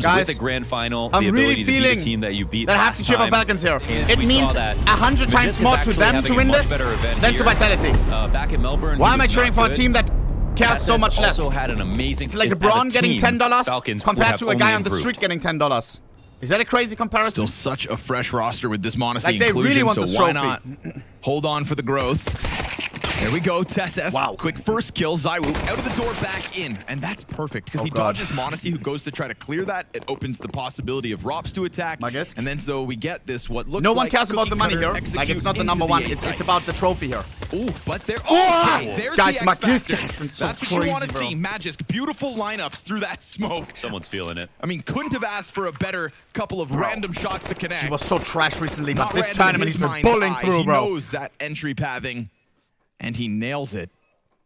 comes Guys, with the Grandfinal, I'm the ability really to beat feeling the team that you beat that I have to cheer for Falcons here. It means 100 times more to them to win this than to Vitality. Back in Melbourne, why am I cheering for a team that cares so much less? Also had an amazing. It's like LeBron getting $10 compared to a guy on the street getting $10. Is that a crazy comparison? Still such a fresh roster with this Monosy like they inclusion, really want so this why trophy. not hold on for the growth? There we go, Tesses. Wow. Quick first kill. ZywOo out of the door, back in. And that's perfect, because he dodges Monosy, who goes to try to clear that. It opens the possibility of Rops to attack. My guess. And then so we get this, what looks like no one cares about the money here. Like, it's not the number one. It's about the trophy here. Oh, but there. Okay, there's guys, the my X Factor. so That's what crazy, you want to bro. see. Magisk, beautiful lineups through that smoke. Someone's feeling it. I mean, couldn't have asked for a better couple of random shots to connect. He was so trash recently, but Not this random in tournament his he's been mind's pulling eye. through, he bro. knows that entry pathing, and he nails it.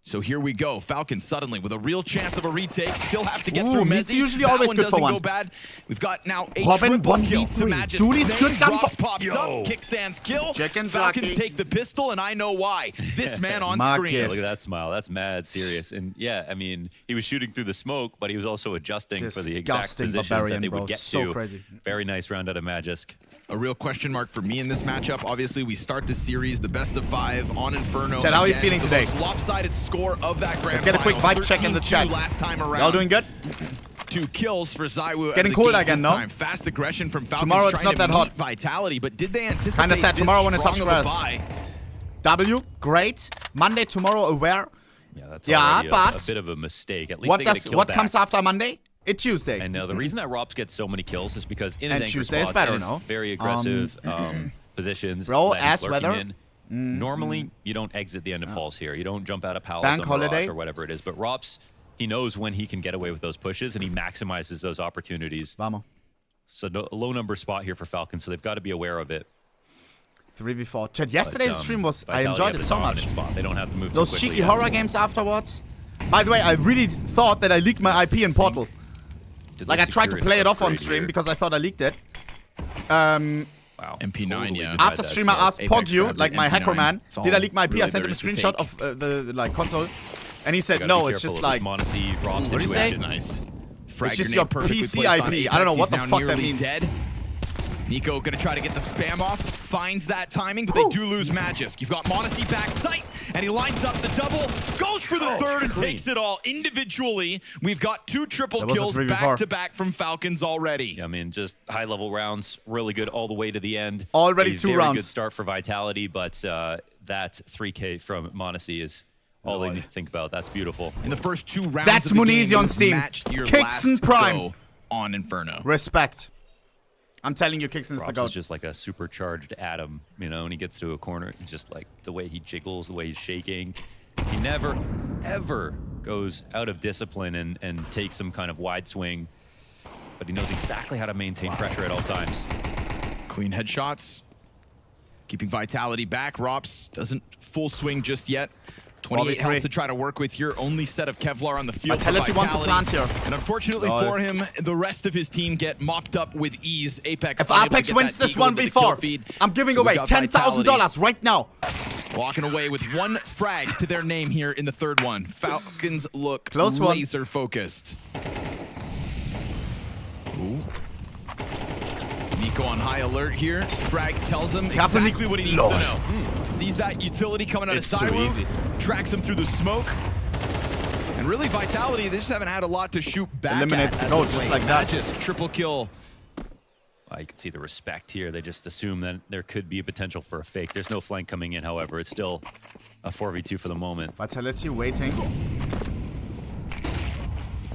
So here we go. Falcons suddenly with a real chance of a retake. Still have to get through Meat's Mezzy. usually that always one good doesn't for one. go bad. We've got now a Robin, triple kill 1v3. to Magisk. Dude, he's good gun Rops for- pops up. Kicksands kill. Chicken's Falcons lucky. take the pistol, and I know why. This man on Marcus. screen. Yeah, look at that smile. That's mad serious. And yeah, I mean, he was shooting through the smoke, but he was also adjusting for the exact Disgusting positions barbarian, that they bro. would get So to. crazy. Very nice round out of Magisk. A real question mark for me in this matchup. Obviously, we start the series, the best of 5 on Inferno. Chad, how are you Again, feeling the today? most lopsided score of that Grand Let's get a quick Final. vibe check in the 13-2 chat. last time around. Y'all doing good? 2 kills for ZywOo. getting cold again, no? Time. Fast aggression from Falcons. Tomorrow it's trying not to that hot. meet Vitality, but did they anticipate Kinda sad. this Tomorrow when it's strong on of a grass. buy? W, great. Monday, tomorrow, aware. Yeah, that's Yeah, already but a bit of a mistake. At least they get a kill what back. comes after Monday? It's Tuesday. And the reason that Rops gets so many kills is because in his And anchor Tuesday is spots better, and his no? very aggressive positions, Bro, that he's ass lurking weather. in. Normally, you don't exit the end of halls here. You don't jump out of Palace Bank on Mirage holiday. or whatever it is. But Rops, he knows when he can get away with those pushes, and he maximizes those opportunities. Vamos. So a low number spot here for Falcons, so they've got to be aware of it. 3v4. Chad, yesterday's stream was... I Vitality enjoyed have it the so dominant much. Spot. They don't have to move Those too quickly cheeky yet. horror games afterwards. By the way, I really thought that I leaked my IP in Portal. Did Like, they I tried to secure play an it off on upgrade stream here? because I thought I leaked it. Wow. MP9, Totally yeah. denied After that streamer stuff. asked Apex Pogju, grabbed like the my MP9. hacker man, It's all did I leak my IP? I really sent him a there is to screenshot take. of the like console, and he said, Gotta no, be it's careful just of like, this Monosy Rops What did he say? situation. Nice. Frag It's just grenade your perfectly PC placed on IP. I don't know Apex. what the He's now fuck that nearly means. Dead. Nico gonna try to get the spam off, finds that timing, but they do lose Magisk. You've got Monosy back sight, and he lines up the double, goes for the third, and takes it all individually. We've got 2 triple That was a kills 3v4. back-to-back from Falcons already. Yeah, I mean, just high-level rounds, really good all the way to the end. Already A 2 very rounds. good start for Vitality, but that 3K from Monosy is all they need to think about. That's beautiful. In the first 2 rounds That's of the Monosy game, on you've Steam. matched your Kicks last and Prime. go on Inferno. respect. I'm telling you, Kickson is the Rops goat. is just like a supercharged atom, you know, and he gets to a corner, he's just like the way he jiggles, the way he's shaking. He never, ever goes out of discipline and takes some kind of wide swing, but he knows exactly how to maintain pressure at all times. Clean headshots. Keeping Vitality back. Rops doesn't full swing just yet. 28 health to try to work with here. Only set of Kevlar on the field. Vitality wants a plant here. And unfortunately for him, the rest of his team get mopped up with ease. Apex. If unable to Apex get wins that this deagle into the kill 1v4, feed. I'm giving So we've away got Vitality $10,000 right now. Walking away with 1 frag to their name here in the 3rd one. Falcons look Close one. laser focused. Ooh. Nico on high alert here. Frag tells him exactly what he needs to know. Sees that utility coming out It's of so ZywOo, easy. tracks him through the smoke. And really, Vitality, they just haven't had a lot to shoot back Eliminate at. the as goal of just late. like that. Magisk, triple kill. You can see the respect here. They just assume that there could be a potential for a fake. There's no flank coming in, however. It's still a 4v2 for the moment. Vitality waiting.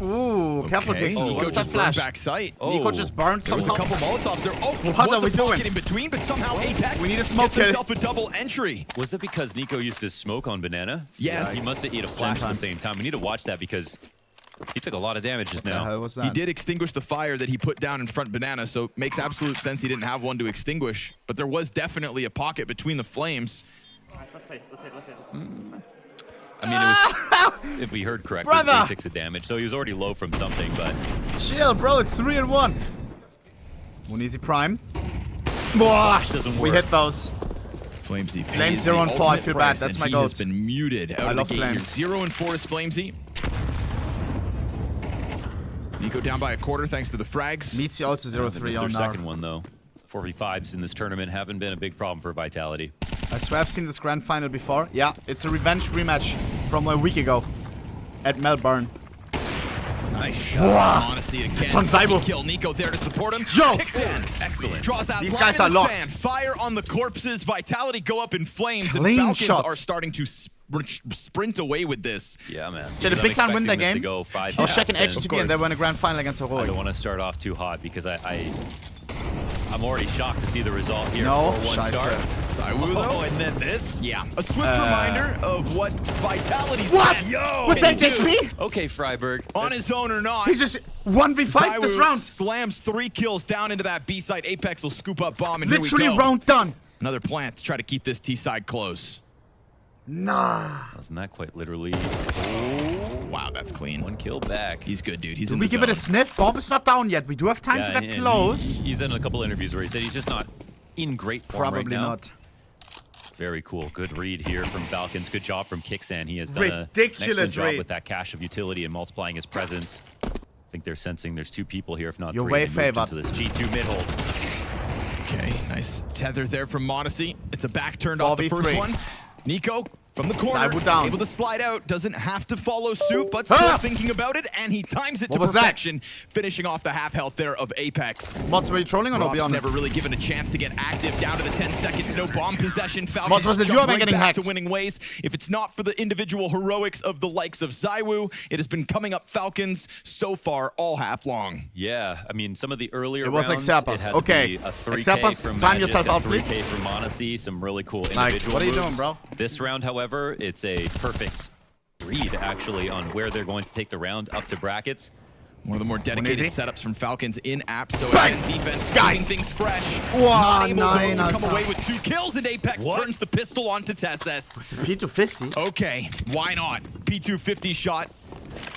Ooh, careful, Okay, Dixon. Nico What's that just burned flash? back sight. Nico just burned There was a somehow. couple Molotovs there. Oh, What was are we a pocket doing? in between, but somehow Apex We need a smoke gets kill. himself a double entry. Was it because Nico used his smoke on Banana? Yes. He must have eaten a flash at the same time. We need to watch that because he took a lot of damage just The now. hell was that? He did extinguish the fire that he put down in front Banana, so it makes absolute sense he didn't have one to extinguish. But there was definitely a pocket between the flames. Let's save. It's fine. I mean, it was, if we heard correctly, Brother! 3 ticks of damage. So he was already low from something, but Chill, bro. It's 3-1. Monosy Prime. Boah, doesn't we work. hit those. Flamesy. Flame pays 0 the and 4, I ultimate feel price, bad. That's and my he goat. has been muted out I of love the gate here. Flames. 0 and 4 is Flamesy. Nico down by a quarter thanks to the frags. Mitzi also They 0-3 missed on their now. second one, though. 4v5s in this tournament haven't been a big problem for Vitality. I swear I've seen this grand final before. Yeah, it's a revenge rematch from a week ago at Melbourne. Nice shot. Monosy again. It's on Zybo. Kill Nico there to support him. Yo! Kicks in. Excellent. Draws that These line guys in are the locked. sand. Fire on the corpses. Vitality go up in flames. Clean and Falcons shots. are starting to sprint away with this. Yeah, man. Did a I'm big fan win that expecting this to game? go 5 I was checking halves, and HTTP and they won a grand final against I Heroic. don't want to start off too hot because I'm already shocked to see the result here. No, for one scheiße. star. Zywu, though. Oh, and then this? Yeah. A swift reminder of what Vitality's What? best Yo! With can do. HP? Okay, Freiburg. On his own or not. He's just 1v5 this Zywu round. slams 3 kills down into that B site. Apex will scoop up bomb, and Literally here we go. round done. Another plant to try to keep this T side close. Nah. Wasn't that quite literally Wow, that's clean. one kill back? He's good, dude. He's Do in we the give it a zone. sniff? Bob is not down yet. We do have time to and get close. He's in a couple interviews where he said he's just not in great form right Probably now. not. Very cool. Good read here from Falcons. Good job from Kixan. He has done an Ridiculous excellent job read. with that cache of utility and multiplying his presence. I think they're sensing there's 2 people here, if not You're 3. way They moved favored. into this G2 mid hold. Okay, nice tether there from Monosy. It's a back turned off the first 4v3. one. Nico from the corner, Zywu down. able to slide out, doesn't have to follow suit, but still Ah! thinking about it, and he times it What to was that? perfection, finishing off the half health there of Apex. Mods, were you trolling or not? Be Rob's honest. never really given a chance to get active. Down to the 10 seconds, no bomb possession. Mods, Falcons was it you jump or am I right getting back to hacked? winning ways. If it's not for the individual heroics of the likes of Zywu, it has been coming up Falcons so far all half long. Yeah, I mean, some of the earlier It was rounds, Xerpas. it had to Okay. be a 3K Xerpas, from time Magic, yourself a out, 3K please. from Monosy, some really cool Like, individual what are you moves. doing, bro? This round, however, it's a perfect read, actually, on where they're going to take the round up to brackets. One of the more dedicated Monosy. setups from Falcons in app. So Bang! again, defense Guys! keeping things fresh. Wow, Not able nine to out come of away 10. with 2 kills, and Apex What? turns the pistol onto Tesses. P250. Okay, why not? P250 shot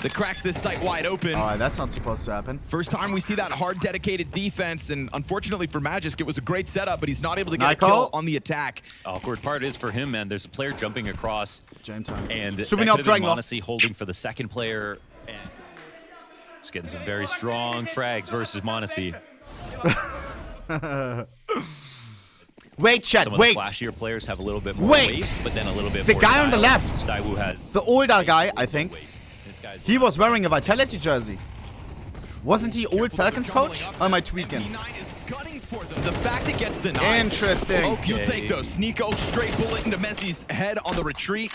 that cracks this site wide open. Alright, that's not supposed to happen. First time we see that hard, dedicated defense, and unfortunately for Magisk, it was a great setup, but he's not able to get Nico? a kill on the attack. Awkward part is for him, man, there's a player jumping across, Jam time. and that Zooming could up, have been Dragon Law. Monosy holding for the second player. And just getting some very strong frags versus Monosy. Wait, chat, Some of wait. the flashier players have a little bit more Wait. waste, but then a little bit The more guy on the style. left. Zywu has The older guy, I think, waste. This guy's he was wearing a Vitality jersey. Wasn't he old Falcons coach? Or am I tweaking? MP9 is gunning for them. The fact it gets denied. Interesting. Okay. You'll take those. Nico, straight bullet into Messi's head on the retreat.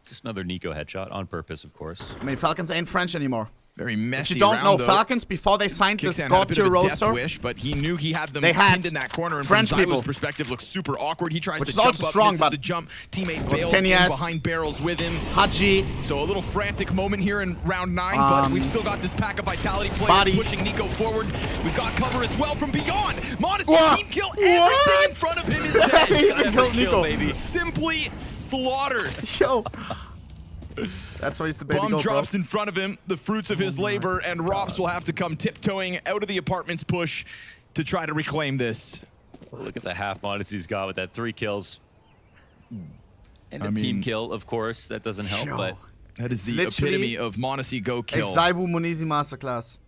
just another Nico headshot on purpose, of course. I mean, Falcons ain't French anymore. Very If messy you don't round, know, though. Falcons, before they signed this Kixan had a bit God-tier of a death roster, wish, but he knew he had them They had pinned in that corner, and French from people. Zywo's perspective, looks super awkward. He tries Which to is jump also up, strong, misses but the jump. Teammate was bails Kenny in S. behind barrels with him. Haji, So a little frantic moment here in round 9, but we've still got this pack of Vitality players Body. pushing Nico forward. We've got cover as well from beyond. Monosy What? team kill. Everything in front of him is dead. he even killed Kill, Nico. baby. Simply slaughters. Yo. That's why he's the baby Bomb goat, bro. drops in front of him, the fruits of his labor, and Robs will have to come tiptoeing out of the apartment's push to try to reclaim this. Look at the half Monosy's got with that 3 kills. And the I team mean- kill, of course, that doesn't help, Yo. but That is the Literally epitome of Monosy go A kill. Zywu Monosy masterclass.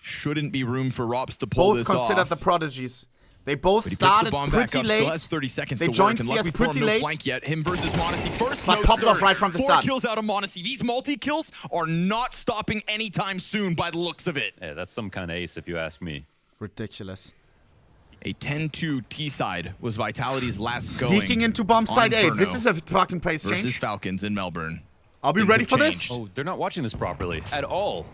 Shouldn't be room for Robs to pull Both this considered off. the prodigies. They both But he picks the started bomb back pretty up, late. still has 30 seconds They to joined work, and CS luckily for him, pretty no late. flank yet. Him versus Monosy. First, But no popped off sir. right from the 4 start. kills out of Monosy. These multi-kills are not stopping anytime soon by the looks of it. yeah, that's some kind of ace if you ask me. Ridiculous. A 10-2 T-side was Vitality's last going. Sneaking into bomb on side A. Inferno This is a fucking pace versus change. Falcons in Melbourne. I'll be Things ready have for this. changed. Oh, they're not watching this properly at all.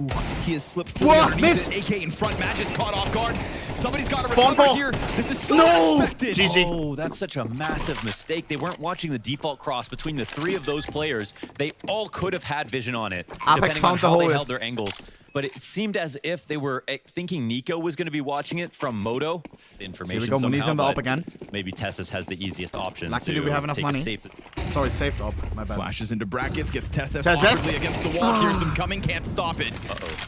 He has slipped fully Whoa, underneath miss. it. AK in front. Match is caught off guard. Somebody's got to Phone recover call. here. This is so No. unexpected. GG. Oh, that's such a massive mistake. They weren't watching the default cross between the 3 of those players. They all could have had vision on it, depending on found the how they hole. held their angles. But it seemed as if they were thinking Nico was going to be watching it from Moto. The information Here we go, Monosy somehow, on the but up again. Maybe Tessus has the easiest option Luckily to we have enough take money. a safe Sorry, saved up. My bad. Flashes into brackets, gets TeSS TeSS? awkwardly against the wall. Hears them coming, can't stop it.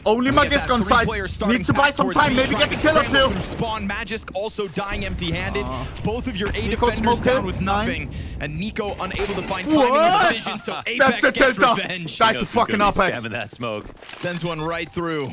Only Magisk on side. Needs to buy some time, maybe get the kill up too. Spawn Magisk also dying empty-handed. Both of your A Nico defenders smoked down it. with nothing. And Nico unable to find timing What? of the vision, so Apex That's a gets tilter. revenge. Back to fucking Apex. Spamming that smoke. Sends one right through.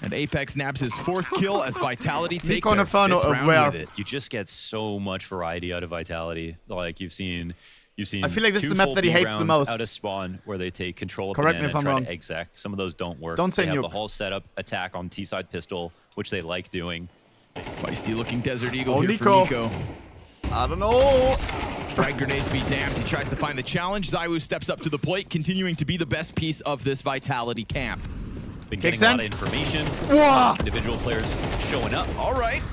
And Apex nabs his 4th kill as Vitality take Nico and their Inferno 5th round aware. with it. You just get so much variety out of Vitality. Like you've seen I feel like this is two the map full that he B hates the rounds most. out of spawn where they take control of Correct me banana if I'm and try wrong. to exec. Some of those don't work. Don't say they have Nuke. the whole setup attack on T-side pistol, which they like doing. Feisty looking Desert Eagle Oh, here Nico. for Nico. I don't know. Frag grenades be damned. He tries to find the challenge. ZywOo steps up to the plate, continuing to be the best piece of this Vitality camp. Been Kicks getting a in. lot of information. Whoa. Individual players showing up. All right.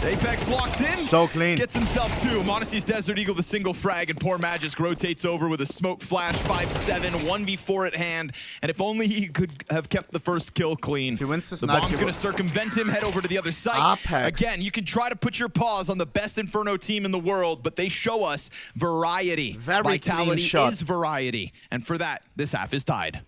Apex locked in. So clean. Gets himself 2. Monosy's Desert Eagle, the single frag, and poor Magisk rotates over with a smoke flash, 5-7, 1v4 at hand. And if only he could have kept the first kill clean. If he wins this the knife, bomb's give going it- to circumvent him, head over to the other site. Apex. Again, you can try to put your paws on the best Inferno team in the world, but they show us variety. Very clean Vitality shot. is variety. And for that, this half is tied.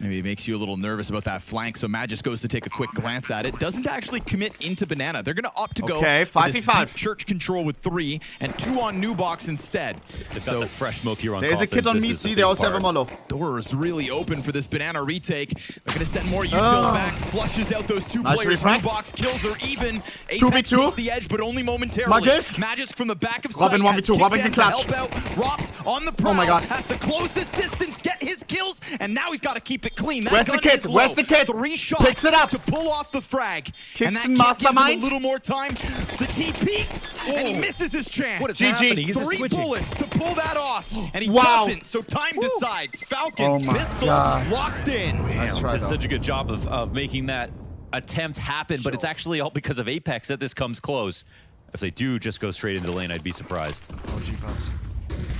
Maybe it makes you a little nervous about that flank, so Magisk goes to take a quick glance at it. Doesn't actually commit into Banana. They're going to opt to go Okay, for this 5v5. deep church control with 3 and 2 on new box instead. They've So got the fresh smoke here on There's a Coffins. kid on This meat is the C. big They also have a part. Molo. Doors really open for this Banana retake. They're going to send more util back, flushes out those 2 Nice players. refrag. New box kills are even. Apex 2v2. takes the edge, but only momentarily. Magisk. From the back of Robin sight 1v2. has kicks Robin in can to clutch. help out. Rops on the prowl. Oh my God. Has to close this distance, get his kills, and now he's got to keep it clean. That Where's the gun kid? is low. Where's the kid? 3 shots Picks it up. to pull off the frag. Kicks and that in kid gives him mastermind. a little more time. The T peaks, and he misses his chance. What is GG. happening? He's 3 switching. bullets to pull that off, and he Wow. doesn't. So time decides. Falcons Oh my pistol God. locked in. Nice try, Did though. such a good job of making that attempt happen, but it's actually all because of Apex that this comes close. If they do just go straight into the lane, I'd be surprised. Oh, G-Pass.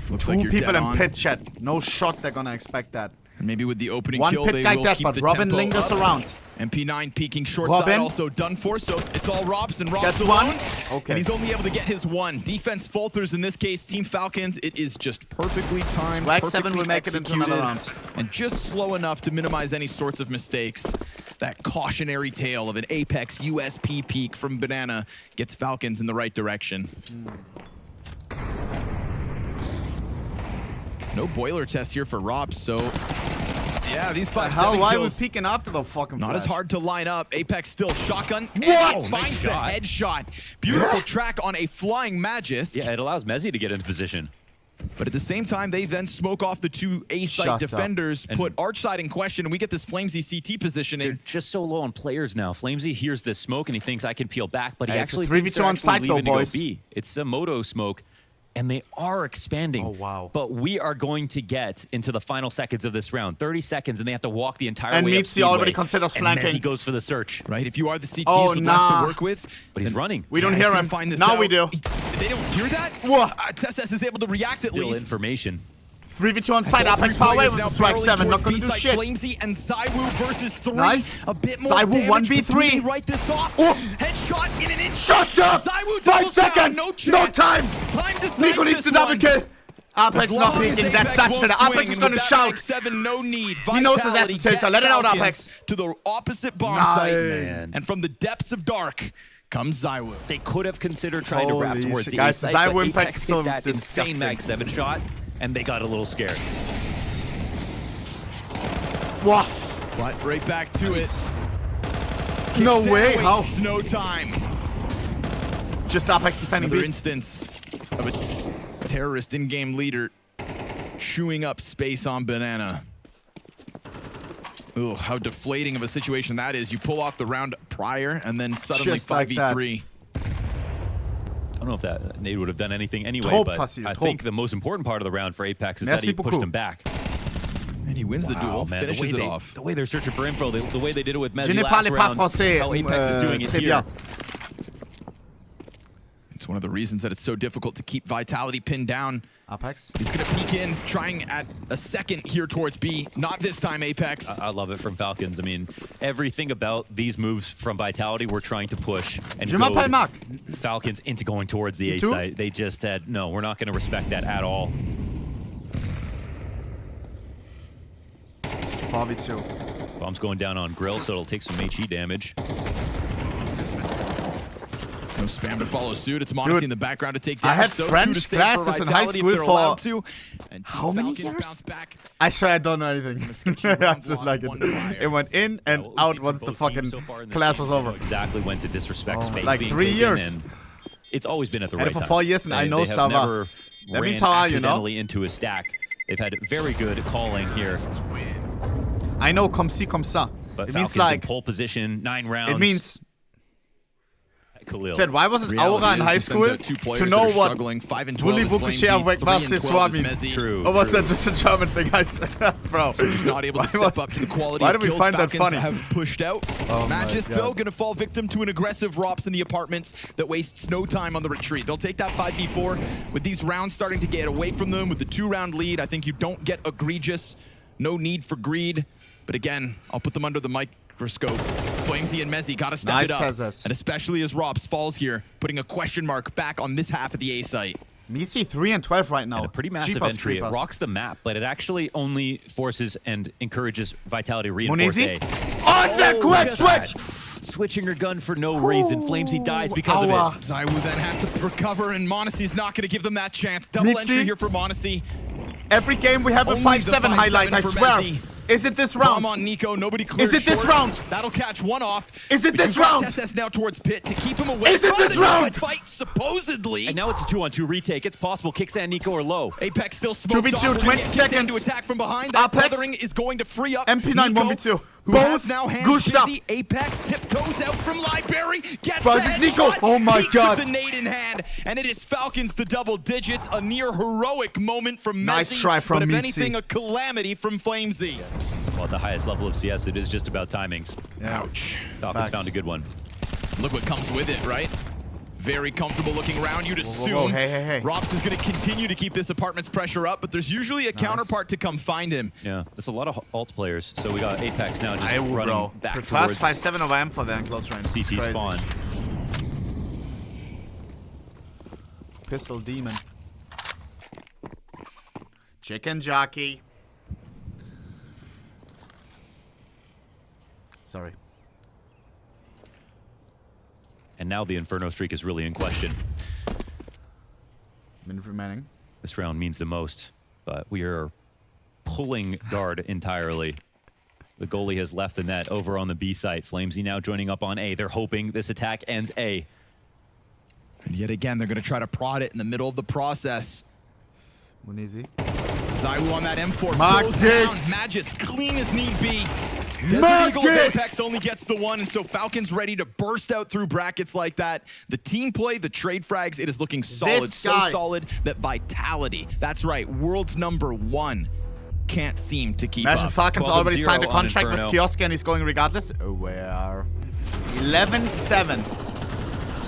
Looks 2 like you're people dead in on. pit chat. No shot they're gonna expect that. And maybe with the opening 1 kill, pit they guy will dead, keep but the Robin tempo lingers up. around. MP9 peeking short Robin. side, also done for, so it's all Robs, and Robs Gets alone. one. Okay. And he's only able to get his 1. Defense falters in this case. Team Falcons, it is just perfectly timed, Swag perfectly 7 will make it into another executed, round. and just slow enough to minimize any sorts of mistakes. That cautionary tale of an Apex USP peak from Banana gets Falcons in the right direction. No boiler test here for Robs, so yeah, these 5-7 Hell, why kills. was peeking after the fucking Not as flash? hard to line up. Apex still shotgun. What? And Oh, finds nice the shot. headshot. Beautiful track on a flying Magisk. Yeah, it allows Mezzy to get into position. But at the same time, they then smoke off the 2 A-site Shut up. defenders, And- put Archside in question, and we get this Flamesy CT positioning. They're just so low on players now. Flamesy hears this smoke and he thinks I can peel back, but he Hey, it's a actually 3v2 thinks they're on actually site though, leaving to go boys. B. It's a moto smoke, and they are expanding. Oh, wow. But we are going to get into the final seconds of this round. 30 seconds, and they have to walk the entire And way up Meepsy already Speedway. considers And flanking. Mezzy goes for the search. Right, if you are the CTs Oh, with less nah. to work with. But he's running. We don't he's hear gonna him. Find this Now out. we do. They don't hear that? Whoa. TeSS is able to react at Still least. information. 3v2 on side. So Apex 3 far away players with now the swag barreling 7. Not towards gonna do B-side. shit. Flamesy and ZywOo versus 3. Nice. A bit more ZywOo damage, 1v3. but do they write this off? Oh. Headshot in an inch. Shut up! ZywOo 5 doubles down, seconds! no No chance. time! Time decides Nico needs this to double one. kill. Apex As not long as peeking. That's Apex such won't that swing, Apex is and gonna with that shout. Mag 7, no need. He knows that that's Vitality a tilter. get Let it out, Falcons Apex. to the opposite bomb Nice. site. Man. And from the depths of dark comes ZywOo. They could have considered trying to wrap Holy towards shit, the guys, A site, ZywOo but impact Apex is so hit that insane disgusting. Mag 7 shot, and they got a little scared. What? But right back to it. No Kicks in, way. How? wastes no time. Just Apex defending Another B. instance of a terrorist in-game leader chewing up space on Banana. Ugh, how deflating of a situation that is. You pull off the round prior and then suddenly Just like 5v3. I don't know if that nade would have done anything anyway, Trop but facile, I trop. think the most important part of the round for Apex is Merci that he pushed beaucoup. him back. And he wins the duel, Man, finishes it off. the way they're searching for info, the way they did it with Je Mezzy ne last parle pas round, français. how Apex is doing it Très here. bien. It's one of the reasons that it's so difficult to keep Vitality pinned down. Apex. He's going to peek in, trying at a second here towards B. Not this time, Apex. I love it from Falcons. I mean, everything about these moves from Vitality we're trying to push and Je m'appelle goad Marc. Falcons into going towards the A too? site. They just said, no, we're not going to respect that at all. 4v2. Bomb's going down on Grill, so it'll take some HE damage. No spam to follow suit. It's Monosy in the background to take damage. I had so French classes in high school for how many years? I swear I don't know anything. That's just like it went in and out once the fucking class was over. Exactly when to disrespect space. Like being 3 taken, years. and it's always been at the right time. For 4 years, and I know Sava. That means how are you, know? Into a stack. They've had very good calling here. I know, comme ci, comme ça. But it Falcons means like in pole position, 9 rounds. It means. Khalil. Said, why was it aura in high school to know what voulez-vous share avec moi ce soir means? True. Or was that just a German thing I said? Bro. So just not able to step up to the quality of kills. Find Falcons that funny? have pushed out. Magisk, though, going to fall victim to an aggressive Rops in the apartments that wastes no time on the retreat. They'll take that 5v4 with these rounds starting to get away from them with the 2-round lead. I think you don't get egregious. No need for greed. But again, I'll put them under the microscope. Flamesy and Mezzy got to step it up. And especially as Rops falls here, putting a question mark back on this half of the A site. Meatsy 3 and 12 right now. And a pretty massive entry. It rocks the map, but it actually only forces and encourages Vitality reinforce A. On the quick switch! Switching her gun for no reason. Flamesy dies because of it. Zaiwu then has to recover, and Monosy's not going to give them that chance. Double entry here for Monosy. Every game we have a 5-7 highlight, I swear. Is it this round? Bomb on Nico, nobody clears. Is it this round? That'll catch one off. Is it this round? SS now towards pit to keep him away. Is it this round? Fight supposedly. And now it's a 2-on-2 retake. It's possible. Kickstand, Nico are low. Apex still smoked 2v2, off. 20 seconds. To attack from behind. That Apex. tethering is going to free up MP9 Nico, 1v2. who Both has now hands busy. Apex tiptoes out from Library. Gets the headshot. Nico. Oh my god. With a nade in hand, and it is Falcons to double digits. A near heroic moment from Messi. Nice try from But if Mitzi. anything, a calamity from Flamesy. Well, at the highest level of CS, it is just about timings. Ouch. Falcons found a good one. Look what comes with it, right? Very comfortable looking round, you'd assume. Whoa, hey. Rops is going to continue to keep this apartment's pressure up, but there's usually a counterpart to come find him. Yeah, there's a lot of alt players. So we got Apex now just running back towards fast 5-7 over M for them close range. CT spawn. Pistol demon. Chicken jockey. Sorry. And now the Inferno streak is really in question. Minute remaining. This round means the most, but we are pulling guard entirely. The goalie has left the net over on the B site. Flamesy now joining up on A. They're hoping this attack ends A. And yet again, they're going to try to prod it in the middle of the process. Monosy. Zaiwu on that M4. Magisk clean as need be. Desert Eagle of Apex only gets the one, and so Falcons ready to burst out through brackets like that. The team play, the trade frags, it is looking solid. So solid that Vitality, that's right, world's #1, can't seem to keep Imagine up. Falcons already signed a contract with Inferno. Kiosk and he's going regardless. Oh, where? 11-7.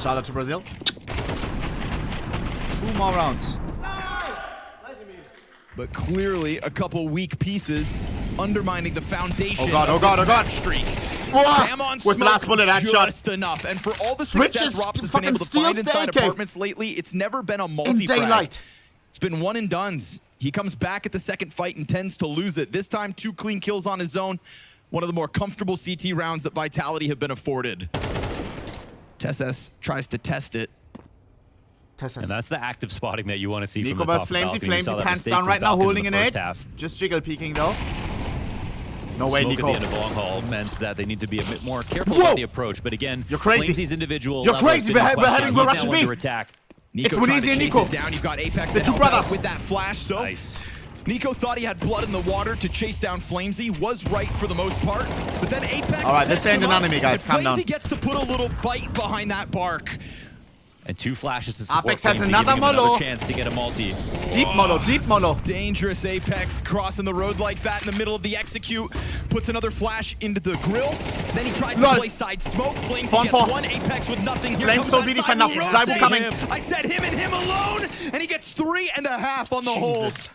Shout out to Brazil. 2 more rounds. But clearly, a couple weak pieces undermining the foundation. Oh god. Streak. Spam on with the last bullet, that shot. Just enough. And for all the success Rops has been able to find inside apartments lately, it's never been a multi-frag. It's been one and dones. He comes back at the second fight and tends to lose it. This time, 2 clean kills on his own. One of the more comfortable CT rounds that Vitality have been afforded. TSS tries to test it. And that's the active spotting that you want to see Nico from the top versus of Flamesy. balcony. Flamesy pants down right now, holding an 8. Half. Just jiggle peeking though. No way, Smoke Nico. at the end of long haul meant that they need to be a bit more careful about the approach. But again, you're crazy. Flamesy's individual You're crazy. We're heading for Russian B. Attack. Nico it's Monosy and Nico. Down. You've got Apex the 2 brothers with that flash. So nice. Nico thought he had blood in the water to chase down Flamesy, was right for the most part, but then Apex. All right, this ain't an enemy, guys. Calm down. Flamesy gets to put a little bite behind that bark. And 2 flashes to support Apex has Flamesy, another giving him molo. chance to get a multi. Deep molo. Dangerous Apex crossing the road like that in the middle of the execute. Puts another flash into the grill. Then he tries to play side smoke. Flamesy gets 1. Apex with nothing. Here Flames so beady for nothing. Zaiwu coming. I said him and him alone, and he gets 3.5 on the hold.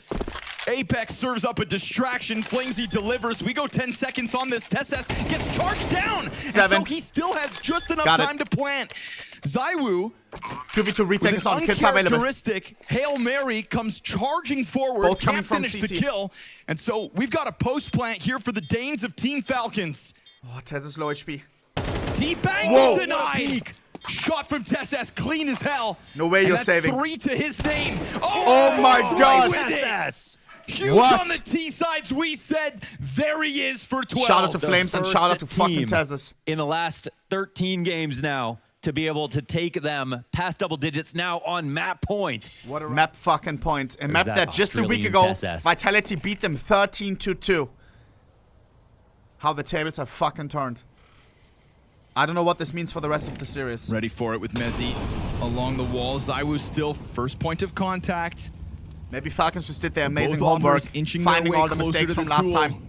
Apex serves up a distraction. Flamesy delivers. We go 10 seconds on this. TeSeS gets charged down. 7. And so he still has just enough Got it. time to plant. ZywOo, 2v2 retake with is an on. Kids available. uncharacteristic Hail Mary comes charging forward. Both coming Can't from finish the CT. kill. And so we've got a post plant here for the Danes of Team Falcons. Oh, Tez is low HP. Deep Whoa. angle denied. Shot from TeSeS, clean as hell. No way And you're that's saving. 3 to his name. Oh my right God. with it. TeSeS. Huge What? on the T sides. We said there he is for 12. Shout out to The Flames and first shout out to fucking team Tez's. in the last 13 games now to be able to take them past double digits now on map point. What a map fucking point. A map that that just a week Australian ago, TeSeS. Vitality beat them 13-2. How the tables have fucking turned. I don't know what this means for the rest of the series. Ready for it with Mezzy along the wall. ZywOo still first point of contact. Maybe Falcons just did their amazing Both homework, offers inching their finding way all the closer mistakes to from this last duel. time.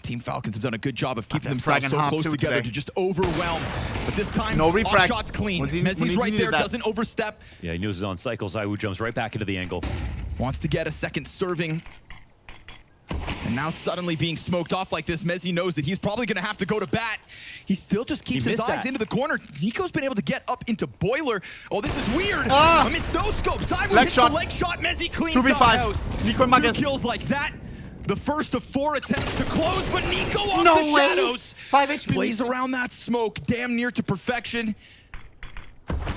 Team Falcons have done a good job of keeping they're themselves fragging so hard close too together today. to just overwhelm. But this time, No refrag. off shot's clean. Monosy Mezzy's right needed there, that. doesn't overstep. Yeah, he knows he's on cycle. ZywOo jumps right back into the angle. Wants to get a second serving. And now suddenly being smoked off like this, Mezzy knows that he's probably going to have to go to bat. He still just keeps his missed eyes that. into the corner. Nico's been able to get up into Boiler. Oh, this is weird. Ah! A missed no scope. ZywOo Leg hits shot. the leg shot. Mezzy cleans 2v5. up house. Nico and 2 Magus. kills like that. The first of 4 attempts to close, but Nico off No the way. shadows. 5 HP. Plays around that smoke, damn near to perfection.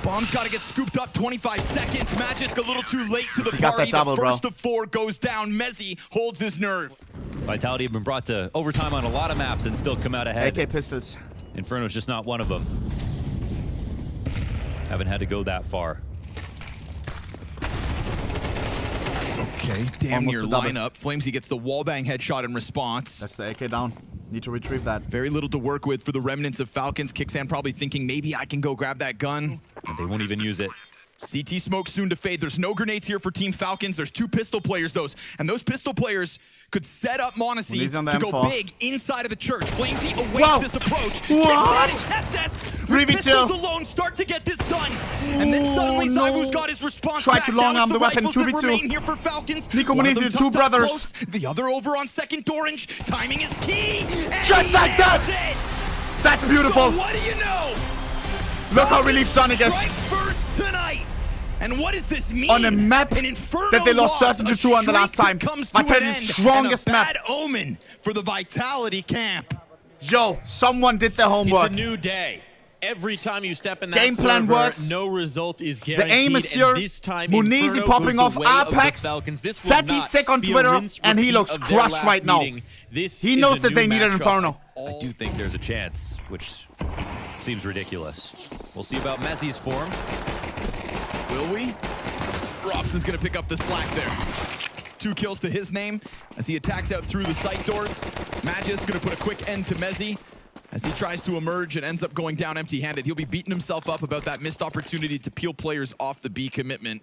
Bomb's got to get scooped up, 25 seconds. Magisk a little too late to the He got party. that double, the bro. first of 4 goes down. Mezzy holds his nerve. Vitality have been brought to overtime on a lot of maps and still come out ahead. AK pistols. Inferno's just not one of them. Haven't had to go that far. Okay, damn Almost near a double. lineup. Flamesy gets the wallbang headshot in response. That's the AK down. Need to retrieve that. Very little to work with for the remnants of Falcons. Kixan probably thinking maybe I can go grab that gun. And they won't even use it. CT smoke soon to fade. There's no grenades here for Team Falcons. There's 2 pistol players, those. And those pistol players could set up Monosy He's on the to go M4. big inside of the church. Flamesy awaits Whoa. this approach. What? Kixan and TeSeS, 3v2. with pistols alone, start to get this done. And then suddenly no. ZywOo's got his response Tried back. to Now long it's arm the weapon, rifles that 2v2. remain here for Falcons. Nico One of Monosy, them the 2 tucked up brothers. close, the other over on second orange. Timing is key. And Just he like that. nails it. That's beautiful. So what do you know? Look how relieved Sonic is. Strike first tonight. And what does this mean? On a map An Inferno that they lost loss, 13-2 on the a last streak time. that comes to an Vitality's end, strongest and a map. bad omen for the Vitality camp. Yo, someone did their It's homework. a new day. Every time you step in that Game plan server, works. no result is The guaranteed. aim is here. And this time, Monosy Inferno popping goes off the way of the Apex. Falcons. This will Seti not sick on be a Twitter, rinse and he repeat looks of their crushed last right now. meeting. This He is knows a that new they need an matchup. Inferno. I do think there's a chance, which seems ridiculous. We'll see about Mezzy's form. Will we? Rops is going to pick up the slack there. 2 kills to his name as he attacks out through the site doors. Magisk going to put a quick end to Mezzy as he tries to emerge and ends up going down empty-handed. He'll be beating himself up about that missed opportunity to peel players off the B commitment.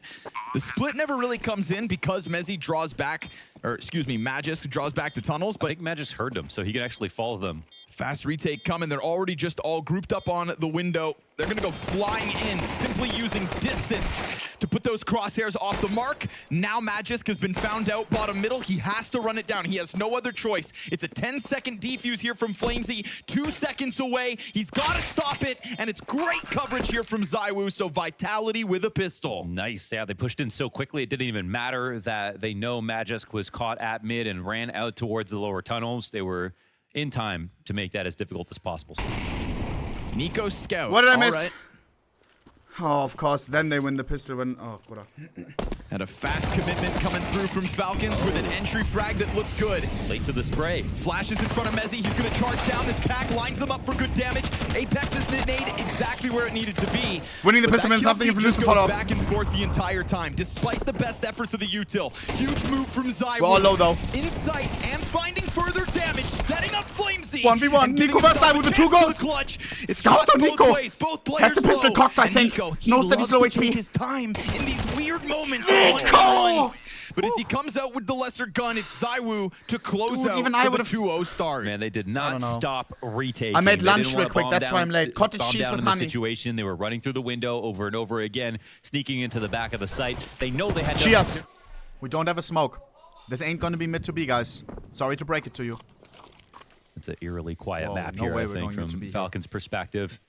The split never really comes in because Mezzy draws back, or excuse me, Magisk draws back the tunnels, I but think Magisk heard them, so he can actually follow them. fast retake coming. They're already just all grouped up on the window. They're going to go flying in, simply using distance to put those crosshairs off the mark. Now Magisk has been found out bottom middle. He has to run it down. He has no other choice. It's a 10-second defuse here from Flamesy. 2 seconds away. He's got to stop it, and it's great coverage here from ZywOo, so Vitality with a pistol. Nice. Yeah, they pushed in so quickly, it didn't even matter that they know Magisk was caught at mid and ran out towards the lower tunnels. They were in time to make that as difficult as possible. Nico scout. What did I All miss? right. Oh, of course. Then they win the pistol win. Oh, Bruder. And a fast commitment coming through from Falcons with an entry frag that looks good. Late to the spray. Flashes in front of Mezzy. He's going to charge down this pack, lines them up for good damage. Apex is the nade exactly where it needed to be. Winning the But pistol that means kill something if feed you lose just the goes follow-up. back and forth the entire time, despite the best efforts of the util. Huge move from ZywOo. We're all low, though. Insight and finding further damage, setting up Flamesy. 1v1. and giving Nico versus himself ZywOo a with the 2 chance for goals. the clutch. It's Scout shot on both Nico. ways. Both players Has the pistol low. cocked, I And think. Nico, he Knows that he's loves low to take HP. his time in these weird weird moments. But as he comes out with the lesser gun, it's ZywOo to close out even for I the would've 2-0 start. Man, they did not stop retaking. I made They lunch didn't real wanna quick, bomb that's why down- I'm late. Cottage bomb cheese down with in the honey. situation. They were running through the window over and over again, sneaking into the back of the site. They know they had to... Cheers. We don't have a smoke. This ain't gonna be mid to B, guys. Sorry to break it to you. It's an eerily quiet Whoa, map no here, way I we're think, going mid to from B here. Falcons' perspective.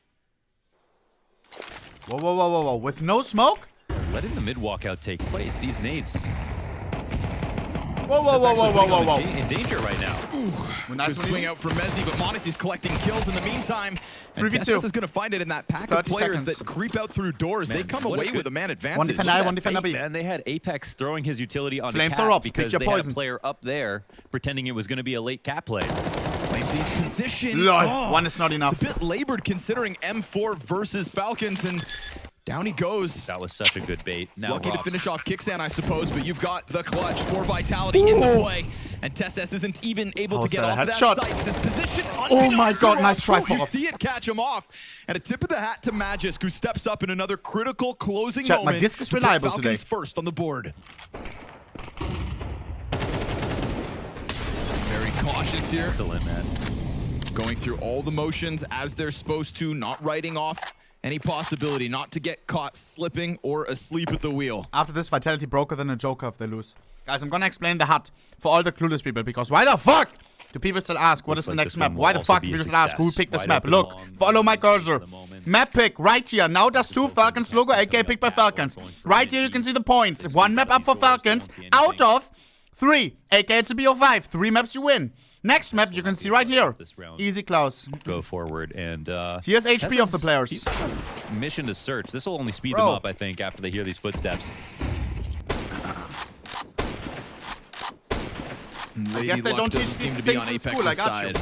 Whoa, whoa, whoa, whoa, whoa. With no smoke? Letting the mid walkout take place. These nades Whoa, whoa, whoa, whoa, whoa, whoa, whoa. in danger right now. Good swing out from Mezzy, but Monosy's collecting kills in the meantime. And 3v2. TeSeS is going to find it in that pack of 30 players seconds. that creep out through doors. They come what a away good- with a man advantage. One defender A, one defender B. And they had Apex throwing his utility on Flames the or cat ops, pick because your they had poison. a player up there pretending it was going to be a late cat play. Flamesy's position. Lol, one is not enough. It's a bit labored considering M4 versus Falcons, and down he goes. That was such a good bait. Now Lucky to Ross- finish off Kicksan, I suppose, but you've got the clutch for Vitality in the play. And TeSeS isn't even able to How's get that a off that headshot? site. This position, Oh my God, nice try for You us. see it catch him off. And a tip of the hat to Magisk, who steps up in another critical closing Chat, moment Magisk is to put reliable Falcons today. first on the board. Very cautious here. Excellent, man. Going through all the motions as they're supposed to, not writing off any possibility not to get caught slipping or asleep at the wheel. After this, Vitality broker than a Joker if they lose. Guys, I'm gonna explain the HUD for all the clueless people, because why the fuck do people still ask what Looks is the like next this map? one will Why the also fuck be do a people still ask who success. picked this Wide map? open Look, long, follow my for cursor. the moment. Map pick right here. Now there's two Falcons logo, aka picked by Falcons. Right here you can see the points. One map up for Falcons out of 3, aka it's a BO5. 3 maps you win. Next map you can see right here. Easy Klaus. Go forward and Here's HP of the players. he's on a mission to search. This will only speed Bro. them up, I think, after they hear these footsteps. Lady guess they Luck don't teach doesn't seem these to be things on in Apex's school, I got you. side.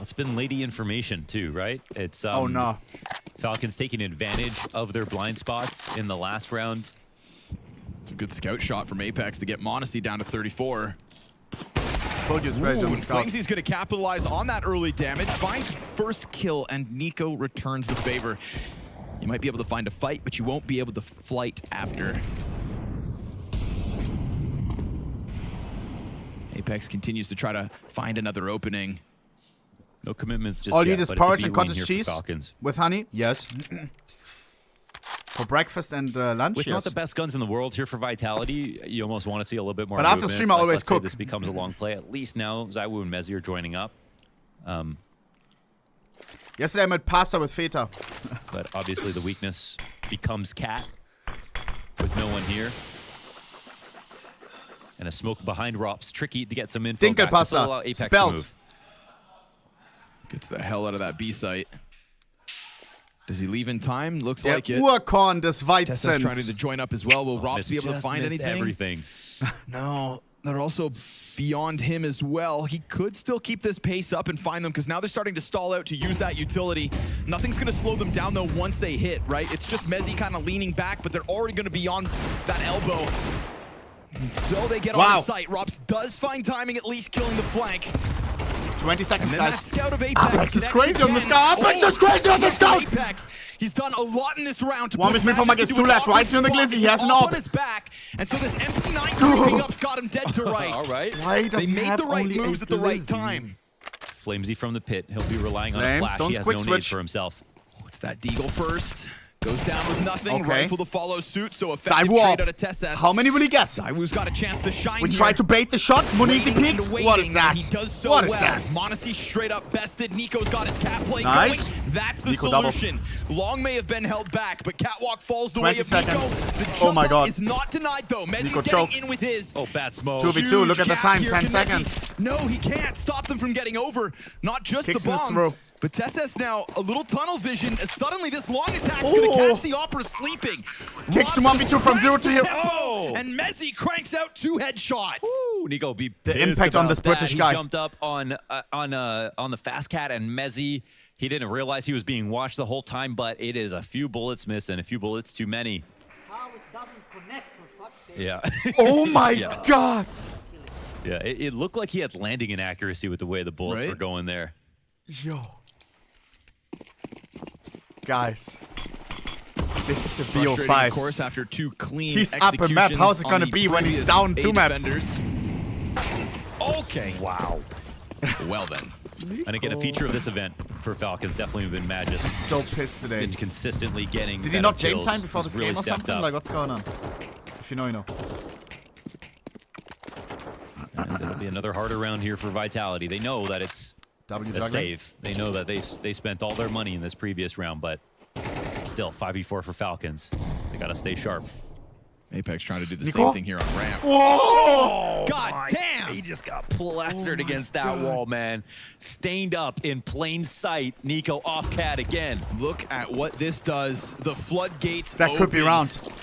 It's been lady information too, right? It's Oh no. Falcons taking advantage of their blind spots in the last round. It's a good scout shot from Apex to get Monosy down to 34. Told you it's crazy on Ooh, the and scout. Flamesy's going to capitalize on that early damage. Finds first kill, and Nico returns the favor. You might be able to find a fight, but you won't be able to flight after. Apex continues to try to find another opening. No commitments just All you yet, need is but it's a porridge B and win cottage here for cheese Falcons. with honey. Yes. For breakfast and lunch. With Yes. not the best guns in the world here for Vitality, you almost want to see a little bit more But after movement. stream, I always let's say cook. this becomes a long play. At least now ZywOo and Mezzy are joining up. Yesterday I made pasta with feta. But obviously the weakness becomes cat with no one here. And a smoke behind Rops. Tricky to get some info Dinkel back. This will pasta. allow Apex to Spelt. move. Gets the hell out of that B site. Does he leave in time? Looks Der like it. Urkorn des TeSeS trying to Weizens. join up as well. Will Robs Missed- be able to just find missed anything? everything. No, they're also beyond him as well. He could still keep this pace up and find them, because now they're starting to stall out to use that utility. Nothing's going to slow them down, though, once they hit, right? It's just Mezzy kind of leaning back, but they're already going to be on that elbow. And so they get on site. Robs does find timing, at least killing the flank. 20 seconds, And then that guys. scout of Apex Apex is connects crazy on the again. scout. Apex is crazy on the scout. Apex. He's done a lot in this round to One push with me for Magisk Magisk, into two an left, right awkward here on the spot. glizzy, he It's has an up orb. on his back, and so this MP9 creeping up's got him dead to right. All right. Why does They he made have the right only moves a at the right glizzy? time. Flamesy from the pit. He'll be relying on a Flames, flash. don't He has quick no switch. nades for himself. It's that Deagle first. Goes down with nothing. Okay. Rifle to follow suit, so effective ZywOo. trade out of TeSeS. How many will he get? ZywOo's got a chance to shine We here. try to bait the shot. Monosy Waiting peeks. and What is waiting, that? and he does so What is well. that? Monosy straight up bested. Nico's got his cat play Nice. going. That's the Nico double. solution. Long may have been held back, but Catwalk falls the 20 way of seconds. Nico. The Oh jump my up God. is not denied though. Mezzy's Nico getting choke. in with his. Oh, bad smoke. 2v2. Look at the Huge time. gap 10 here. Can Mezzy- seconds. No, he can't stop them from getting over. Not just Kicks the in his bomb. throw. But TeSeS now a little tunnel vision as suddenly this long attack's going to catch the Opera sleeping. Kicks to Robs 1v2 from cranks 0 to the hero. tempo, Oh. and Mezzy cranks out 2 headshots. Ooh, Nico be pissed impact on about this that. British he guy. jumped up on the fast cat and Mezzy. He didn't realize he was being watched the whole time, but it is a few bullets missed and a few bullets too many. How it doesn't connect, for fuck's sake. Yeah. Oh my Yeah. God. Yeah, it looked like he had landing inaccuracy with the way the bullets Right? were going there. Yo. Guys. This is a Frustrating, of VO5. course, after 2 clean He's up a map. executions How's it on gonna the be when he's previous down 2 8 maps? defenders. Okay. Wow. Well then. And again, a feature of this event for Falcons definitely been Magis. So pissed today. Been consistently getting. Did he better not game kills. time before He's this really game or stepped something? up. Like, what's going on? If you know, you know. And it'll be another harder round here for Vitality. They know that it's W a juggling. save. They know that they spent all their money in this previous round, but still 5v4 for Falcons. They gotta stay sharp. Apex trying to do the Nico? same thing here on ramp. Whoa! God damn! He just got plastered against that wall, man. Stained up in plain sight. Nico off cat again. Look at what this does. The floodgates That could be opens. round.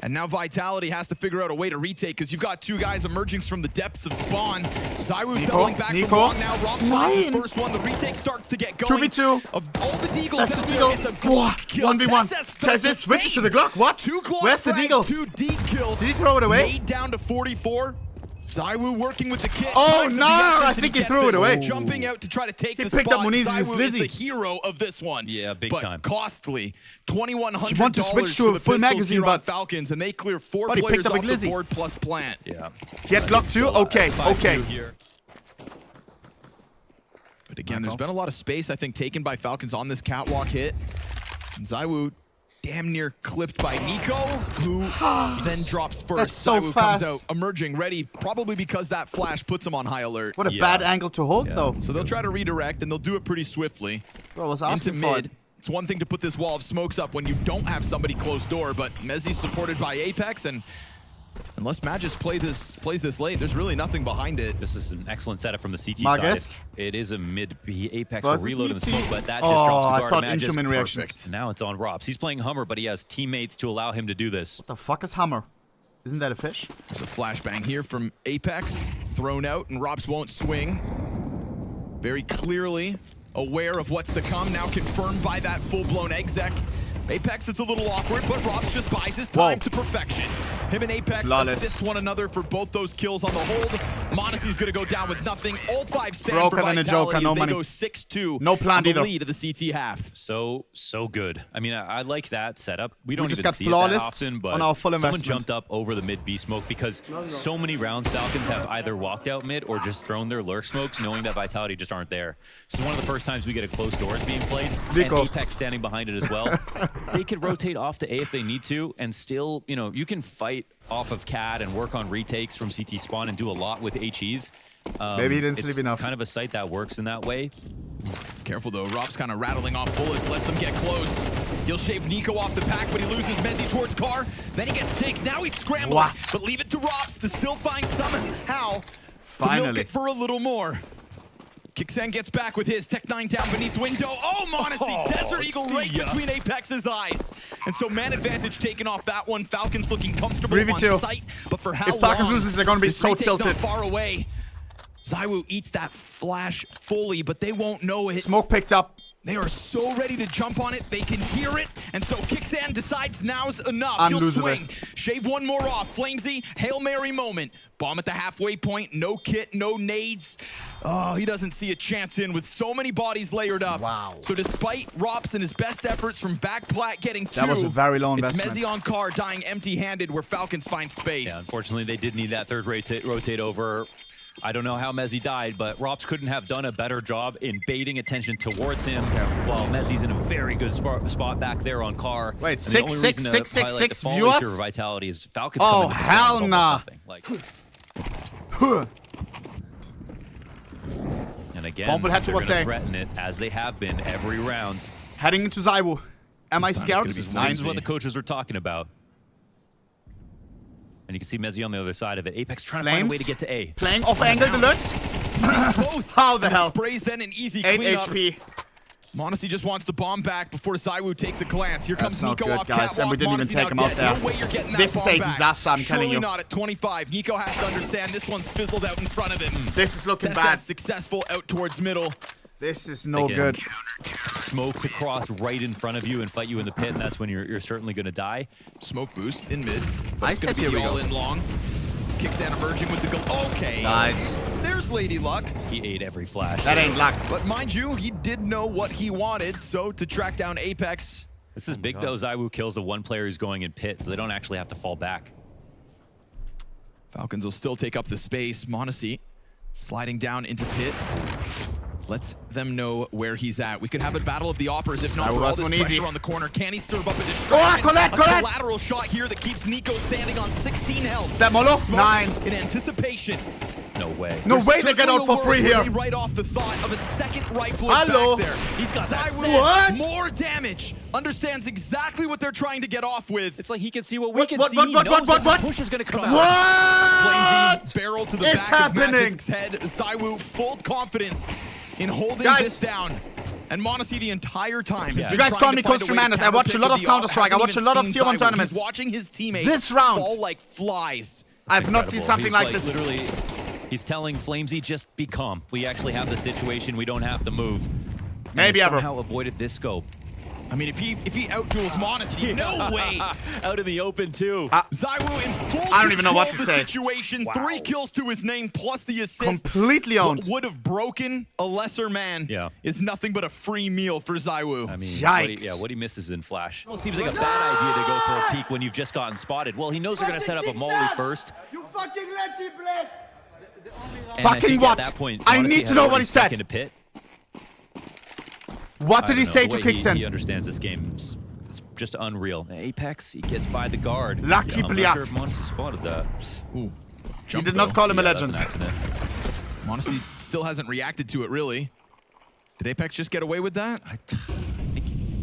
And now Vitality has to figure out a way to retake because you've got 2 guys emerging from the depths of spawn. Zywoo's Nico, doubling back Nico. from long now. Rob finds his Nine. first one. The retake starts to get going. 2v2. Of all the Deagles That's out a there, Deagle. it's a Glock kill. 1v1. Tess Tess the this switches to same. the Glock. What? 2 Glock Where's the frags, Deagle? 2 D kills. Did he throw it away? Made down to 44. Zywoo working with the kit. Oh, Times of no, the essence, I and think he gets threw it away. Jumping out to try to take He the picked spot. up Monosy's Zywoo is Lizzie. the hero of this one. Yeah, big but time. Costly. $2,100 He wanted to switch to for a the full pistols magazine, here on but- Falcons, and they clear 4 But he players picked up a off the Glizzy. board plus plant. Yeah. He had Glock 2? Okay, okay. But again, there's been a lot of space, I think, taken by Falcons on this catwalk hit. And Zywoo damn near clipped by Nico, who then drops first. That's so Zywoo fast. comes out emerging ready, probably because that flash puts him on high alert. What a Yeah. bad angle to hold, though. So they'll try to redirect, and they'll do it pretty swiftly. Bro, I was Into asking for mid. it. It's one thing to put this wall of smokes up when you don't have somebody close door, but Mezzi's supported by Apex, and unless Magis plays this late, there's really nothing behind it. This is an excellent setup from the CT Margus? side. It is a mid B. Apex Was will this reload in the mid-T? smoke, but that just Oh, drops the I guard thought of Magis. instrument reactions. Perfect. Now it's on Robs. He's playing Hummer, but he has teammates to allow him to do this. What the fuck is Hammer? Isn't that a fish? There's a flashbang here from Apex, thrown out, and Robs won't swing. Very clearly aware of what's to come, now confirmed by that full-blown exec. Apex, it's a little awkward, but Robs just buys his time Whoa. to perfection. Him and Apex Flawless. assist one another for both those kills on the hold. Monosy's gonna go down with nothing. All 5 stand Broken for and a Vitality Joker, no as they money. go 6-2 No plan on the either. lead of the CT half. So good. I mean, I like that setup. We don't just even got see it that flawless often, but on our full someone investment. jumped up over the mid B smoke because so many rounds Falcons have either walked out mid or just thrown their lurk smokes knowing that Vitality just aren't there. This is one of the first times we get a closed doors being played, Nico. and Apex standing behind it as well. They could rotate off to A if they need to, and still, you know, you can fight off of CAD and work on retakes from CT spawn and do a lot with HEs. Maybe he didn't it's sleep enough. kind of a site that works in that way. Careful though, Rob's kind of rattling off bullets, lets them get close. He'll shave Nico off the pack, but he loses Mezzi towards Car. Then he gets Dig, now he's scrambling. What? But leave it to Robs to still find somehow to milk Finally. it for a little more. Kixen gets back with his Tech 9 down beneath window. Oh, Monosy, Desert Eagle right between Apex's eyes. And so man advantage taken off that one. Falcons looking comfortable 3v2. on sight, but for how If Falcons long? loses, they're gonna be This so retake's tilted. not far away. Zywoo eats that flash fully, but they won't know it. Smoke picked up. They are so ready to jump on it, they can hear it, and so Kixan decides now's enough. He'll Unlosable. swing, shave one more off. Flamesy, Hail Mary moment. Bomb at the halfway point, no kit, no nades. Oh, he doesn't see a chance in with so many bodies layered up. Wow. So despite Rops and his best efforts from back plat getting 2, That was a very low it's investment. Mezzi on Car dying empty-handed where Falcons find space. Yeah, unfortunately, they did need that third rotate over. I don't know how Mezzi died, but Rops couldn't have done a better job in baiting attention towards him while Mezzi's in a very good spot back there on Car. Wait, And the only reason to 666 highlight the fall viewers? issue of Vitality is Falcons Oh, coming to the hell ground nah. almost nothing. Like, and again, Bomb will head they're towards going to A. threaten it as they have been every round. Heading into Zywoo. Am I This time scared? it's gonna be Nine. This is what the coaches were talking about. And you can see Mezzi on the other side of it. Apex trying to find a way to get to A. Playing off angle deluxe. Both. How the And hell? Sprays then an easy 8 cleanup. HP. Monosy just wants the bomb back before Zywoo takes a glance. Here comes That's not Nico good, off guys, catwalk. and we didn't even Monosy take now him out dead. there. No way you're getting that This is bomb a back. disaster, I'm telling Surely you. not at 25. Nico has to understand this one's fizzled out in front of him. This is looking Tess bad. has successful out towards middle. This is no Again. good. Smoke to cross right in front of you and fight you in the pit, and that's when you're certainly going to die. Smoke boost in mid. I It's gonna said here be we all go. in long. Kixan emerging with the goal. Okay. Nice. There's Lady Luck. He ate every flash. That ain't luck. But mind you, he did know what he wanted, so to track down Apex. This is big, though. ZywOo kills the one player who's going in pit, so they don't actually have to fall back. Falcons will still take up the space. Monosy sliding down into pit. Lets them know where he's at. We could have a battle of the offers if not for all this pressure on the corner. Can he serve up a distraction? Colette! Collateral shot here that keeps Nico standing on 16 health. That Molo? Smoke 9. In anticipation. No way. No way they get out for free here. Right off the thought of a second rifle Hello. back there. He's got that ZywOo, What? more damage. Understands exactly what they're trying to get off with. It's like he can see what we can What? see. He knows that What? the push is going to come out. Flamesy barrel to the It's back happening. of Magic's head. ZywOo full confidence in holding Guys. this down. And Monosy the entire time. Yeah. Has You been guys trying call to me find Coach a way to Tremendous. I watch a lot of counterpick Counter-Strike. I hasn't watch a even lot of seen Tier 1 ZywOo. tournaments. He's watching his teammates This round. fall like flies. I've not seen something He's like this. Literally, he's telling Flamesy, just be calm. We actually have the situation. We don't have to move. And Maybe he ever. somehow avoided this scope. I mean, if he outduels Monosy, no way. Out in the open, too. ZywOo in full I don't even know what control to of the say. situation. Wow. 3 kills to his name plus the assist. Completely owned. What would have broken a lesser man is nothing but a free meal for ZywOo. I mean, Yikes. what he misses in flash. It seems like a bad idea to go for a peek when you've just gotten spotted. Well, he knows they're going to set up a molly first. You fucking letty blade! And I Fucking think what? At that point, I Monosy need had to know what already he said. stuck into pit. What did I he don't say know, to the way Kickson? He understands this game. It's just unreal. Apex, he gets by the guard. Lucky I'm not Bliat. sure if Monosy spotted that. Ooh. He Jump did not though. call him a That's legend. an accident. Monosy still hasn't reacted to it, really. Did Apex just get away with that?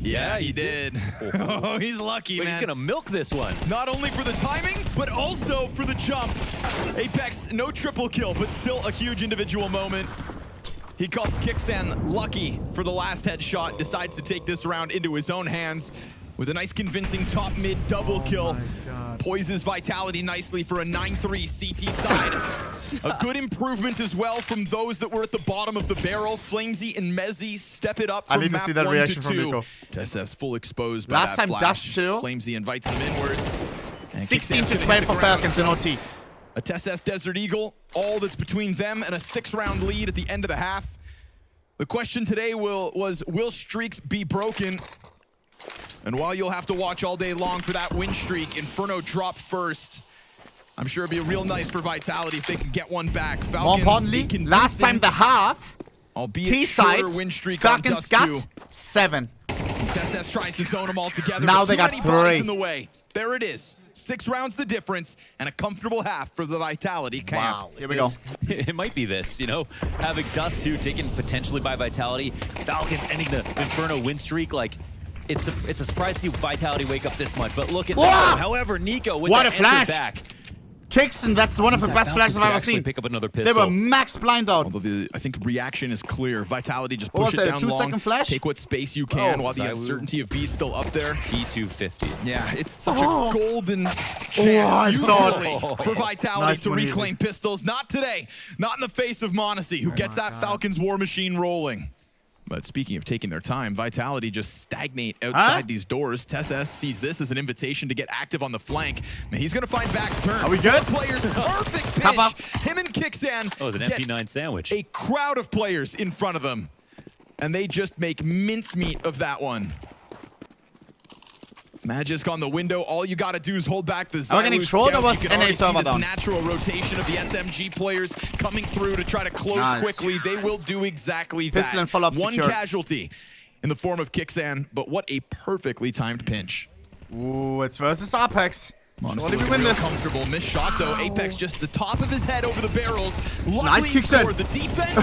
Yeah, he did. Oh, he's lucky, But man. he's going to milk this one. Not only for the timing, but also for the jump. Apex, no triple kill, but still a huge individual moment. He called Kixan lucky for the last headshot, decides to take this round into his own hands with a nice convincing top mid double kill. Poises Vitality nicely for a 9-3 CT side. A good improvement as well from those that were at the bottom of the barrel. Flamesy and Mezzy step it up I from need to map see that 1 reaction to from 2. Nico. TSS full exposed by Last that time flash. Dust 2. Flamesy invites them inwards. And 16 Kixan's to gonna 12 hit for the ground. Falcons in OT. A TSS Desert Eagle, all that's between them and a 6-round lead at the end of the half. The question today was, will streaks be broken? And while you'll have to watch all day long for that win streak, Inferno drop first. I'm sure it'd be real nice for Vitality if they can get one back. More Falcons, importantly, be last time the half, albeit T-side, shorter win streak on Falcons Dust got 2. 7. TSS tries to zone them all together. Now but they too got many bodies 3. in the way. There it is. 6 rounds the difference and a comfortable half for the Vitality camp. Wow. Here we go. It might be this, you know, having Dust 2 taken potentially by Vitality, Falcons ending the Inferno win streak. Like, it's a surprise to see Vitality wake up this much. But look at Whoa! that. However, Nico with What the a flash! back. Kickson, that's one of the That best Falcons flashes I've could ever actually seen. Pick up another They pistol. were max blind out. Although I think reaction is clear. Vitality just What push was it that, a down 2-second long. flash? Take what space you can Oh, while the ZywOo. uncertainty of B is still up there. E250. Yeah, it's such Oh. a golden I chance thought- usually for Vitality Nice to one, reclaim pistols. Not today. Not in the face of Monosy, who gets that Falcons war machine rolling. But speaking of taking their time, Vitality just stagnate outside these doors. TSS sees this as an invitation to get active on the flank. Man, he's going to find Back's turn. Are we good? 4 players, perfect Pop up. pitch. Him and Kixan Oh, it was an get MP9 sandwich. a crowd of players in front of them. And they just make mincemeat of that one. Magisk on the window. All you gotta do is hold back the Are we getting ZywOo trolled or scout. was You can NA already see server this down? natural rotation of the SMG players coming through to try to close Nice. quickly. They will do exactly Pistol that. and follow-up One secured. casualty in the form of Kixan, but what a perfectly timed pinch. Ooh, it's versus Apex. Monosy What did we looking win real this? comfortable. Missed shot though. Apex just the top of his head over the barrels. Luckily Nice Kixan. for the defense.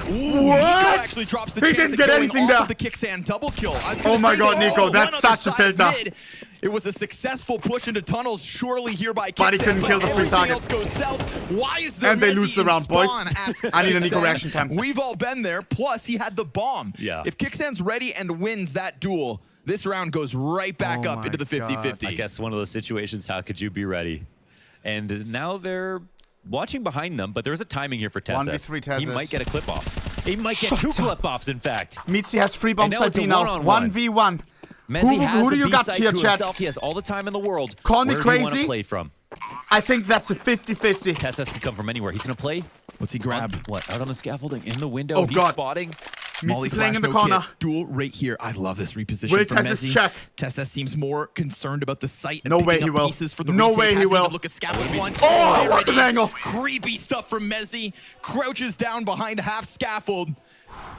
Ooh, What? Nico actually drops the He chance didn't at get going anything off there. of the Kixan double kill. I was gonna Oh my say God, they Nico, all that's went on the such a side of takedown. mid. It was a successful push into tunnels, surely here by Kixan. But he couldn't kill the free everything target. else goes south. Why is there And they Messi lose the in round, boys. spawn, asks I need a Nico Kixan. reaction cam. We've all been there. Plus, he had the bomb. Yeah. If Kixan's ready and wins that duel, this round goes right back Oh up my into the 50-50. I guess one of those situations, how could you be ready? And now they're watching behind them, but there's a timing here for Tezes. 1v3 Tezes. He might get a clip off. He might get 2 clip offs, in fact. Mitzi has 3 bombs now side it's a B now. one-on-one. 1v1. Mezzy has who the do you B got side here, to chat? himself. He has all the time in the world. Call me Where do you want to crazy. play from? I think that's a 50-50. Tezes can come from anywhere. He's going to play What's he grab? What? Out on the scaffolding? In the window? Oh, He's God. spotting. Molly Mitzi playing flash, in the no corner. kit. Duel right here. I love this reposition Will from Tess Mezzy. check? Tessa seems more concerned about the site and No way picking he up will. pieces for the No retake. way he Hasn't will. even looked at scaffold once. Oh, There what it an is. angle. Creepy stuff from Mezzy. Crouches down behind half scaffold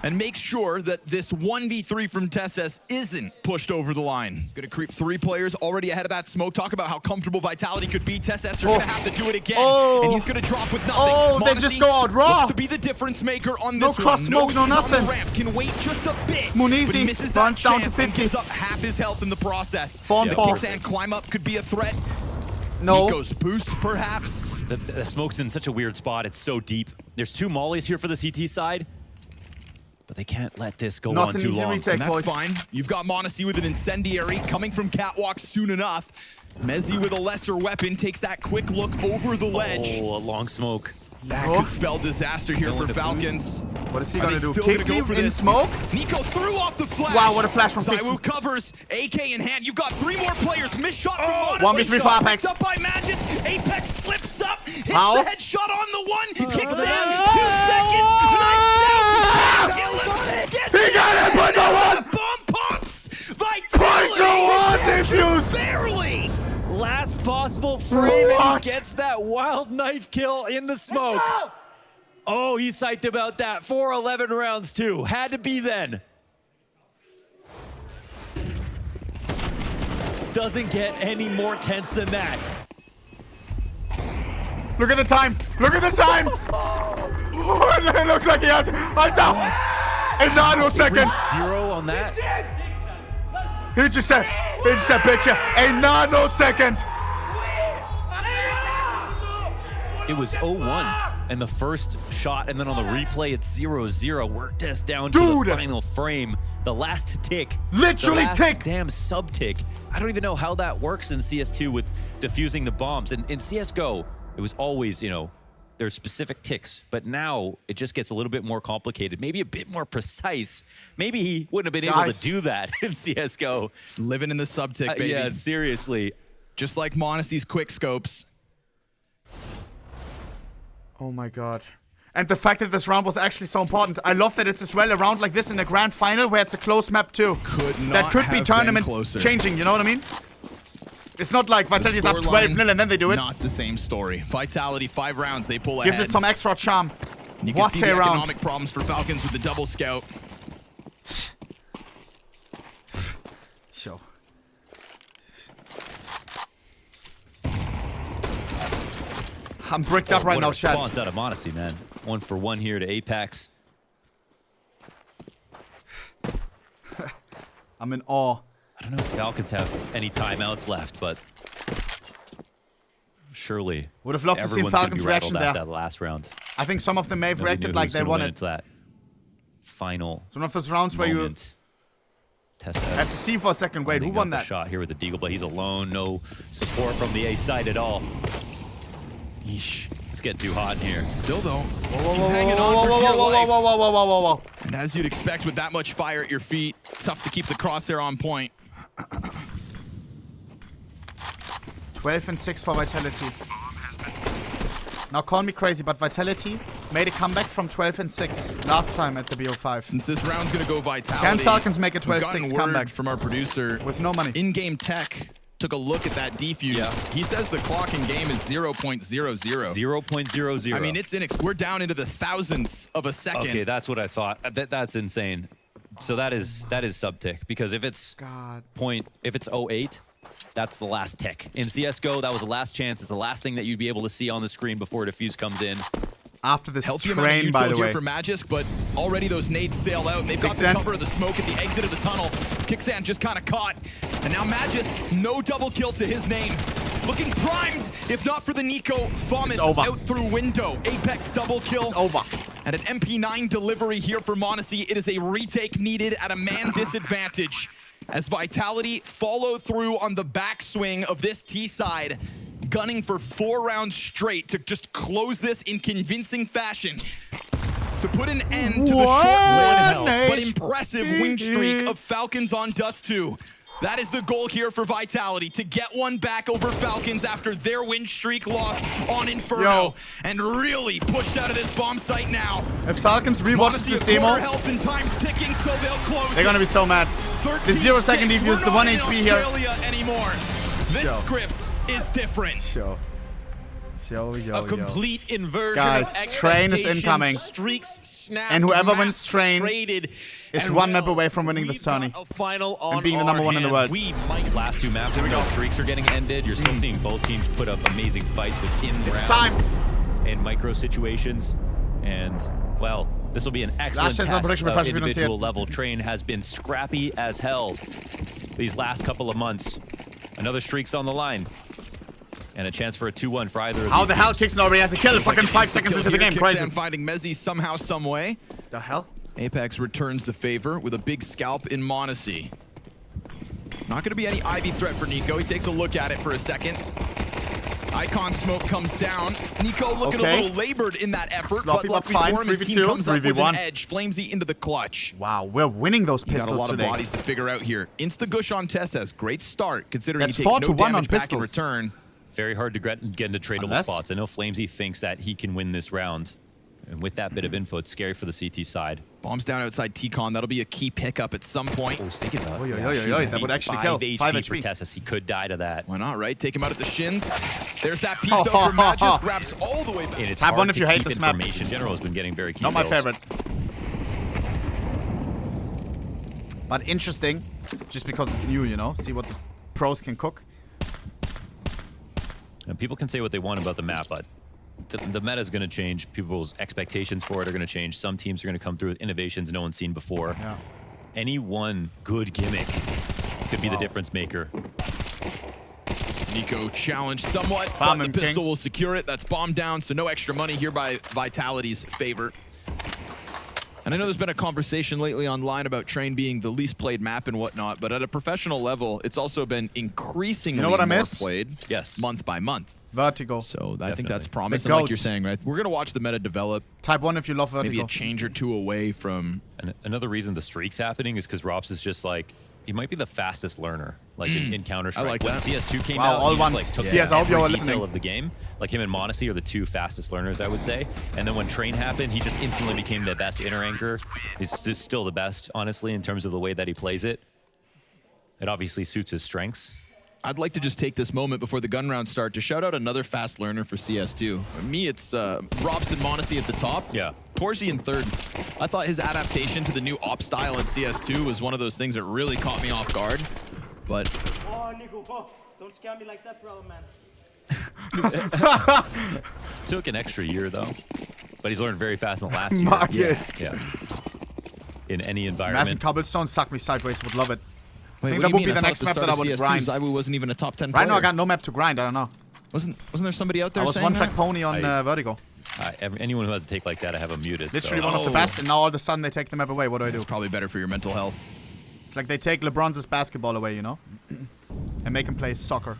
and makes sure that this 1v3 from Tesses isn't pushed over the line. Gonna creep 3 players already ahead of that smoke. Talk about how comfortable Vitality could be. Tesses are gonna have to do it again. Oh. And he's gonna drop with nothing. Oh, they Monosy just go out raw. looks to be the difference maker on No this cross one. smoke, no Knows he's on the nothing. ramp, can wait just a bit. Monosy but he misses that runs down to chance and 50. gives up half his health in the process. Fall and The fall. kicksand climb up could be a threat. No. Nico's boost, perhaps. The smoke's in such a weird spot. It's so deep. There's 2 mollies here for the CT side, but they can't let this go Not on an too easy long. retake. And that's boys. fine. You've got Monosy with an incendiary coming from catwalk soon enough. Mezzy with a lesser weapon takes that quick look over the ledge. Oh, a long smoke. That Oh. could spell disaster here No for one to Falcons. What is he Are gonna they do? still Kick gonna go me for in this? smoke? Nico threw off the flash. Wow, what a flash from Zywoo Pixel. covers, AK in hand. You've got 3 more players. Missed shot from Monosy. 1v3 for Shot Apex. picked up by Magis. Apex slips up, hits How? the headshot on the one. He's kicks in. 2 Ah! seconds. Nice out. Kill him. Gets He got it. Point to one. Bomb pops. Point to one. Vitality. Defuse. Barely. Last possible frame, and What? he gets that wild knife kill in the smoke. Oh, he's psyched about that. 4-11 rounds too. Had to be then. Doesn't get any more tense than that. Look at the time. Look at the time. Oh, it looks like he has. I'm down. In nanoseconds. 0 on that. He just said, picture. A nanosecond. It was 0-1. And the first shot, and then on the replay, it's 0-0. Work test down to Dude. the final frame. The last tick. Literally the last tick. Damn sub-tick. I don't even know how that works in CS2 with diffusing the bombs. And in CSGO, it was always, you know, there's specific ticks. But now it just gets a little bit more complicated, maybe a bit more precise. Maybe he wouldn't have been able Guys. to do that in CSGO. Just living in the sub-tick, baby. Yeah, seriously. Just like Monosy's quick scopes. Oh my god. And the fact that this round was actually so important. I love that it's as well a round like this in the grand final where it's a close map too. Could not That could have be been tournament closer. changing, you know what I mean? It's not like Vitality's up Scoreline, 12-0 and then they do it. Not the same story. Vitality, 5 rounds, they pull Gives ahead. it some extra charm. You can What see a the round. economic problems for Falcons with the double scout. Sure. I'm bricked up right What a now, Chad. response out of Monosy, man. 1 for 1 here to Apex. I'm in awe. I don't know if Falcons have any timeouts left, but surely Would have loved to see everyone's gonna Falcons' be rattled reaction at there. that last round. I think some of them may have Nobody knew reacted who like was they gonna win wanted. into that final It's one of those rounds where you moment. have to see for a second. Wait, who won that? Shot here with the deagle, but he's alone. No support from the A side at all. Yeesh. It's getting too hot in here. Still though, Whoa, he's whoa, hanging whoa, on whoa, for whoa, dear whoa, life. whoa, whoa, whoa, whoa, whoa, whoa. And as you'd expect with that much fire at your feet, tough to keep the crosshair on point. 12 and 6 for Vitality. Now call me crazy, but Vitality made a comeback from 12 and 6 last time at the BO5. Since this round's gonna go Vitality, Can Falcons make a we've 12-6 gotten word comeback? from our producer With no money. in-game tech took a look at that defuse. Yeah. He says the clock in game is 0.00. 0.00. I mean, we're down into the thousandths of a second. Okay, that's what I thought. That's insane. So that is sub-tick, because if it's God. if it's 08, that's the last tick. In CSGO, that was the last chance. It's the last thing that you'd be able to see on the screen before defuse comes in. After this Healthy amount train, of by util the here way. for Magisk, but already those nades sail out, and they've got the Kicksand. cover of the smoke at the exit of the tunnel. Kicksand just kind of caught, and now Magisk, no double kill to his name. Looking primed, if not for the Nico. Fomis over. out through window. Apex double kill. It's over. And an MP9 delivery here for Monosy. It is a retake needed at a man disadvantage. As Vitality follow through on the backswing of this T side, gunning for 4 rounds straight to just close this in convincing fashion. To put an end to the short-lived but impressive win streak of Falcons on Dust 2. That is the goal here for Vitality, to get one back over Falcons after their win streak lost on Inferno. Yo. And really pushed out of this bomb site now. If Falcons rewatches Monosy this at demo, quarter health and time's ticking, so they'll close they're gonna be so mad. The 0 second defuse, the 1 HP here. Anymore. This Yo. script is different. Show. A complete inversion Guys, of train is incoming. Streaks snapped, And whoever wins maps train traded, is and one map away from winning we've this tourney. got a final on being the our number 1 in the hands. world. We might Last 2 maps, here we go. Streaks are getting ended. You're still seeing both teams put up amazing fights within rounds time. in micro situations. And, well, this will be an excellent chance on test prediction of refresh if you don't see individual it. level. Train has been scrappy as hell these last couple of months. Another streak's on the line. And a chance for a 2-1 for either of How these the hell teams. Kicks already has a kill? Fucking 5 seconds into the game. Crazy. Kicksan finding Mezzy somehow, some way. The hell? Apex returns the favor with a big scalp in Monosy. Not going to be any Ivy threat for Nico. He takes a look at it for a second. Icon smoke comes down. Nico looking a little labored in that effort, Sloppy, but luckily but fine. for him, his team 3v2, comes up with 3v1. an edge. Flamesy into the clutch. Wow, we're winning those You got pistols a lot today. of bodies to figure out here. Insta-gush on Tessas. Great start, considering That's he takes 4 no to 1 on damage back in pistols. return. Very hard to get into tradable Unless- spots. I know Flamesy thinks that he can win this round. And with that bit of info, it's scary for the CT side. Bombs down outside T-Con. That'll be a key pickup at some point. I was thinking about Oy, oy, oy, oy, that would actually kill. 5 5 HP for HP. Tessus. He could die to that. Why not, right? Take him out at the shins. There's that piece, though, for Matches. Grabs all the way back. And it's Tab hard one if to you hate keep this map. information. General has been getting very key Not my kills. favorite. But interesting, just because it's new, you know? See what the pros can cook. And people can say what they want about the map, but the meta is going to change. People's expectations for it are going to change. Some teams are going to come through with innovations no one's seen before. Yeah. Any one good gimmick could be the difference maker. Nico challenged somewhat, Bomb but him, the pistol King. will secure it. That's bomb down, so no extra money here by Vitality's favor. And I know there's been a conversation lately online about Train being the least played map and whatnot, but at a professional level, it's also been increasingly what I more miss? played Yes. month by month. Vertigo. So I think that's Definitely. promising, The like GOAT. you're saying, right? We're going to watch the meta develop, Type 1 if you love Vertigo. maybe a change or two away from... And another reason the streak's happening is because Rops is just like, he might be the fastest learner, like in Counter-Strike. I like when that. CS2 came Wow, out, all he just, ones. like, took CS, I hope every you're detail listening. of the game. Like him and Monosy are the 2 fastest learners, I would say. And then when Train happened, he just instantly became the best inner anchor. He's just still the best, honestly, in terms of the way that he plays it. It obviously suits his strengths. I'd like to just take this moment before the gun rounds start to shout out another fast learner for CS2. For me, it's Robson Monosy at the top. Yeah. Torsi in third. I thought his adaptation to the new op style in CS2 was one of those things that really caught me off guard. But Oh, Nico, oh, don't scare me like that, brother, man. Took an extra year, though. But he's learned very fast in the last year. Marcus. Yeah. In any Imagine environment. Cobblestone suck me sideways. Would love it. wait, think what that do would you be mean? the I next thought map at that the I start would of grind. CS2, Zaiwu wasn't even a top 10 player. Right now I got no map to grind. I don't know. Wasn't there somebody out there I was saying one that? track pony on Vertigo. Anyone who has a take like that, I have him muted. Literally so. one of the best, and now all of a sudden they take the map away. What do I do? It's probably better for your mental health. It's like they take LeBron's basketball away, you know? And make him play soccer.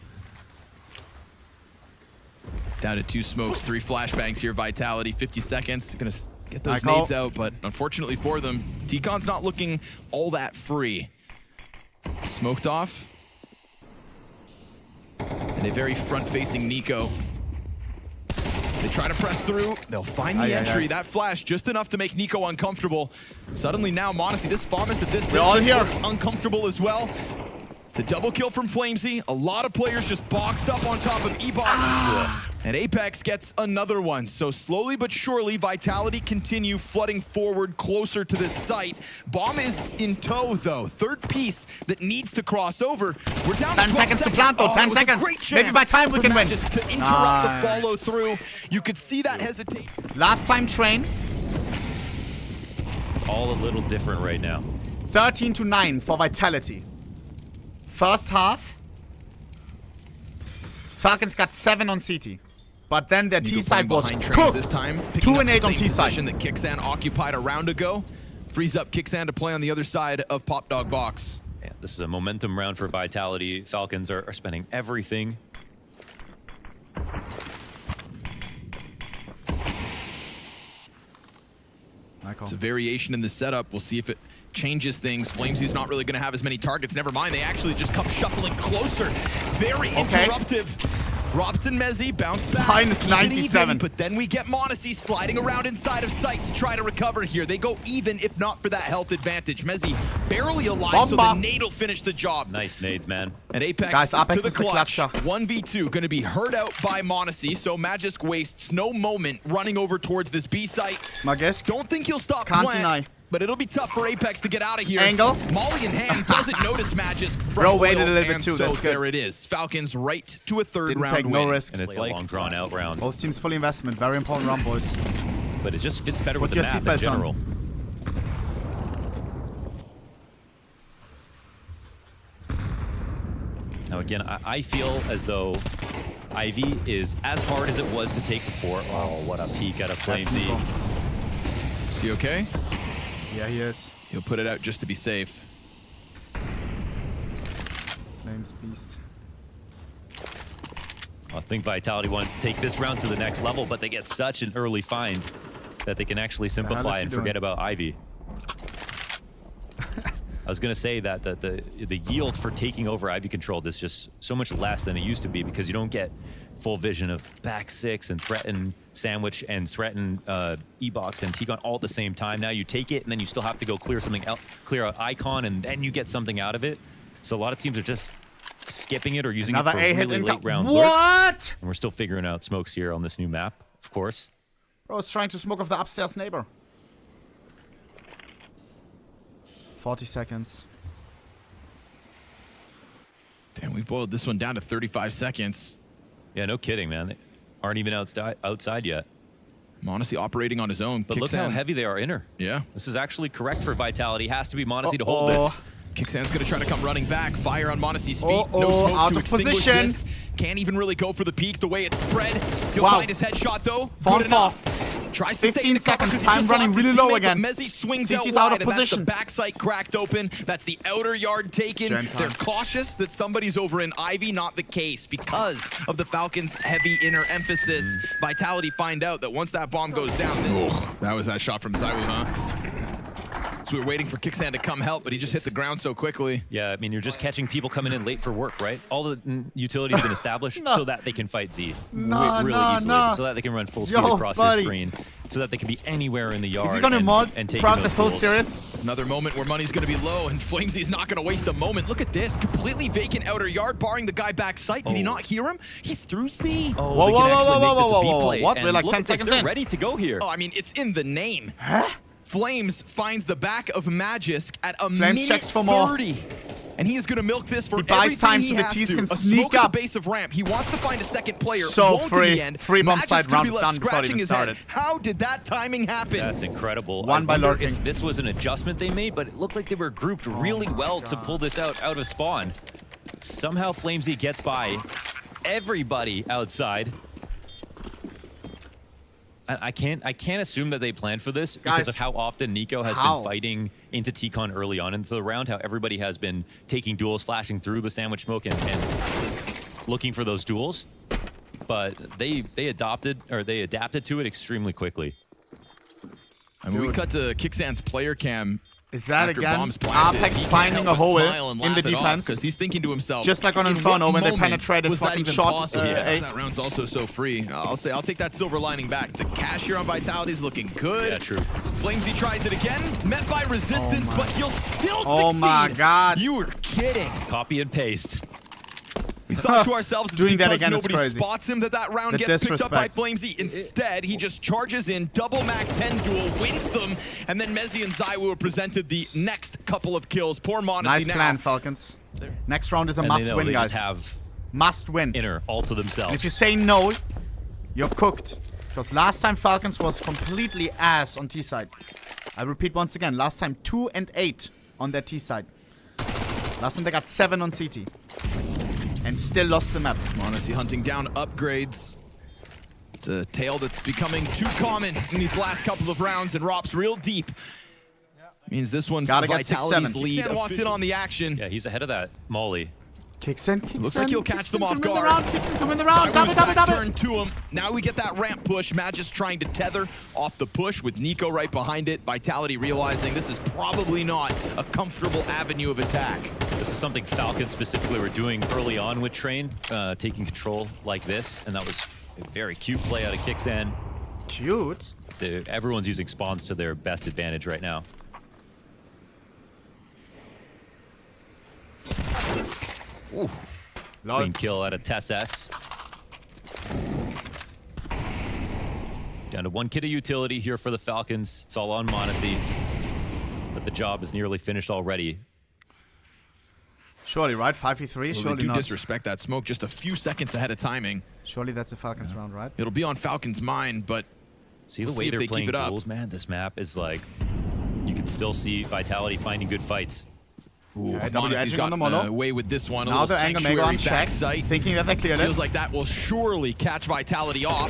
Down to 2 smokes, 3 flashbangs here. Vitality, 50 seconds. Gonna get those I nades call. out, but unfortunately for them, T-Con's not looking all that free. Smoked off. And a very front-facing Nico. They try to press through. They'll find the entry. That flash just enough to make Nico uncomfortable. Suddenly now, Monosy, this Famas at this We're all distance here. looks uncomfortable as well. It's a double kill from Flamesy. A lot of players just boxed up on top of E-Box. And Apex gets another one. So slowly but surely, Vitality continue flooding forward closer to this site. Bomb is in tow, though. Third piece that needs to cross over. We're down 10 to 12 seconds to plant, though. Oh, 10 it was a seconds. great Maybe jam by time we for can win. Matches to interrupt Nice. the follow through. You could see that hesitate. Last time Train, It's all a little different right now. 13-9 for Vitality. First half, Falcons got 7 on CT. But then their Nico T-side playing was behind Trains cooked. this time. 2 Picking and up 8 the on same T-side. position that Kicksan occupied a round ago. Frees up Kicksan to play on the other side of Pop Dog Box. Yeah, this is a momentum round for Vitality. Falcons are spending everything. It's a variation in the setup. We'll see if it changes things. Flamesy's not really going to have as many targets. Never mind, they actually just come shuffling closer. Very interruptive. Robson Mezzy bounce back. Minus 97. Even, but then we get Monosy sliding around inside of sight to try to recover here. They go even, if not for that health advantage. Mezzy barely alive, so the nade will finish the job. Nice nades, man. And Apex, guys, Apex to the clutch. clutch. 1v2, going to be hurt out by Monosy, so Magisk wastes no moment running over towards this B site. Magisk. Don't think he'll stop Can't plant, deny. but it'll be tough for Apex to get out of here. Angle. Molly in hand doesn't notice Magisk from Bro waited oil, a little bit and too, so that's good. there it is. Falcons right to a third Didn't round take win. no risk. And it's like a long, drawn-out round. Both teams full investment. Very important round, boys. But it just fits better with Put the your map in seatbelts on. general. Now again, I feel as though Ivy is as hard as it was to take before. Oh, what a peek out of Flamesy. Is he okay? Yeah, he is. He'll put it out just to be safe. Flames beast. I think Vitality wants to take this round to the next level, but they get such an early find that they can actually simplify and forget about Ivy. I was going to say that the yield for taking over Ivy controlled is just so much less than it used to be because you don't get full vision of back six and threaten sandwich and threaten E-box and T-Gon all at the same time. Now you take it and then you still have to go clear something else, clear out Icon, and then you get something out of it. So a lot of teams are just skipping it or using Another it for A-hit really late round lurks. What? And we're still figuring out smokes here on this new map, of course. Bro, it's trying to smoke off the upstairs neighbor. 40 seconds. Damn, we boiled this one down to 35 seconds. Yeah, no kidding, man. They aren't even outside yet. Monosy operating on his own. But look how heavy they are inner. Yeah. This is actually correct for Vitality. Has to be Monosy to hold this. Kicksan's going to try to come running back. Fire on Monosy's feet. No smoke out to of extinguish position. this. Can't even really go for the peak the way it's spread. He'll Wow. find his headshot, though. Fall Good enough. Tries to stay 15 in the cover seconds. 'cause he Time just running lost his really low teammate, again. but Mezzy swings CT's out out wide, of and that's the position. backside cracked open. That's the outer yard taken. Gen time. They're cautious that somebody's over in Ivy. Not the case because of the Falcons' heavy inner emphasis. Vitality find out that once that bomb goes down, that was that shot from Zywoo, huh? So we were waiting for Kicksan to come help, but he just hit the ground so quickly. Yeah, I mean, you're just catching people coming in late for work, right? All the utilities have been established so that they can fight Z really easily, so that they can run full speed across your screen, so that they can be anywhere in the yard. Is he going to mod and take throughout this whole series? Another moment where money's going to be low, and Flamesy's not going to waste a moment. Look at this, completely vacant outer yard, barring the guy back sight. Did he not hear him? He's through C. Oh, Whoa, they whoa, can whoa, actually whoa, make whoa, this a whoa, B whoa, play. what? And We're like look 10 at this, seconds they're in. ready to go here. Oh, I mean, it's in the name. Huh? Flames finds the back of Magisk at a Flames minute checks for more. 30. And he is going to milk this for He buys everything time he so the has T's to. can A sneak smoke at up. the base of ramp. He wants to find a second player. So Won't free. in the end. Free bomb Magisk side could be rounds left done before it scratching even his head. started. How did that timing happen? That's incredible. One I by wonder lurking. if this was an adjustment they made, but it looked like they were grouped really well to pull this out of spawn. Somehow Flamesy gets by everybody outside. I can't assume that they planned for this because Guys, of how often Nico has been fighting into T-Con early on into the round, how everybody has been taking duels, flashing through the sandwich smoke and looking for those duels. But they adapted to it extremely quickly. I mean, we cut to Kicksan's player cam. Is that After again bombs planted, Apex he can't finding help a but hole smile and in the laugh it off, defense? 'cause he's thinking to himself, Just like on in Inferno what when they moment penetrated was that fucking even shot. possible? A. That round's also so free. I'll take that silver lining back. The cash here on Vitality is looking good. Yeah, true. Flamesy tries it again, met by resistance, but he'll still succeed. Oh my God. You were kidding. Copy and paste. We thought to ourselves, it's Doing that because again is nobody crazy. spots him that round The gets picked up by disrespect. Flamesy. Instead, he just charges in, double Mac 10 duel, wins them, and then Mezzy and Zywoo are presented the next couple of kills. Poor Monosy Nice now. plan, Falcons. Next round is a And they must know win, they guys. just have Must win. inner all to themselves. If you say no, you're cooked. Because last time Falcons was completely ass on T side. I repeat once again, last time 2 and 8 on their T side. Last time they got 7 on CT. And still lost the map. Monosy hunting down upgrades. It's a tale that's becoming too common in these last couple of rounds, and Rop's real deep. Means this one's Gotta get Vitality's 6-7. lead. Kicksan walks in on the action. Yeah, he's ahead of that Molly. Kicks in. Looks like he'll catch them off guard. Kicks in to win the round. Zywoo's Double. back turn to him. Now we get that ramp push. Magic trying to tether off the push with Nico right behind it. Vitality realizing this is probably not a comfortable avenue of attack. This is something Falcons specifically were doing early on with Train, taking control like this, and that was a very cute play out of Kixan. Cute. Everyone's using spawns to their best advantage right now. Ooh. Clean kill out of TessS. Down to 1 kit of utility here for the Falcons. It's all on Monosy, but the job is nearly finished already. Surely, right? 5v3? Well, Surely they do not. disrespect that smoke just a few seconds ahead of timing. Surely that's a Falcons round, right? It'll be on Falcons' mind, but See the we'll way see if they're they playing keep it up. duels, man. This map is like, you can still see Vitality finding good fights. Ooh, Okay, double Monosy's edging got on the mono. away with this one. A Now little the angle Mega on sanctuary check, backside. thinking that they cleared it. Feels like that will surely catch Vitality off.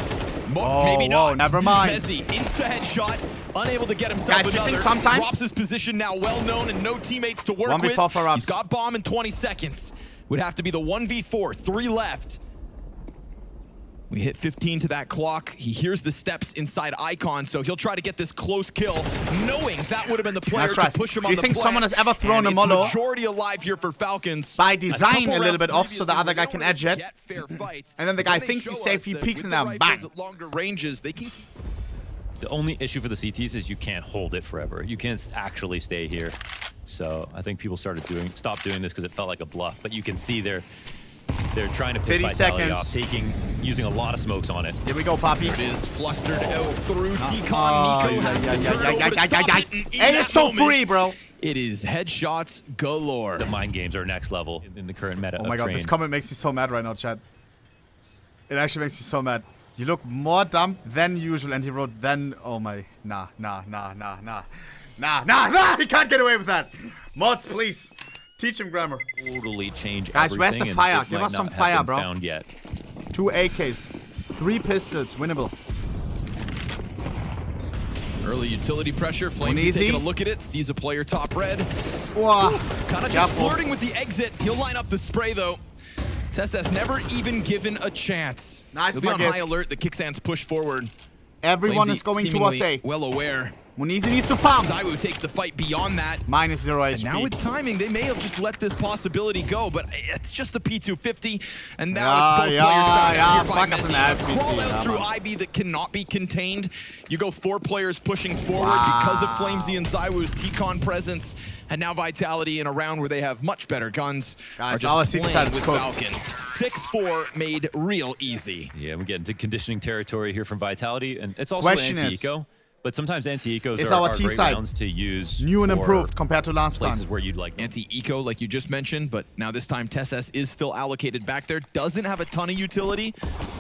Oh, Maybe whoa, not. never mind. Mezzy, insta-headshot, unable to get himself Guys, you another. think sometimes- Rops' position now well known and no teammates to work 1v4 with. for Rops. He's got bomb in 20 seconds. Would have to be the 1v4, 3 left. We hit 15 to that clock. He hears the steps inside Icon, so he'll try to get this close kill, knowing that would have been the player That's right. to push him Do on you the think plant. someone has ever thrown And a it's Molo majority alive here for Falcons. by design couple a little rounds bit off so the previously, other guy they can don't edge it? get fair fights. And then the guy They thinks show he's safe, us he that peeks with and the now rifles bang. at longer ranges, they can keep. The only issue for the CTs is you can't hold it forever. You can't actually stay here. So I think people stopped doing this because it felt like a bluff. But you can see they're trying to push 50 Vitality off, seconds. using a lot of smokes on it. Here we go, Poppy. It is flustered out through T-Con. Oh, Nico has to turn over to stop it, and in Hey, that it's so moment, free, bro. It is headshots galore. The mind games are next level in the current meta Oh of my god, Train. this comment makes me so mad right now, chat. It actually makes me so mad. You look more dumb than usual, and he wrote then. Oh my, nah. He can't get away with that. Mods, please teach him grammar. Totally change Guys, where's everything, the and fire? it Give might us some not have fire, been bro. Found yet. 2 AKs, 3 pistols, winnable. Early utility pressure. Flames Monosy. taking a look at it. Sees a player top red. Whoa. Kind of just Careful. flirting with the exit. He'll line up the spray though. TessS never even given a chance. Nice, He'll be on Marcus. high alert. The Kicksands push forward. Everyone Flamesy is going seemingly towards A. well aware. Monosy needs to farm. Zywoo takes the fight beyond that. Minus 0 HP. And now with timing, they may have just let this possibility go, but it's just the P250, and now it's both players down here by fuck us in the Mezzy. ass, A crawl PT, out through man. Ivy that cannot be contained. You go 4 players pushing forward because of Flamesy and Zywoo's T-Con presence, and now Vitality in a round where they have much better guns Guys, are our just CT playing side is with cooked. Falcons. 6-4 made real easy. Yeah, we get into conditioning territory here from Vitality, and it's also Question anti-eco. But sometimes anti-ecos Is are our T great side rounds to use new and for improved compared to last places time. where you'd like Anti-eco, like you just mentioned, but now this time TessS is still allocated back there. Doesn't have a ton of utility,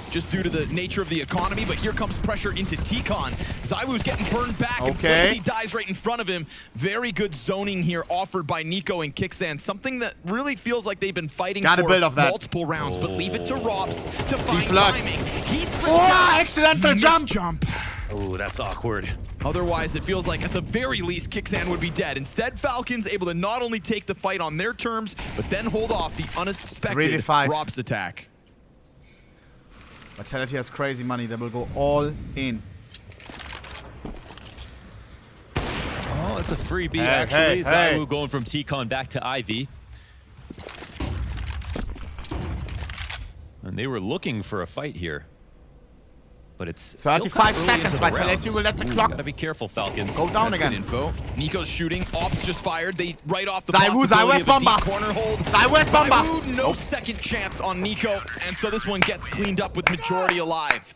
just due to the nature of the economy, but here comes pressure into T-Con. Zywoo's getting burned back, and Okay. Flamesy dies right in front of him. Very good zoning here offered by Nico and Kicksan, something that really feels like they've been fighting Gotta for build off that. multiple rounds, but leave it to Rops to find slugs. timing. He slips Oh, out. accidental Missed jump. Oh, that's awkward. Otherwise, it feels like at the very least, Kicksan would be dead. Instead, Falcons able to not only take the fight on their terms, but then hold off the unexpected 3v5. Rops attack. Vitality has crazy money. They will go all in. Oh, that's a freebie, Hey, actually. hey. Zywoo going from T-Con back to Ivy. And they were looking for a fight here. But it's still 35 kind of early seconds. into the Vitality rounds. will let the Ooh, clock gotta be careful, Falcons. go down That's again. good info. Nico's shooting. Ops just fired. They write off the Zywoo, possibility Zywoo's of a deep bomba. corner hold. Zywoo's bomba. Zywoo, no second chance on Nico. And so this one gets cleaned up with majority alive.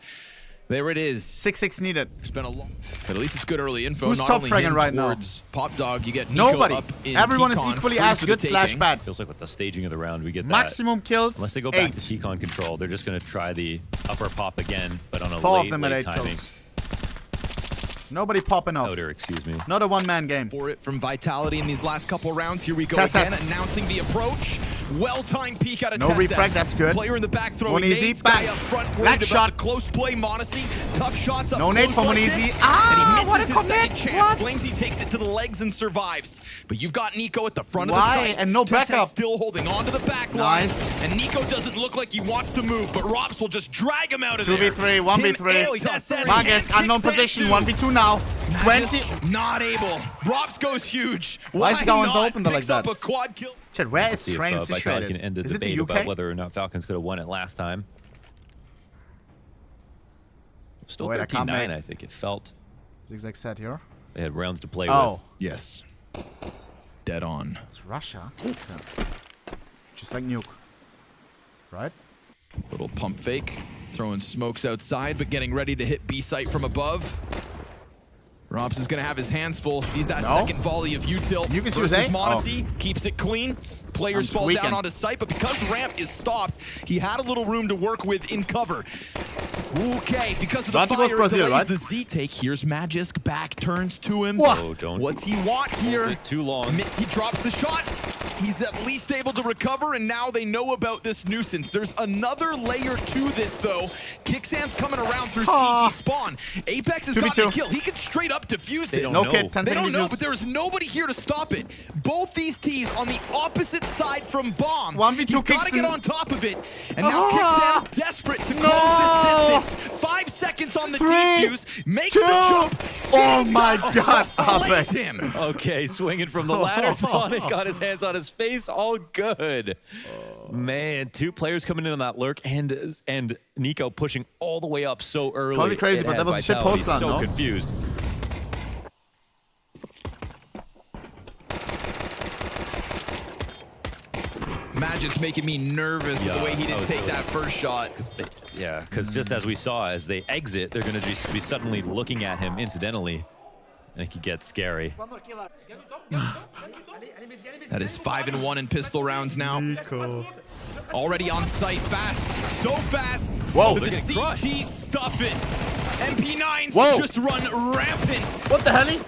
There it is. 6-6 needed. It's been a long, but at least it's good early info. Who's Not top only fragging him right now? towards Pop Dog, you get Nico Nobody. up in Everyone is T-Con, equally free as for the good slash taking. bad. Feels like with the staging of the round, we get that. Maximum kills. Unless they go back 8. to T-Con control, they're just going to try the upper pop again, but on a 4 of late, them at late 8 timing. kills. Nobody popping off. Outer, excuse me. Not a one-man game. For it from Vitality in these last couple rounds. Here we go TessS. again, announcing the approach. Well-timed peek out of No TessS. refrag, that's good. Player in the back throwing Monosy, nades. bang. Guy up front, Black worried about shot. the close play. Monosy, tough shots up No close nade for like Monosy. this, Ah, and he what misses a his second second chance. Flamesy takes it to the legs and survives. But you've got Nico at the front of the Why? site. And no Tessa's backup. still holding on to the back line. Nice. And Nico doesn't look like he wants to move, but Robs will just drag him out of there. 2v3, 1v3. Tessa Marcus, unknown position, 1v2 now. 20. Not able. Robs goes huge. Why is he going to open like Picks up that? a quad kill. Chat, where is See if Train Vitality situated? can end the Is it the debate about UK? whether or not Falcons could have won it last time. Still Wait, I can't 13-9, make- I think it felt. Zigzag set here. They had rounds to play Oh, Yes. Dead on. it's Russia. Okay. Just like Nuke. Right? Little pump fake. Throwing smokes outside, but getting ready to hit B site from above. Robs is going to have his hands full. Sees that No. second volley of util. You can see versus his aim? Monosy. Keeps it clean. Players I'm fall tweaking. down onto site, but because ramp is stopped, he had a little room to work with in cover. Okay, because of the Dante goes fire, Brazil, delays right? the Z take. Here's Magisk. Back turns to him. What? Oh, don't. What's he want here? it too long. He drops the shot. He's at least able to recover, and now they know about this nuisance. There's another layer to this, though. Kicksan's coming around through CT spawn. Apex has 2v2. gotten a kill. He can straight up defuse this. don't No know. kid, 10 They don't seconds know, use. but there is nobody here to stop it. Both these T's on the opposite side from bomb. 1v2 He's got to Kicksan. get on top of it. And now Ah. Kicksan desperate to No. close this distance. 5 seconds on the 3, defuse. Makes 2. the jump. Oh my God, Slays Apex. him. Okay, swinging from the ladder on it, got his hands on his face, all good. Man, 2 players coming in on that lurk, and Nico pushing all the way up so early. Totally crazy, It but had that was a shit Vitality post plan, so no? confused. Magic's making me nervous with the way he I didn't was take really- that first shot. Yeah, because just as we saw, as they exit, they're going to just be suddenly looking at him incidentally, and it could get scary. That is 5-1 in pistol rounds now. Already on site fast. So fast. Whoa. that They're the getting crushed. CT stuff it. MP9s Whoa. just run rampant. What the hell?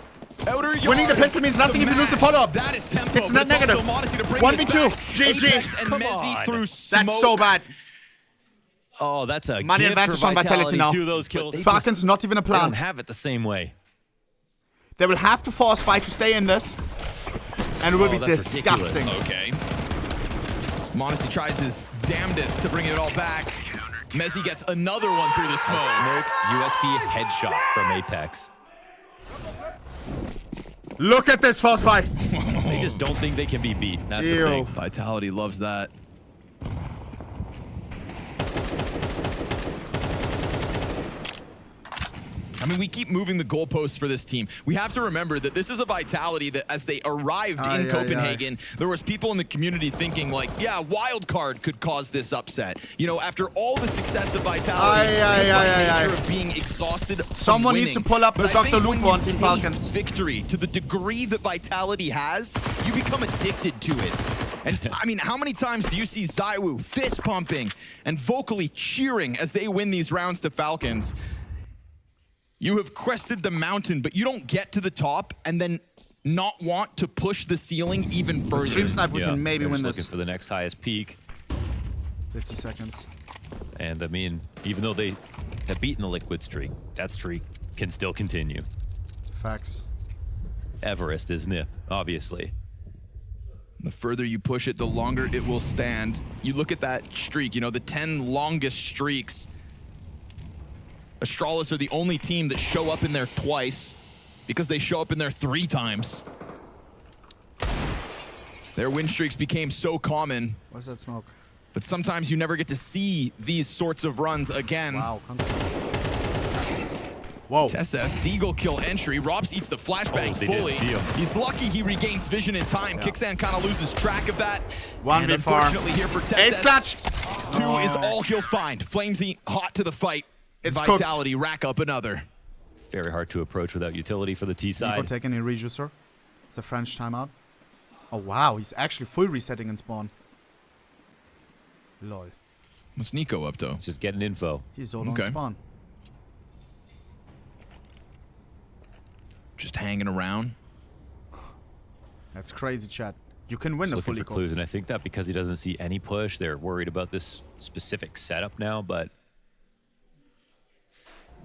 Outer yard. Winning the pistol means nothing if you lose the follow-up. That is tempo. It's but not negative. Also Monosy to bring 1v2. this back. GG. Apex and Come Mezzy on. through smoke. That's so bad. Oh, that's a Money gift advantage for on Vitality now. 2 of those kills. They Falcons not even a just- they don't plant. have it the same way. They will have to force fight to stay in this. And it will be that's ridiculous. disgusting. Okay. Monosy tries his damnedest to bring it all back. Mezzy gets another one through the smoke. Smoke USP headshot from Apex. Look at this force fight. They just don't think they can be beat. That's Ew. the thing. Vitality loves that. I mean, we keep moving the goalposts for this team. We have to remember that this is a Vitality that as they arrived in Copenhagen, there was people in the community thinking like, yeah, wild card could cause this upset. You know, after all the success of Vitality, just by nature of being exhausted from Someone needs winning. to pull up But the I Dr. think Luke when one, you Team taste Falcons. victory to the degree that Vitality has, you become addicted to it. And I mean, how many times do you see Zywoo fist pumping and vocally cheering as they win these rounds to Falcons? You have crested the mountain, but you don't get to the top and then not want to push the ceiling even further. Stream snipe, we can maybe they're win just this. looking for the next highest peak. 50 seconds. And I mean, even though they have beaten the liquid streak, that streak can still continue. Facts. Everest is Nith, obviously. The further you push it, the longer it will stand. You look at that streak, you know, the 10 longest streaks. Astralis are the only team that show up in there twice because they show up in there 3 times. Their win streaks became so common, What's that smoke? but sometimes you never get to see these sorts of runs again. Wow. Whoa. SS, Deagle kill entry. Robs eats the flashbang Oh, they didn't fully. see him. He's lucky he regains vision in time. Kicksan kind of loses track of that. 1v4. And unfortunately here for Ace Tess, clutch. 2 is all he'll find. Flamesy hot to the fight. It's Vitality rack up another. Very hard to approach without utility for the T Nico side. taking a rejuicer. It's a French timeout. Oh wow, he's actually full resetting in spawn. Lol. What's Nico up to? Just getting info. He's all Okay. on spawn. Just hanging around. That's crazy, chat. You can win Just the looking fully for clues, and I think that because he doesn't see any push, they're worried about this specific setup now, but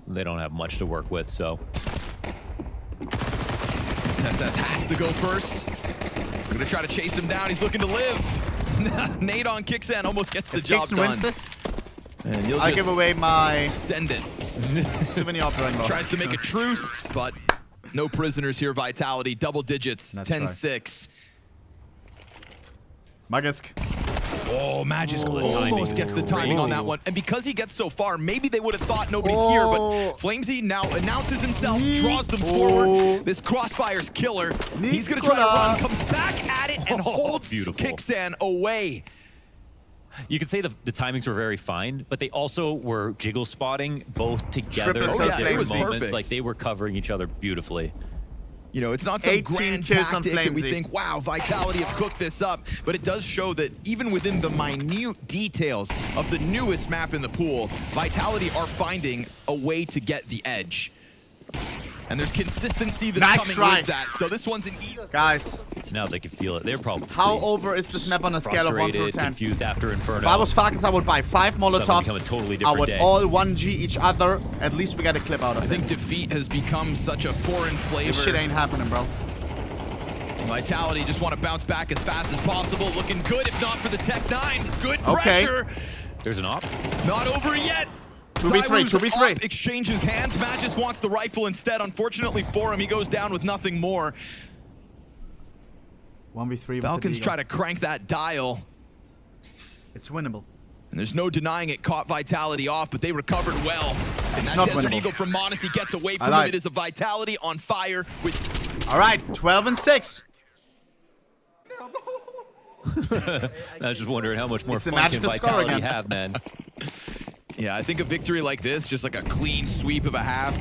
they don't have much to work with, so TSS has to go first. We're gonna try to chase him down. He's looking to live. Nade on Kixan almost gets the job Kixan done. wins this. And you'll I'll just give away my send it. souvenir of the rainbow. Tries to make a truce, but no prisoners here. Vitality, double digits, 10-6. Magisk. Oh, Magisk almost gets the timing on that one. And because he gets so far, maybe they would have thought nobody's here, but Flamesy now announces himself, draws them forward. This Crossfire's killer. He's going to try to run, comes back at it, and holds Kixan away. You could say the timings were very fine, but they also were jiggle spotting both together Oh, at yeah, different it was moments. perfect. Like they were covering each other beautifully. You know, it's not some 18 grand kills on tactic that we Flamesy. think, wow, Vitality have cooked this up, but it does show that even within the minute details of the newest map in the pool, Vitality are finding a way to get the edge. And there's consistency that's coming with that. So this one's an easy. Guys, Now they can feel it. They're probably how over is this map on a scale of 1 through frustrated, 10? confused after Inferno. If I was Falcons, I would buy 5 Molotovs. become a totally I different would day. all 1G each other. At least we got a clip out of I it. think defeat has become such a foreign flavor. This shit ain't happening, bro. Vitality just want to bounce back as fast as possible. Looking good, if not for the Tech 9. Good Okay. pressure. There's an op. Not over yet. 2v3, Cyru's 2v3. up, exchanges hands. Magis wants the rifle instead. Unfortunately for him, he goes down with nothing more. 1v3 Falcons with try to crank that dial. It's winnable. And there's no denying it caught Vitality off, but they recovered well. And that not Desert winnable. Eagle from Monosy gets away I from like. him. It is a Vitality on fire with... All right, 12-6. I was just wondering how much more It's the fun can magical score Vitality again. have, man. Yeah, I think a victory like this, just like a clean sweep of a half,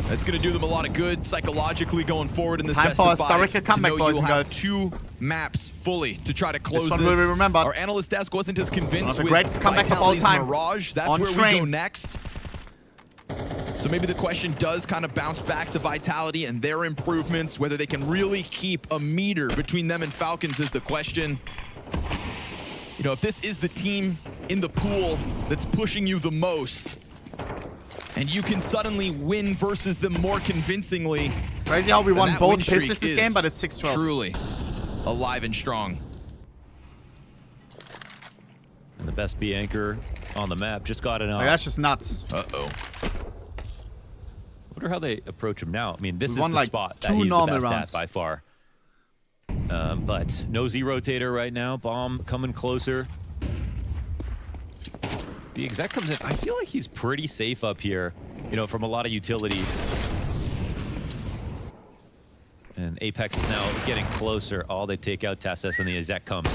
that's going to do them a lot of good psychologically going forward in this Time best for of a 5. historical comeback, to know boys you'll and have girls. 2 maps fully to try to close one this. will be remembered. Our analyst desk wasn't as convinced of the with greatest comebacks of all Vitality's time. Mirage. That's On where we go train. next. So maybe the question does kind of bounce back to Vitality and their improvements. Whether they can really keep a meter between them and Falcons is the question. You know, if this is the team in the pool that's pushing you the most, and you can suddenly win versus them more convincingly. Crazy how we then won that both win streak pistols this is game, but it's 6-12. Truly alive and strong. And the best B anchor on the map just got it on. Like, that's just nuts. Uh-oh. Wonder how they approach him now. I mean, this We is won, the like, spot that 2 he's the normal best rounds. at by far. But no Z rotator right now. Bomb coming closer. The exec comes in. I feel like he's pretty safe up here, you know, from a lot of utility. And Apex is now getting closer. Oh, they take out TSS and the exec comes.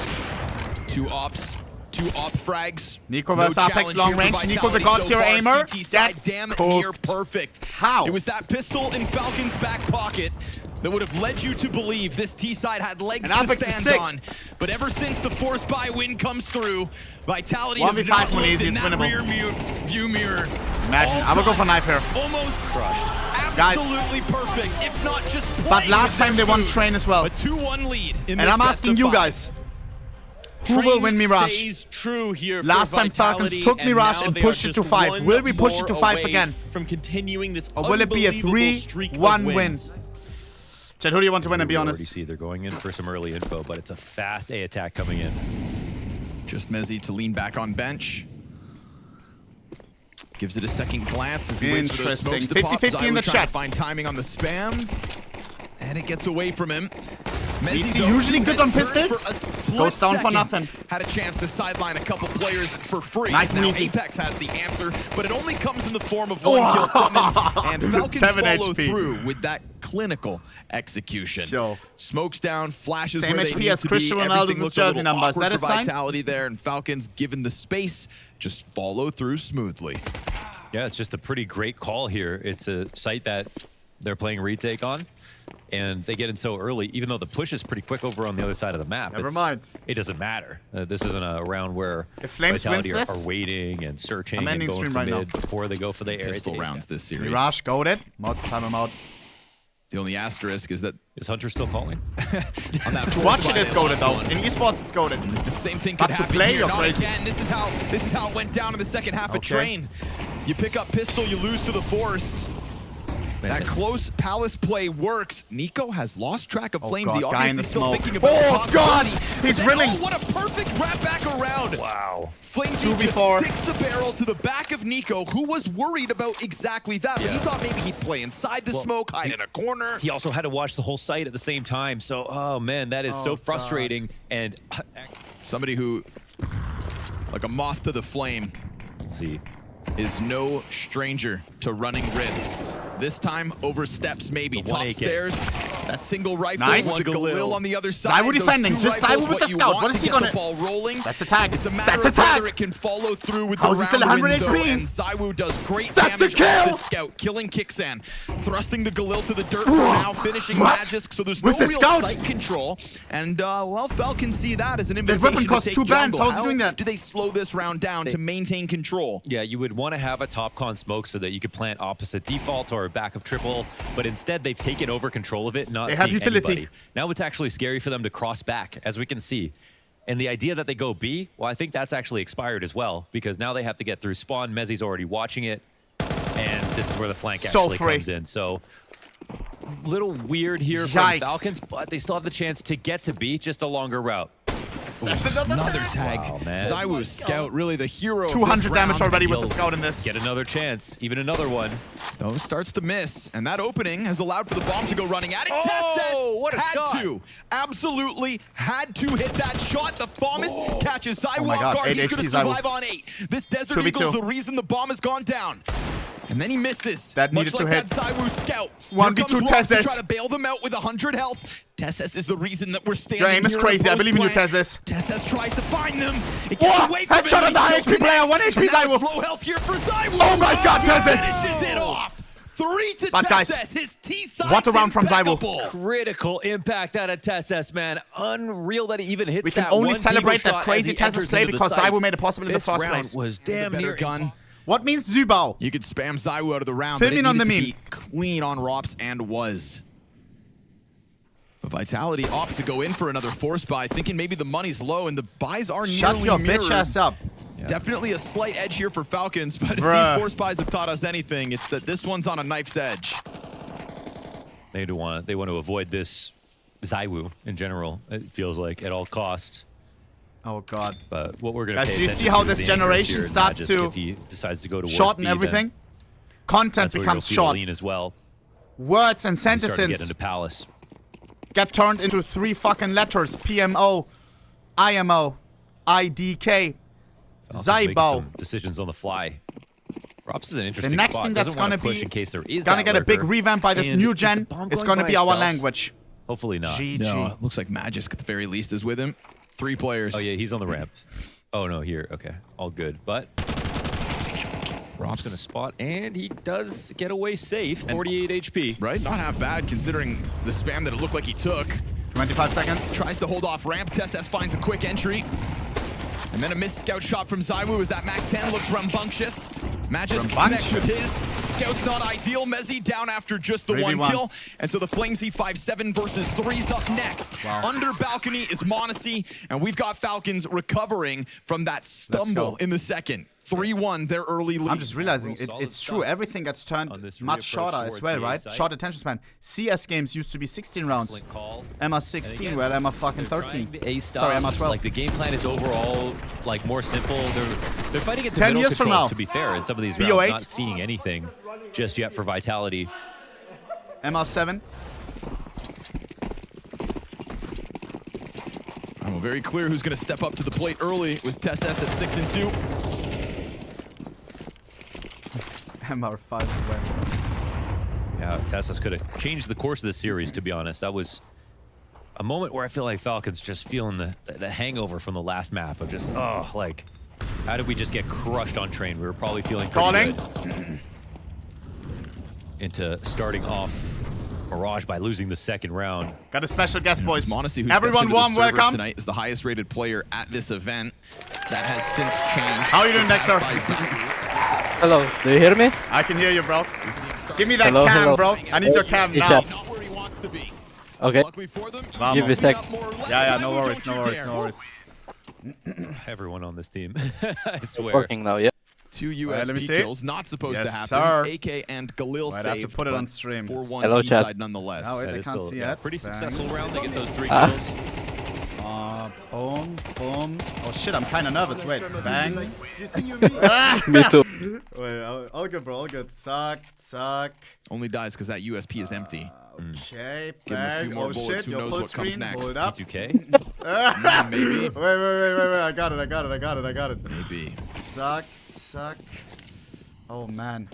2 ops. 2 op frags. Nico versus Apex challenge long here for range. Nico the Vitality god so tier far. aimer. CT side, That's damn cooked. near perfect. How? It was that pistol in Falcon's back pocket that would have led you to believe this T-side had legs And to Apex is stand sick. on. But ever since the force buy win comes through, Vitality 1v5 have not when looked easy, in it's that winnable. rear view mirror. Imagine. I would go for knife here. Almost Crushed. Guys. absolutely perfect, if not just But playing last with time their they won food. train as well. A 2-1 lead in And this I'm best asking of you 5. guys, who will win Mirage? Stays true here Last for time Falcons Vitality, took and Mirage now and they pushed are it to just 5. one Will we push it more to 5 away again? From continuing this Or will it be a unbelievable streak of 3-1 win? wins. Chad, who do you want to win and be We already honest? see they're going in for some early info, but it's a fast A attack coming in. Just Mezzy to lean back on bench. Gives it a second glance as he waits for those smokes to pop. 50-50 in the Zyro trying chat. to find timing on the spam. And it gets away from him. Is he though, usually who good has on turned pistols? for a split Goes down for second, nothing. Had a chance to sideline a couple players for free. Nice and Now easy. Apex has the answer, but it only comes in the form of 1 kill from him. And Falcons 7 follow HP. through with that clinical execution. Yo. Smokes down, flashes Same where they HP need as to Cristiano be. Ronaldo's Everything looked a jersey little number. Is awkward that a for sign? Vitality there, and Falcons, given the space, just follow through smoothly. Yeah, it's just a pretty great call here. It's a site that they're playing retake on, and they get in so early, even though the push is pretty quick over on the other side of the map. Never mind. It doesn't matter. This isn't a round where If Flames Vitality wins are this, waiting and searching I'm and ending going stream for right now. mid before they go for the air. Pistol rounds this series. Mirage, goaded. Mods, time him out. The only asterisk is that Is Hunter still calling? on that To watch it is is goaded though. In esports, it's goaded. The same thing But could to happen play, here. you're Not crazy. again. This is how it went down in the second half of Okay. Train. You pick up pistol, you lose to the force. That close palace play works. Nico has lost track of Flames. He God, guy in obviously the still smoke. thinking about the Oh God, possibility. he's But then, drilling. oh, what a perfect wrap back around. Wow. Flames 2v4. just sticks the barrel to the back of Nico, who was worried about exactly that. But he thought maybe he'd play inside the smoke, hide in a corner. He also had to watch the whole site at the same time. So, oh man, that is so frustrating. And Somebody who, like a moth to the flame, see, is no stranger to running risks. This time, oversteps maybe. The Top 1AK. stairs, that single rifle, Nice. the Galil on the other side. Zywoo Those defending, two just rifles, Zywoo with the you scout. want What is to he get gonna- the ball rolling. That's a tag. It's a matter That's of a tag. whether it can follow through with How the is he still round 100 window, HP? and Zywoo does great That's a damage kill. with the scout, killing Kixan, thrusting the Galil to the dirt for now, finishing What? Magisk, so there's With no the real scout? sight control. And, well, Falcons see that as an That invitation weapon costs to take 2 bans. jungle. How's he doing that? Do they slow this round down to maintain control? yeah, you would want to have a top con smoke so that you could plant opposite default or back of triple, but instead they've taken over control of it, not They have seeing utility. anybody. Now it's actually scary for them to cross back, as we can see. And the idea that they go B, well, I think that's actually expired as well, because now they have to get through spawn. Mezzi's already watching it, and this is where the flank So actually free. comes in. So, little weird here Yikes. from Falcons, but they still have the chance to get to B, just a longer route. That's another Tag. Wow, man. Zywoo's scout, really the hero of 200 this damage round. already with the He'll scout in this. Get another chance, even another one. Though starts to miss, and that opening has allowed for the bomb to go running at it. Oh, Tesses what a had shot. to, absolutely had to hit that shot. The Thomas catches Zywoo my off guard, guard. 8 He's going to HP Zywoo. survive on 8. This Desert 2v2. Eagle's the reason the bomb has gone down. And then he misses. That much needed like to hit. that Zywoo scout. 1v2 Here comes Ross to Tesses. try to bail them out with 100 health. Tesses is the reason that we're standing Your aim is here crazy. at I believe in you, post plant. Tesses. Tesses tries to find them. It gets Whoa, away from him. headshot on but the he high still HP player, connects. 1 HP And now it's Zywoo. low health here for Zywoo. Oh my God, Tesses. Finishes it off. 3 to But guys, Tesses. His T side's what a round from Zywoo. impeccable. Critical impact out of Tesses, man. Unreal that he even hits We can that only one celebrate deagle that shot crazy as he enters Tesses play into the because site. Zywoo made it possible in the This first round place. was damn Better near gun. What means Zubao? You could spam Zywoo out of the round, Fill but me it in on needed the to meme. be clean on Rops and was. But Vitality opt to go in for another force buy, thinking maybe the money's low, and the buys are Shut nearly your mirrored. bitch ass up. Definitely a slight edge here for Falcons, but if Bruh. these force buys have taught us anything, it's that this one's on a knife's edge. They want to avoid this Zywoo in general, it feels like, at all costs. Oh God. But what we're going to Guys, pay do you attention see how to is this the anchors generation here, not starts just to if he decides to go to work Shorten B, then everything? Content that's where becomes you'll feel short. lean as well. Words and You start to get sentences into Palace. get turned into 3 fucking letters. PMO, IMO, IDK, Also making Zybao. some decisions on the fly. Rops is an interesting The next spot. thing that's Doesn't wanna gonna push be in case there is gonna that get a big lurker. revamp by this And new is the gen. bomb It's going gonna by be our itself? language. Hopefully not. GG. No, it looks like Magisk at the very least is with him. 3 players. Oh yeah, he's on the ramp. Oh no, here. Okay, all good. But Rob's gonna spot, and he does get away safe. 48 HP. Right? Not half bad considering the spam that it looked like he took. 25 seconds. Tries to hold off ramp. Tesses finds a quick entry. And then a missed scout shot from Zywoo as that MAC-10 looks rambunctious. Magisk connects with his. Scout's not ideal. Mezzi down after just the 1 3v1. kill. And so the Flames E5-7 versus 3's up next. Wow. Under balcony is Monosy. And we've got Falcons recovering from that stumble go. in the second. 3-1, their early lead. I'm just realizing Real solid it's true. stuff Everything gets turned on this much reapproach shorter as towards well, the right? site. Short attention span. CS games used to be 16 rounds. Excellent call. Emma And 16, again, where Emma fucking they're 13. trying the A stuff. Sorry, Emma 12. Like the game plan is overall like more simple. They're fighting it to 10 middle years from control, now. to be fair, in some of these BO8. rounds, not seeing anything just yet for Vitality. Emma 7. Well, very clear who's going to step up to the plate early with Tesses at 6 and 2. Emma 5 away. Yeah, Tessus could have changed the course of the series, to be honest. That was a moment where I feel like Falcons just feeling the hangover from the last map of just, oh, like, how did we just get crushed on train? We were probably feeling pretty Calling. good into starting off Mirage by losing the second round. Got a special guest, boys. Monosy, who Everyone steps into warm the server welcome. tonight, is the highest rated player at this event. That has since changed. How are you doing, Dexter? By Zywoo. Hello, do you hear me? I can hear you, bro. Give me that Hello, cam, hello. bro. I need your cam It's now. up. Not where he wants to be. Okay. Luckily for them, Vamos. Give me a sec. Yeah, no worries, no worries, no worries. Everyone on this team, I swear. Working now, yeah. 2 Let me USP see. kills, not supposed to Yes, happen. sir. AK and Galil Might have to saved, put it but on stream. 4-1 Hello, chat. T-side nonetheless. Oh, wait, That they is can't still, see yeah, yet. pretty Bang. successful round. They get those 3 Ah. kills. Boom, boom. Oh shit, I'm kind of nervous. Wait, bang. Me too. Wait, all good, bro. All good. Suck. Only dies because that USP is empty. Okay, Give him a few bang. more Oh bullets, shit, who you're knows full what comes screen. next. Hold up. P2K. Maybe. Wait. I got it. Maybe. Suck. Oh man.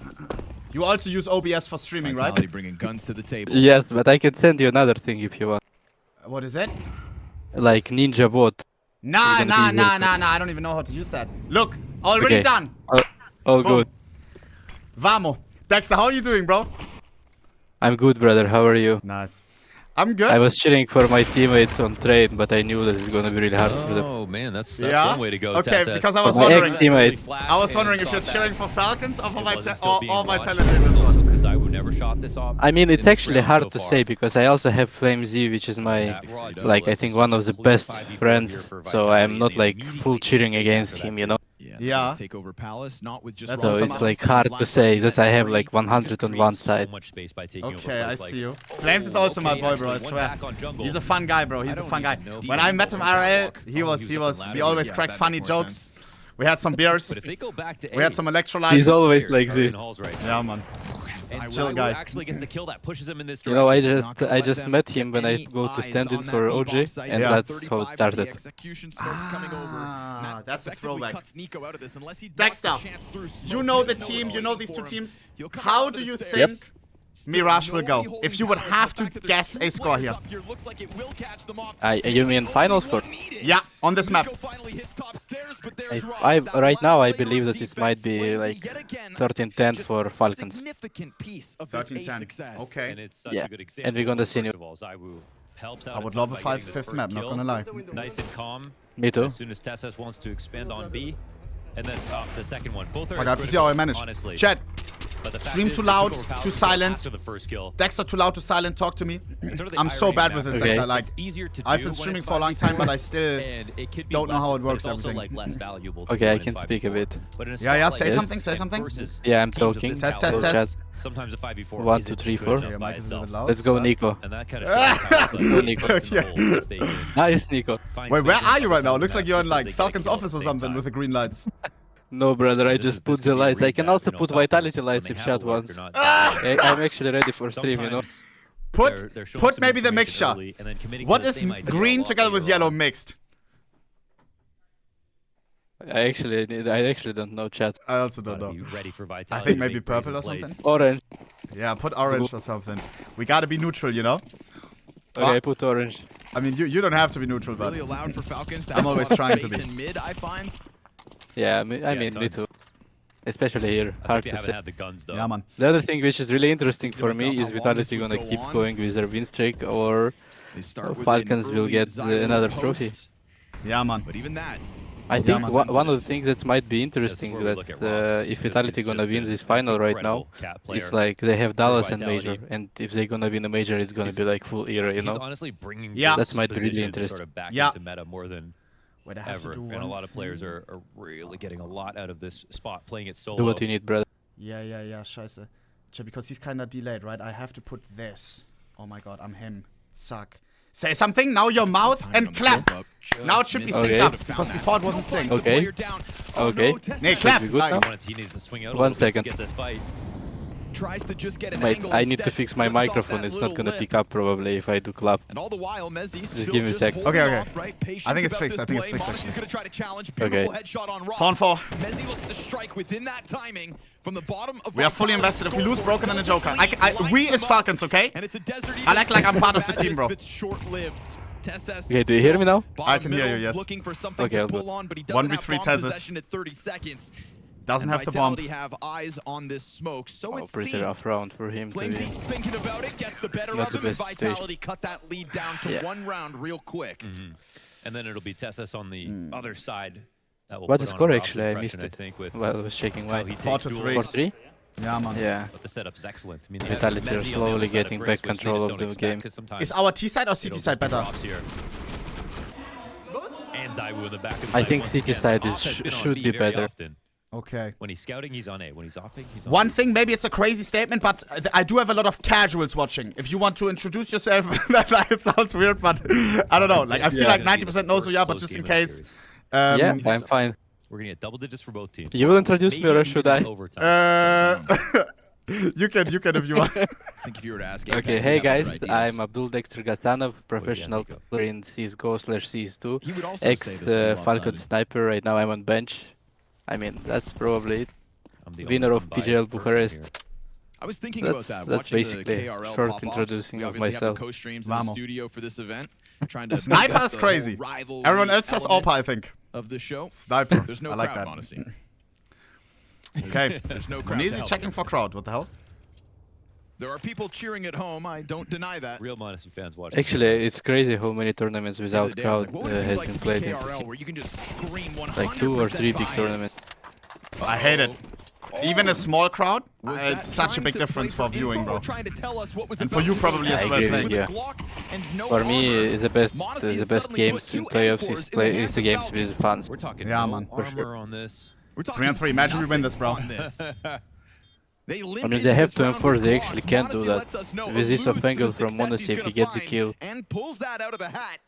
You also use OBS for streaming, Vitality right? bringing guns to the table. Yes, but I can send you another thing if you want. What is it? Like Ninja Bot. Nah. You're gonna be very I don't even know how to use that. Look, already Okay. done. All Boom. good. Vamo. Dexter, how are you doing, bro? I'm good, brother. How are you? Nice. I'm good. I was cheering for my teammates on trade, but I knew that it's gonna be really hard for them. Oh man, that's Yeah? one way to go. Okay, Tess. because I was My wondering. ex-teammate. I was wondering if you're cheering for Falcons or for Vitality in this one. Because I would never shot this off. I mean, it's in this actually round hard so to far. say because I also have Flame Z, which is my, That raw like, I think one of the best friends. So I'm not like full cheering against him, you know. Yeah. Take over Palace, not with just That's So also it's my- like hard to say that I have like 100 on one side. Okay, I see you. Flames is also my boy, bro. I swear. He's a fun guy, bro. He's a fun guy. When I met him IRL, he was. We always cracked funny jokes. We had some beers. But if they go back to We had some He's electrolytes. always like this. Yeah, man. And chill Zayu guy. actually gets the kill that pushes him in this You know, direction. I just met him when I go to stand in for OJ, and Yeah. that's how it started. That's a throwback. Dexter, you know the team, you know these two teams. How do you think Mirage will go? If you would have to guess a score here. You mean final score? Yeah, on this map. Right now I believe that it might be like 13-10 for Falcons. 13-10. Okay. And it's such Yeah, a good example. and we're gonna see First new. of all, Zayu helps out I would ton love a by getting this 5-5 first map, not kill. gonna lie. Nice and calm. Me too. As soon as Tessas wants to expand on B. And then the second one. Both are I have to see critical, how I manage. honestly. Chat, But the fact stream is, too they loud, took over too Palace silent. after the first kill. Dexter too loud to silent, talk to me. And sort of the I'm so irony bad now with this, is Okay. Dexter. Like, it's easier to I've do been when streaming it's for a long time, but I 5v4, still and it could be don't know how less, it but works, it's also, everything. like, less valuable to Okay, I win in can speak a 5v4. bit. But in a Yeah, spot say like something, this, say and something. versus Yeah, I'm teams of talking. this Test, caliber, test, test. Sometimes a 5v4 1, isn't 2, 3, good 4. enough Okay, by mic is a little itself. loud. Let's go, Suck. Nico. And that kind of shows how it's like really Nico. puts in the hole if they can Nice, Nico. find Wait, where space are and you right now? cover Looks some like you're in maps as like they get Falcons a kill at office the or same something time. with the green lights. No, brother, I This just is- put this the could be lights. I really can bad, also you know, put Falcons, Vitality when lights they if have chat a look, wants. they're not- I'm actually ready for stream, you know. Sometimes Put they're showing put some maybe the information mixture. early and then committing to What the is same idea a green lot together with later yellow on. mixed? I actually don't know chat. I also don't Gotta know. be ready for I Vitality think to maybe make plays purple in or place. something. Orange. Yeah, put orange or something. We gotta be neutral, you know? Okay, I put orange. I mean, you don't have to be neutral, but Really allowed for Falcons to I'm have always a lot of trying to space be. in mid, I find. Yeah, I mean me tons. too. Especially here, I hard think they to haven't say. had the guns though. yeah, man. The other thing which is really interesting for me Thinking is to myself how long this Vitality would gonna go keep on. going with their win streak, or They start with Falcons an will early get Zyro another post, trophy. Yeah, man. But even that, I Yeah, think man. one of the things that might be interesting where we that look at Rox. if This Vitality has gonna just win been this an final right now, incredible cat player it's like they have Dallas and Vitality. Major, and if they're gonna win a Major, it's gonna He's- be like full era, you He's know. honestly bringing Yeah. this That might be really position interesting. sort of back Yeah. into meta more than Wait, I have ever. to do And a one lot of players thing. are really getting a lot out of this spot, playing it solo. Do what you need, brother. Yeah, scheiße. Because he's kinda delayed, right? I have to put this. Oh my god, I'm him. Suck. Say something, now your mouth and clap. Now it should be synced Okay. up, because before it wasn't synced. Okay. Okay. Nee, clap. Should be good Like, now. He needs to swing out a One little bit to second. get the fight. tries to just get an Wait, angle I need to instead, fix my slips off microphone. that It's not little gonna lip. pick up probably if I do clap. And all the while, Mezzi Just still give me a just sec. holding Okay. off, right? Patient I think it's about fixed, this I think it's play. fixed, Monosy's actually. gonna try to challenge. Okay. Beautiful headshot on Rock. Phone 4. Mezzi looks to strike within that timing from the bottom of We are fully Vitality. invested. If we lose Scoreboard Broken and a doesn't Joker. blink, We lines is them up. Falcons, okay? And it's a desert I like I'm part of the team, bro. That's short-lived. Tessas Okay, do you hear me now? bottom I can hear you, middle, yes. Looking for something Okay, to all pull good. on, but he doesn't have 1v3 bomb Tezes. possession at 30 seconds. Doesn't And have the bomb. Vitality have eyes on this smoke, so Oh, it pretty seems. rough round for him to Flamesy win. thinking about it, gets the better Not of the him, and best Vitality cut that lead down to Yeah. 1 round real quick. And then it'll be Tessas on the other side. That will What's put the on sure a Rob's actually? I impression, missed it. I think, with Well, I was checking how why. he 4 takes to duels. 3. 4-3? Yeah, man. Yeah. But the setup's excellent. I mean, they Vitality have are Mezzi on the slowly other side of getting Bricks, back which they control just of don't the expect, game. 'cause sometimes Is our T side or it'll CT just side be better? drops here. And Zayu in the back of the I side think once CT again. side Off has been on should B be very better. often. Okay. When he's scouting, he's on A. When he's offing, he's on One B. thing, maybe it's a crazy statement, but I do have a lot of casuals watching. If you want to introduce yourself, like, it sounds weird, but I don't know. Like, I feel like 90% knows who you are, but just in case. Yeah, I'm fine. We're going to get double digits for both teams. You will introduce me or Maybe should I? even overtime. You can if you want. I think if you were to ask Okay, Apex, hey he'd have guys, other ideas. I'm Abdul Dexter Gatanov, professional Nico. player in CSGO/CS2, He would also ex say this is a little Falcon lopsided. sniper. Right now I'm on bench. I mean, that's probably it. I'm the Winner only of unbiased PGL person Bucharest. here. I was thinking That's- about that. that's Watching basically the KRL short pop-offs. introducing We of obviously myself. have the co-streams in the Vamos. studio for this event. Trying to Sniper build is up the crazy. whole rivalry Everyone else has element AWP, I think. of the show. Sniper. There's no I like crowd, that. honestly. Okay. There's no crowd. to Monosy help. checking for crowd. What the hell? There are people cheering at home. I don't deny that. Real Monosy fans watching. Actually, it's crazy how many tournaments At the end of without the day, I was crowd like, what would it be has like been to played be in KRL, where you can just scream 100% like 2 or 3 big bias? tournaments. I hate it. Even a small crowd, Was that it's such a trying big to difference play for viewing, info or bro. trying to tell us what was And for about you to probably go as down? well, playing. With a Yeah. Glock and no For me, armor, is the best Monosy the has best suddenly games put in two playoffs M4s is in the hands the of games Falcons. with fans. We're talking Yeah, no man, for armor sure. on this. We're talking 3-on-3. Imagine we win this, bro. nothing on this. They limp I mean, into they have this to round enforce with they Glocks. actually can't do Monosy that. lets us know, With this alludes to the angle from success Monosy, he's if gonna he gets the find kill. and pulls that out of the hat.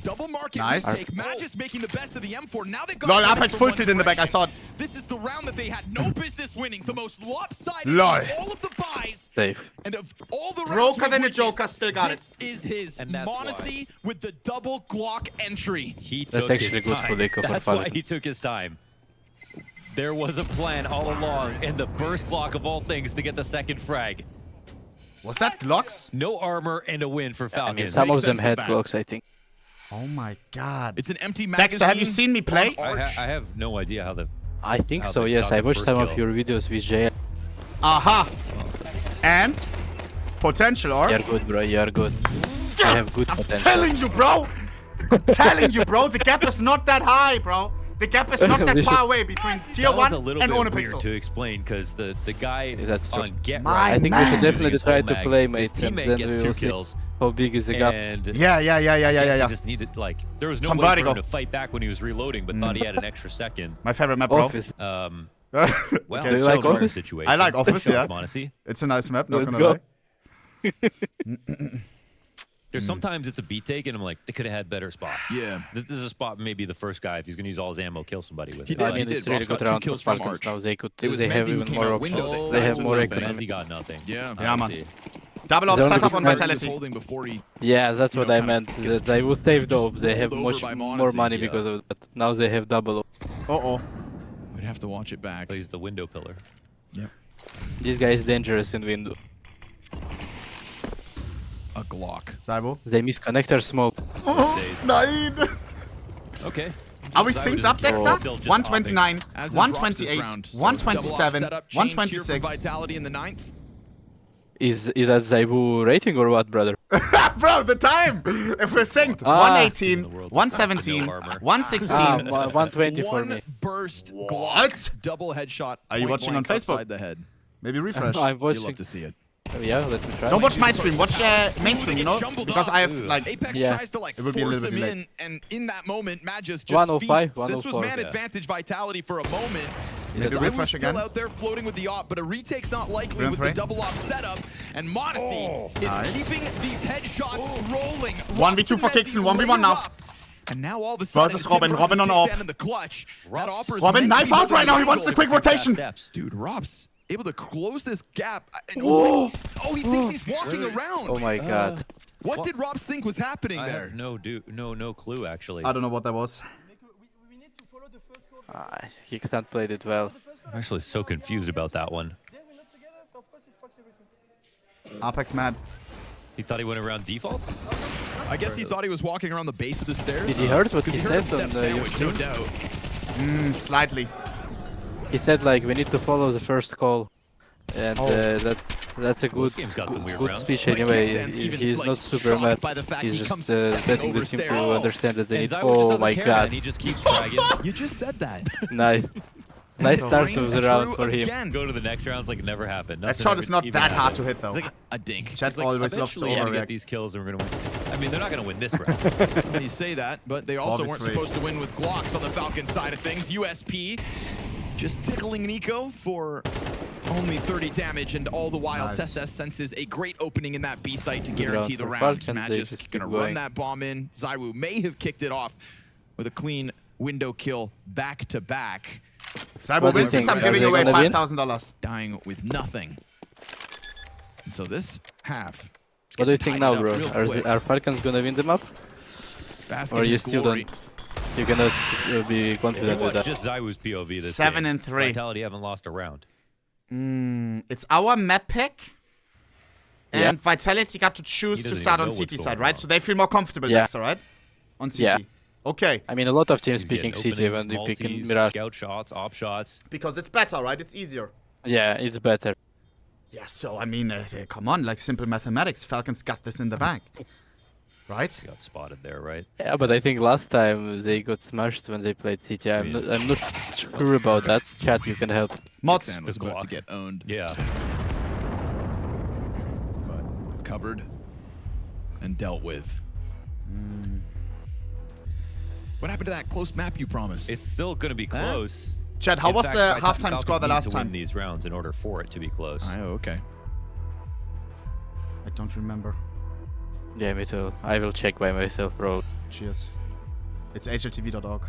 Double market Nice. retake. Magic making the best of the M4. Now they've got Lol, to put it Apex from full one tilt in the back. I direction. saw it. This is the round that they had no business winning. The most lopsided Lol. of all of the buys. Safe. And of all the rounds Broker we've than a witnessed, Joker, still got this is his And that's Monosy with the double Glock entry. He That's took actually his good for time. Lake of That's why Falcons. he took his time. There was a plan all along, and the burst Glock of all things to get the second frag. Was that Glocks? No armor and a win for I mean, Falcons. some Makes of them sense of had that. blocks, I think. Oh my god. It's an empty magazine. Dexter, have you seen me play? on Arch. I have no idea how the. I think How so, they yes. got I the watched first some of kill. your videos with Jay. Aha. And potential, or? You're good, bro. You're good. Yes! I have good I'm potential. telling you, bro. I'm telling you, bro. The gap is not that high, bro. The gap is not that We far should- away between tier That was 1 a little and bit weird ohnepixel. to explain because the guy Is that true? on Get My Right. I think we man. should definitely His try whole to mag. play, His mate, and teammate then gets we 2 will see kills. how big is the gap. And Yeah. I guess he just needed, like, there was no Some way for vertigo. him to fight back when he was reloading, but thought he had an extra second. My favorite map, bro. Office. Well, Okay. Do you like Chill's Office? situation. I like Office, Chill's yeah. Monosy. It's a nice map, not Let's gonna go. lie. There's sometimes it's a beat take, and I'm like, they could have had better spots. Yeah. This is a spot maybe the first guy, if he's going to use all his ammo, kill somebody with He it. did, I mean, he it's did. really Rob's good got 2 round for kills from Falcons Arch. now. They It was have Messi who even came more out options. window. They That have was more nothing. economy. Messi got nothing. Yeah. Yeah, man. see. Double up The only setup on difference- He was vitality. holding before he Yeah, that's You what know, I kinda meant. gets That they would save just dope. They have rolled over much by more Monosy, money yeah. because of that. Now they have double. Uh-oh. would have to watch it back. Plays the window pillar. Yep. This guy is dangerous in window. A Glock. Saibo. They miss connector smoke. Days. Nein. Are Okay. we Saibo synced doesn't up, kill, Dexter? still just 129, As is Rob's this 128, round. So 127, double off setup, change here for 126. Vitality in the 9th. Is that Zaibu rating or what, brother? Bro, the time! If we're synced, Ah. 118, In the world, 117, no armor. 116. 120 for One me. burst What? Glock. Double headshot. Are you point watching on blank Facebook? upside the head. Maybe refresh. I'm You watching. love to see it. Yeah, let me try. Don't watch my stream, watch mainstream, you know? Jumbled Because up. I have, like, Apex Yeah. tries to like It would be a force little him bit in, late. and in that moment, Magis just 105, feasts. This was 104. man Yeah. advantage Vitality for a moment. Maybe As I was refresh still again. out there floating with the op, but a retake's not likely Three on with the three. double op setup. And Monosy is Nice. keeping these headshots rolling. 1v2 for Robson, Kixen, Messi 1v1 now. layer up. And now all of a sudden, Versus it's him Robin, versus Robin on Kixen op. in the clutch. That offers Robin, many knife people out right now, he wants the angle. quick rotation. Steps. Dude, Rob's able to close this gap. Whoa. Oh, he thinks he's walking around. Oh my god. What did Robs think was happening I there? have no clue, actually. I don't know what that was. We need to follow the first call. He can't play it well. I'm actually so confused about that one. Then we're not together, so of course it fucks everything. Apex mad. He thought he went around default? I guess he thought he was walking around the base of the stairs. Did you heard what he He heard him said on step the sandwich, no YouTube? doubt. Slightly. He said like we need to follow the first call, and that's a Well, this good game's got some weird good rounds. speech Like, anyway. Kixen's even, He's like, not super shocked mad. by the fact He's he just comes stepping letting over the team to stairs. understand that they And need. Zywo just Oh doesn't my care, god! man. He just keeps fragging. You just said that. Nice, nice start Rings of the round true for him. again. Go to the next rounds like it never happened. That Nothing shot ever is not even that hard happened. to hit, though. It's like, A dink. Chat it's like always loves to eventually we're gonna get overreact. these kills and we're gonna win. I mean, they're not gonna win this round. You say that, but they also weren't 4v3. supposed to win with Glocks on the Falcons side of things. USP just tickling Nico for only 30 damage, and all the while Nice. Tessa senses a great opening in that B site to Good guarantee round the for round. Falcons, they Magisk just gonna keep run going. that bomb in. Zywoo may have kicked it off with a clean window kill back to back, Cyber What do you wins this. think? I'm Are giving they away gonna win? $5,000. dying with nothing. And so this half. is What do you getting think now, tidied bro? up real quick. Are Falcons gonna win the map? Bask Or in you his still glory. don't? You cannot be If you confident with watch that. just Zywoo's POV this 7 game, and 3. Vitality haven't lost a round. It's our map pick. Yeah. And Vitality got to choose He to doesn't start even on know CT what's side, going right? on. So they feel more comfortable Yeah. next, right? On CT. Yeah. Okay. I mean, a lot of teams He's picking getting CT when openings, they picking multis, Mirage. scout shots, op shots. Because it's better, right? It's easier. Yeah, it's better. Yeah, so I mean, come on, like simple mathematics. Falcons got this in the bag. Right? He got spotted there, right? Yeah, but I think last time they got smashed when they played CT. I'm not sure about that. Chat, you can help. Mods. Sand was The about to Glock. get owned, Yeah. but covered and dealt with. What happened to that close map you promised? It's still going to be close. Chad, how In was fact, the Falcons halftime score the need last to time? win these rounds in order for it to be close. Oh, okay. I don't remember. Yeah, me too. I will check by myself, bro. Cheers. It's hltv.org.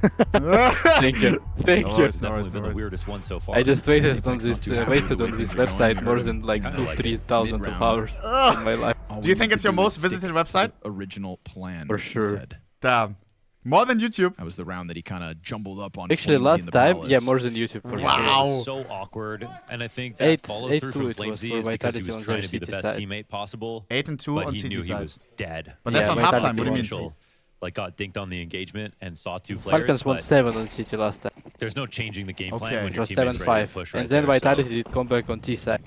Thank you. Thank No you. worries, It's no definitely worries, been no the worries. weirdest one so far. I just waited on Apex this not too happy with waited the on way this things are going website here. more than like Kinda like 2,000-3,000 of mid-round. hours in my life. All Do we you think need it's to your do is most stick visited to website? the original plan. For he sure. said. Damn. More than YouTube. That was the round that he kind of jumbled up on. Actually, Flamesy last and the time, Palace. yeah, more than YouTube. For Yeah, sure. it Wow. was so awkward, and I think that follow through 8-2 from it was Flamesy for is because he Vitality was on trying their to be the CT best side. teammate possible, 8 and 2 but on he CT knew he side. was dead. But that's Yeah, on Vitality halftime. What do you mean? Initial, like got dinked on the engagement and saw two players. Falcons won But 7 on CT last time. there's no changing the game plan Okay. when It your was teammate's ready to 7-5. push right And then there, so- Vitality did come back on T side.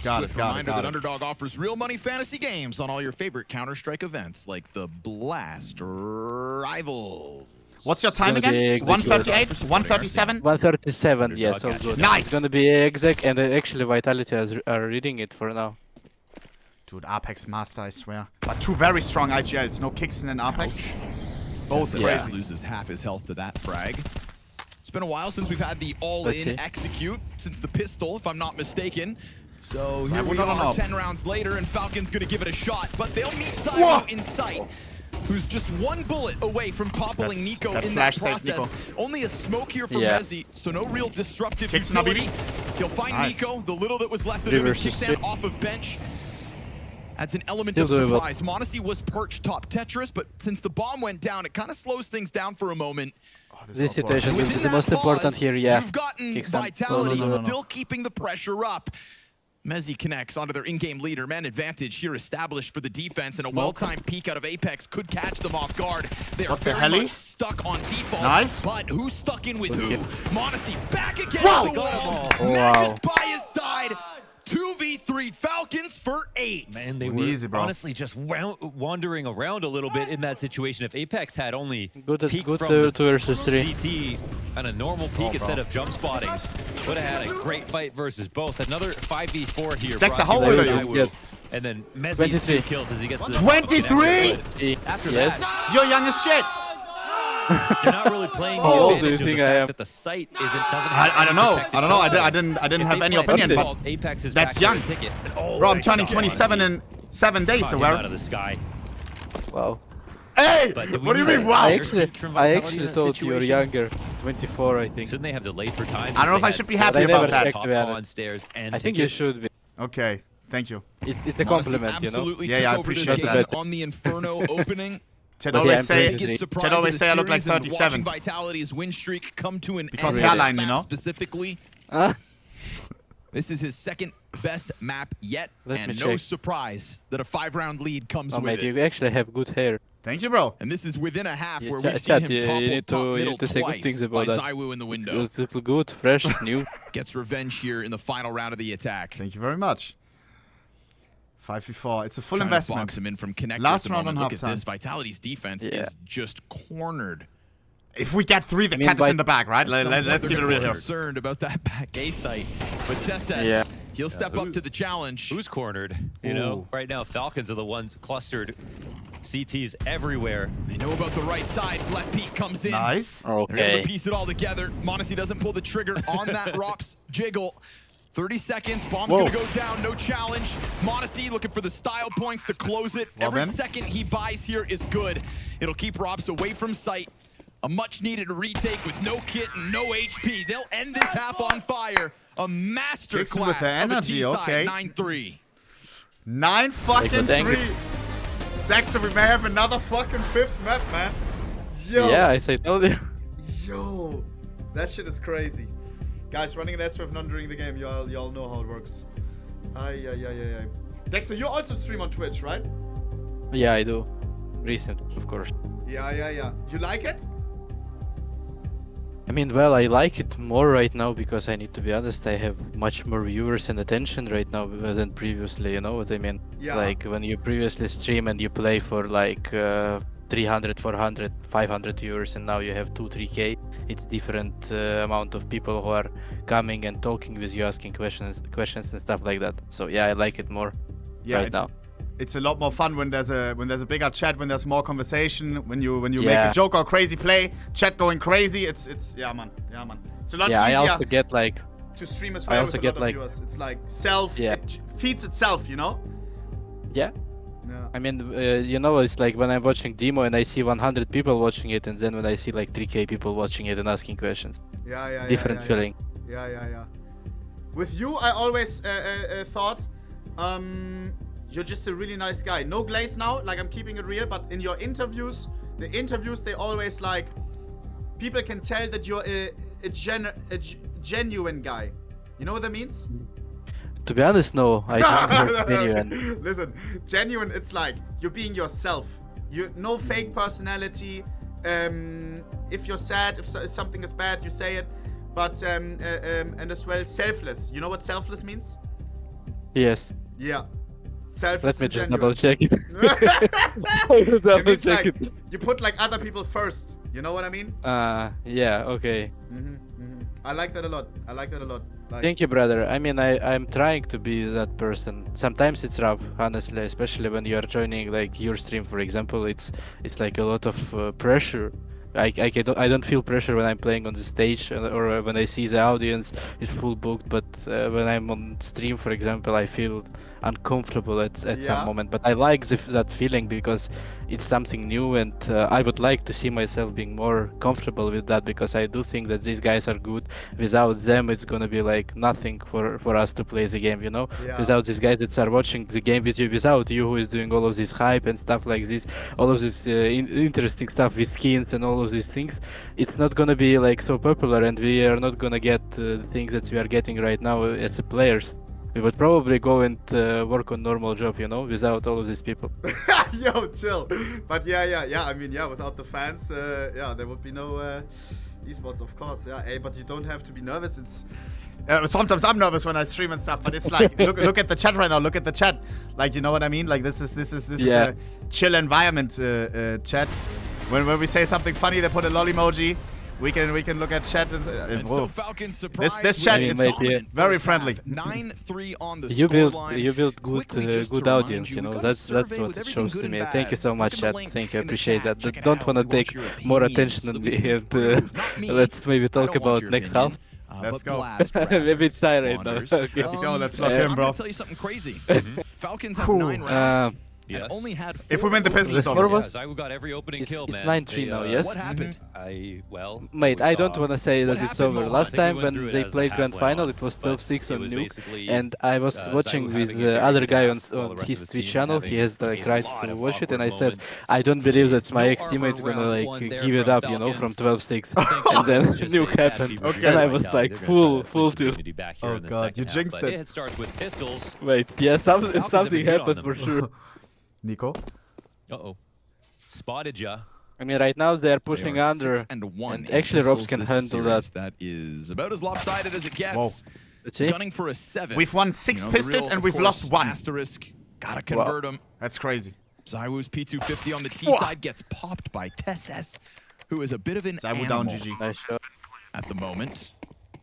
Got it, Swift got it, reminder got that it. Underdog offers real money fantasy games on all your favorite Counter-Strike events, like the Blast Rivals. What's your time gonna be again? exactly 138? 137? 137, yeah, so Underdog, good. Nice! It's gonna be exact, and actually Vitality are reading it for now. Dude, Apex Master, I swear. But two very strong IGLs. No Kixen and Apex. Both Tessa crazy. loses half his health to that frag. It's been a while since we've had the Let's all-in see. execute, since the pistol, if I'm not mistaken. So I here we would not are, know. 10 rounds later, and Falcon's gonna give it a shot, but they'll meet Whoa! Zywoo in sight, who's just one bullet away from toppling That's- Nico that in that flash saved process. Only a smoke here for Yeah. Mezzy, so no real disruptive Kicks now, utility. BB. He'll find Nice. Nico, the little that was left of him is Reverse kicks is down off of bench. Adds an element He'll of do it well. surprise. Monosy was perched top Tetris, but since the bomb went down, it kind of slows things down for a moment. Oh, this is This awkward. situation Within is the that most important pause, here, yeah. You've gotten Kick some- Vitality No. still keeping the pressure up. Mezzy connects onto their in-game leader. Man advantage here established for the defense, and a Smoke. well-timed peek out of Apex could catch them off guard. They are What the very helly? much stuck on default. Nice. But who's stuck in with who? get- Monosy back against Whoa! the wall. Oh, Magic wow. by his side. 2v3 Falcons for 8. Man, they Went were easy, bro. honestly just wandering around a little bit in that situation. If Apex had only Good, peeked good from 2 the versus 3. GT and a normal Skull, peek bro. instead of jump spotting, would have had a great fight versus both. Another 5v4 here. Dexter, brought how to old by are you? Zywoo. Yeah. And then Mezzy's 23. 2 kills as he gets to the 23? After Yes. that, You're young as shit. they're not really playing the How old advantage do you of the think I fact am? that the site doesn't have I don't any know. protected I don't know. I shotguns. didn't If have they any play opinion, but default, Apex is that's back to young. the ticket. Oh, Bro, I'm they turning shot 27 Monosy. in 7 days, so Caught him out where? of the sky. Wow. Hey! But do we What do you need mean, a wow? higher speak from I Vitality in actually that thought you were situation? younger. 24, I think. Shouldn't they have delayed for time? I don't know if I since should they be had happy still about the that. top To be honest. call on stairs and I think you ticket. should be. Okay, thank you. It's a Monosy compliment, you know? absolutely Yeah, took yeah, I over this appreciate game that. on the Inferno opening. Chad But yeah, always I'm say, crazy. Biggest surprise Chad always of say the I look like series, and 37. watching Vitality's win streak come to an Because end. hairline, you Map know? Specifically, Ah, this is his second best map yet, Let and me no check. surprise that a 5-round lead comes oh, with mate, it. you actually have good hair. Thank you, bro. And this is within a half Yeah, where chat- we've seen chat, him you topple need top to- you middle need to say good twice things by about that. Zywoo in the window. It looks good, fresh, new. Gets revenge here in the final round of the attack. Thank you very much. 5v4. It's a full Trying to investment. box him in from connector Last at the round moment. on Look at halftime. this. Vitality's defense Yeah. is just cornered. If we get 3, the I mean, cat is by- in the bag, right? At some point, Let's they're get it gonna real be here. concerned about that back A site. But Tessa Yeah. He'll step up to the challenge. Who's cornered? You know, right now Falcons are the ones clustered. CTs everywhere. They know about the right side. Left peek comes in. Nice. They're able Okay. to piece it all together. Monosy doesn't pull the trigger on that Rops jiggle. 30 seconds. Bomb's Whoa. going to go down. No challenge. Monosy looking for the style points to close it. Well Every then. second he buys here is good. It'll keep Rops away from sight. A much-needed retake with no kit and no HP. They'll end this half on fire. A Kicks him with masterclass the of a energy, T-side. okay. 9-3. 9 fucking good angle. 3. Dexter, we may have another fucking 5th map, man. Yo. Yeah, I say told you. Yo. That shit is crazy. Guys, running an S-Wave none during the game. Y'all know how it works. Ay. Dexter, you also stream on Twitch, right? Yeah, I do. Recent, of course. Yeah. You like it? I mean, well, I like it more right now because I need to be honest, I have much more viewers and attention right now than previously, you know what I mean? Yeah. Like when you previously stream and you play for like 300, 400, 500 viewers and now you have 2-3k, it's different amount of people who are coming and talking with you, asking questions and stuff like that. So yeah, I like it more right now. It's a lot more fun when there's a bigger chat, when there's more conversation, when you make Yeah. a joke or crazy play, chat going crazy. It's yeah man. It's a lot Yeah, I easier also get like to stream as I well also with a get, lot of like- viewers. It's like it feeds itself, you know? yeah. Yeah. I mean, you know, it's like when I'm watching demo and I see 100 people watching it, and then when I see like 3k people watching it and asking questions, Yeah. different feeling. Yeah. With you, I always thought, you're just a really nice guy. No glaze now, like I'm keeping it real, but in your interviews, they always like, people can tell that you're a genuine guy. You know what that means? To be honest, no, I don't know genuine. Listen, genuine, it's like you're being yourself. No fake personality. If you're sad, if something is bad, you say it. But and as well, selfless. You know what selfless means? Yes. Yeah. Selfless Let me and just genuine. double check it. I will It double means check like it. you put like other people first. You know what I mean? Yeah, okay. I like that a lot. Like, Thank you, brother. I mean, I'm trying to be that person. Sometimes it's rough, honestly, especially when you are joining like your stream, for example. It's like a lot of pressure. I don't feel pressure when I'm playing on the stage or when I see the audience is full booked. But when I'm on stream, for example, I feel uncomfortable at some moment. But I like that feeling because it's something new, and I would like to see myself being more comfortable with that, because I do think that these guys are good. Without them, it's gonna be like nothing for us to play the game, you know? Yeah. Without these guys that are watching the game with you, without you who is doing all of this hype and stuff like this, all of this interesting stuff with skins and all of these things, it's not gonna be like so popular, and we are not gonna get the things that we are getting right now as the players. We would probably go and work on normal job, you know, without all of these people. Yo, chill. But yeah. I mean, yeah, without the fans, there would be no esports, of course. Yeah, hey, but you don't have to be nervous. It's sometimes I'm nervous when I stream and stuff, but it's like look at the chat right now. Look at the chat. Like, you know what I mean? Like this is a chill environment chat. When we say something funny, they put a lol emoji. We can look at chat and So Falcons surprised this chat with is a dominant very first half. friendly. 9-3 on the You scoreline. build Quickly, just to good remind audience, you we know. got a That's survey what with it everything shows good to and me. bad. Thank you so much, Look at the chat. link Thank you, in the appreciate chat. that. Check it Don't out. wanna We want take your more opinions attention so on that me, we can and improve. Not me. let's maybe I talk don't want about your next opinion. half. Let's But go. blast, I'm a bit shy right now. Wanders. Okay. Let's go. Let's lock in, I'm bro. gonna tell you something crazy. Falcons have 9 rounds. Yes. And only had 4 If we win the pistol, it's Four over. of us? Yes, I got every opening kill, It's man. 9-3 now, yes? What happened? Mate, we I don't saw- want to say What that it's happened, over. Mohan? Last I think we time went when through it they as the played half Grand went Final, on, it was but 12-6 it on was Nuke, basically, and I was watching Zayu with having a the very other good guy half, while the on rest his of his Twitch team channel. having He has the a right lot to of watch it, and I awkward said, moments. I don't believe that my No ex-teammate's armor gonna round like one there give it from up, you know, from Falcons. 12-6. Thank And then God, it's just Nuke a bad happened, fever Okay. dream and I was mentality. like, They're gonna try to full win some to. immunity back here Oh in the God, second you half, jinxed but it. It starts with pistols. Wait, yeah, Falcons have something been good on happened them. for sure. Nico. Uh-oh. Spotted ya. I mean, right now they are They pushing are under, 6-1 and in actually Robs pistols can this handle that. series. That is about as lopsided as it gets. Whoa. Let's see. Gunning for a 7. We've won 6 the pistols real, and of we've course, lost 1. Asterisk. Gotta convert them. That's crazy. Zywoo's P250 on the T side gets popped by Tesses, who is a bit of an Zayu down, animal GG. Nice shot. at the moment.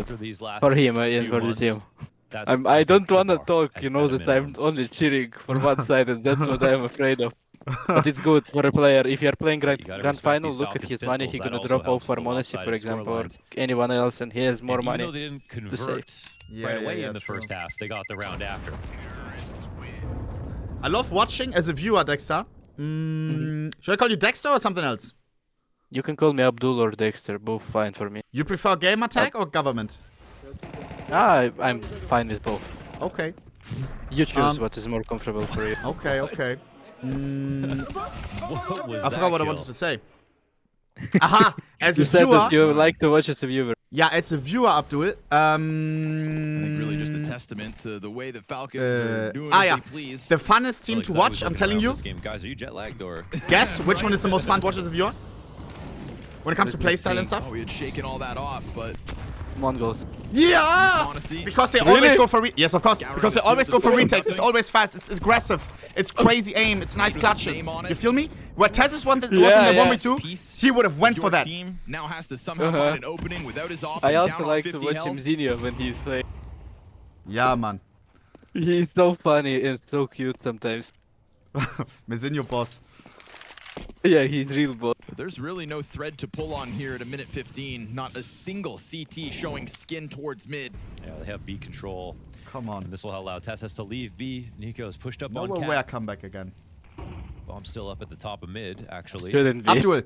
after these last for him and few for the months, team. that's, I think, don't the wanna bar talk, at- you know, at a that I'm minimum. only cheering for one side, and that's what I'm afraid of. But it's good for a player. If you're playing You gotta Grand respect Final, these look at Falcons his money. pistols. He's That gonna also drop off helps for the Monosy, lopsided for example, or scorelines. anyone else, and he has more And even money. though they didn't save. convert right away in the first half, they got the round after. I love watching as a viewer, Dexter. Should I call you Dexter or something else? You can call me Abdul or Dexter, both fine for me. You prefer game attack or government? I'm fine with both. Okay. You choose what is more comfortable for you. Okay, okay. What was I that forgot what I kill? wanted to say. Aha! As a You said that viewer. you like to watch as a viewer. Yeah, it's a viewer, Abdul. I think really just a testament to the way the Falcons are doing as yeah. they please. The funnest team Really to excited watch, looking I'm telling around you. this game. Guys, are you jet lagged or? Guess which one is the most fun to watch as a viewer? When it comes to Let me playstyle and think. stuff? Oh, we had shaken all that off, but Mongols. Yeah! Monosy. Because they Really? always go for yes, of course. Scouring Because they the always field go for to retakes. nothing. It's always fast. It's aggressive. It's crazy aim. It's nice Put his clutches. name on it. You feel me? Where Tez's one that was Yeah, in the yeah. 1v2, Piece he would have went your for that. Team now has to somehow find an opening without his op. I and also down on like to 50 watch health. him Zinio when he's playing. Yeah, man. He's so funny and so cute sometimes. Mezinho boss. Yeah, he's real boss. But there's really no thread to pull on here at a minute 15. Not a single CT showing skin towards mid. Yeah, they have B control. Come on. And this will allow Tess has to leave B. Nico's pushed up No on way I cap. come back again. Bomb still up at the top of mid, actually. Shouldn't be. Abdul,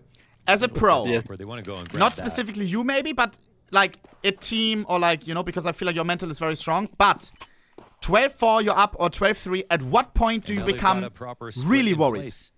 as a pro, Yeah. Where they want to go and grab not that. specifically you maybe, but like a team or like, you know, because I feel like your mental is very strong. But 12-4 you're up or 12-3, at what point do And you now they've got become a proper split really in worried? place.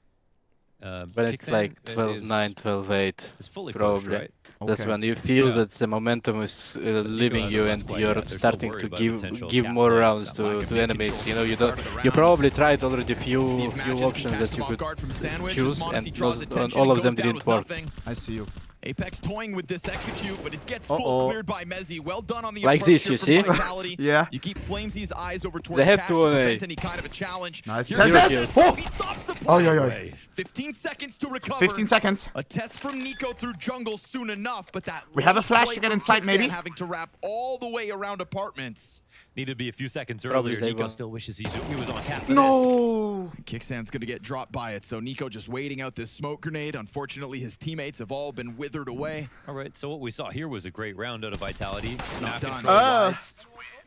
But it's Kixan like is- 12-9, 12-8. is fully coached, Probably. right? That's Okay. when you feel Yeah. that the momentum is leaving has a you left and play, you're yeah, they're still starting worried to about give potential give cap more plays. rounds That lack to of mid enemies. control You know, from you the don't. start of the You round. probably tried already few See if Matches can options catch that him you off could guard from Sandwich. choose, Monosy and draws not- attention all and of them goes down didn't with work. nothing. I see you. Apex toying with this execute, but it gets Uh-oh. full cleared by Mezzy. Well done on the Like approach this, here you from see? Vitality. Yeah. You keep Flamesy's eyes over towards They have Cat to to own prevent A. any kind of a challenge. Nice. Here's Tess, Tess. oh! He stops the Oh, yeah, play. yeah. 15 seconds to recover. 15 seconds. A test from Nico through jungle soon enough, but that We have a late flash play to get from inside, Kixan maybe? having to wrap all the way around apartments. Needed to be a few seconds Probably earlier. save Nico one. still wishes he was on cap for this. No. Kicksan's gonna get dropped by it, so Nico just waiting out this smoke grenade. Unfortunately, his teammates have all been withered away. All right, so what we saw here was a great round out of Vitality. Not Map done. control-wise.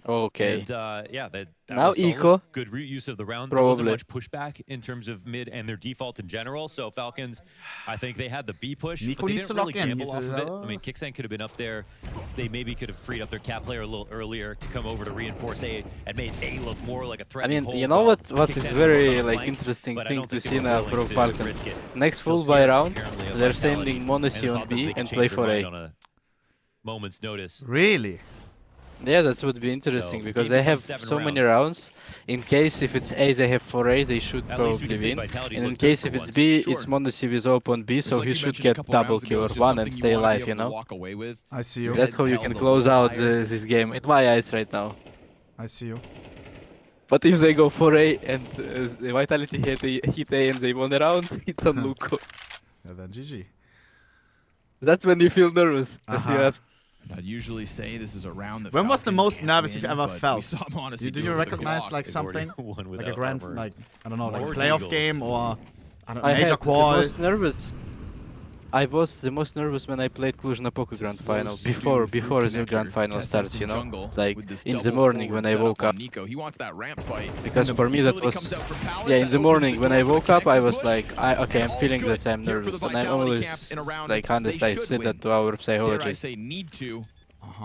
Okay. And yeah, that Now was solid. Eco. Good use of the round. There wasn't Probably. much pushback in terms of mid and their default in general. So Falcons, I think they had the B push, Nico but they needs didn't to really lock in. gamble He's off of it. a- I mean, Kixan could have been up there. They maybe could have freed up their cap player a little earlier to come over to reinforce A and made A look more like a threat. I mean, you know what is very like interesting but I thing don't to think they see were now willing from to Falcons. risk it. Next Still full buy scared, round, apparently, of they're Vitality, sending Monosy and on thought that they B could and change play their for mind A. on a moment's notice. Really? Yeah, that would be interesting So, because game they have becomes 7 so many rounds. rounds. In case if it's A, they have 4A, they should At least we probably can say win. Vitality And in looked good case for if it's once. B, Sure. it's Monosy with open B, Just so like he you should mentioned a get couple double rounds ago, kill or it's just one and something you stay wanna be alive, able you to know? walk away with. I see you. That's Heads how you held can a close little out higher. this game. In my eyes right now. I see you. But if they go for A and the Vitality hit A and they won a round, it's on Nuke. Yeah, then GG. That's when you feel nervous. As you Uh-huh. have. I'd usually say this is a round that When was the Falcons most can't nervous win, you've ever but we felt? saw Monosy Do do you it with a recognize Glock. like They've already something? won Like a without grand, armor. like, I don't know, like a Or playoff Eagles. game or, I don't know, I major had the qual? most nervous. I was the most nervous when I played Cluj-Napoca It's a Grand slow Final stew before through the connector. Grand Final Tess starts, has you some know, jungle like with this in the double morning forward when I setup woke on up. Nico. He wants that ramp fight. Because And for when me that utility was, comes out from Palace, yeah, in that the opens morning when I door for woke up, I connector was push. like, okay, I'm all's feeling good that I'm here for nervous, the and I'm Vitality always camp in a round like they honest, I should said win. that to our Dare I psychologist. say need to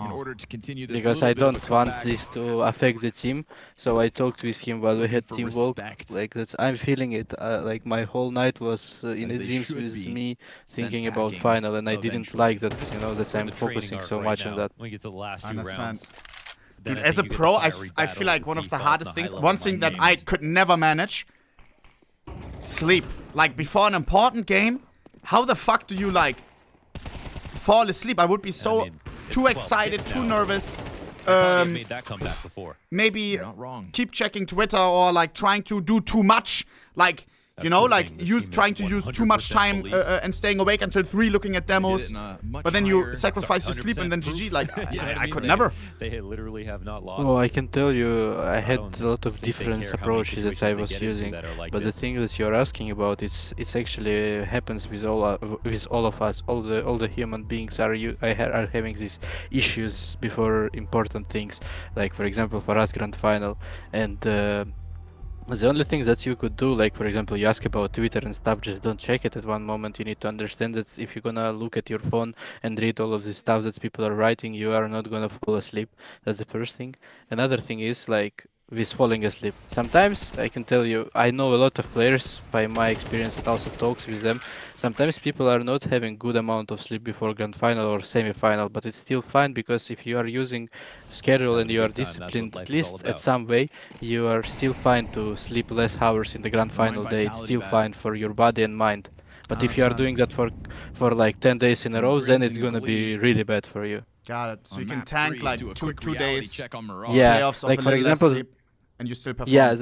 in order to continue this Because little I bit of a don't want comeback. this to affect the team, so I talked with him while we Looking had for teamwork. respect. Like that's, I'm feeling it. Like my whole night was in As the they dreams should with be me sent thinking about packing final, and I didn't eventually. like that. You know that We're in I'm the training focusing arc so right much now. on that. When we get to the last I few understand. rounds. then Dude, I as a think you get pro, the I fiery feel battle like with one of the defaults hardest and the things, high-level one thing that mind I games. could never manage, sleep. Like before an important game, how the fuck do you like fall asleep? I would be so mean, it's too 12-6 excited, too now. nervous. I thought he made that comeback before. Maybe You're not wrong. keep checking Twitter or like trying to do too much. Like, You know, like trying to use too much time and staying awake until 3 looking at demos, but then you sacrifice your sleep and then GG. Like, I could never. They literally have not lost. Well, I can tell you, I had a lot of different approaches that I was using, but the thing that you're asking about, it's actually happens with all of us. All the human beings are having these issues before important things, like for example for us Grand Final, and the only thing that you could do, like for example you ask about Twitter and stuff, just don't check it at one moment. You need to understand that if you're gonna look at your phone and read all of the stuff that people are writing, you are not gonna fall asleep. That's the first thing. Another thing is like with falling asleep. Sometimes I can tell you, I know a lot of players by my experience and also talks with them. Sometimes people are not having good amount of sleep before Grand Final or semi-final, but it's still fine because if you are using schedule and you are disciplined at least at some way, you are still fine to sleep less hours in the Grand Final day. It's still fine for your body and mind. But if you are doing that for like 10 days in a row, then it's gonna be really bad for you. Got it. So you can tank like two days. Yeah, Playoffs like of for a little less example, sleep, and you still perform. yeah,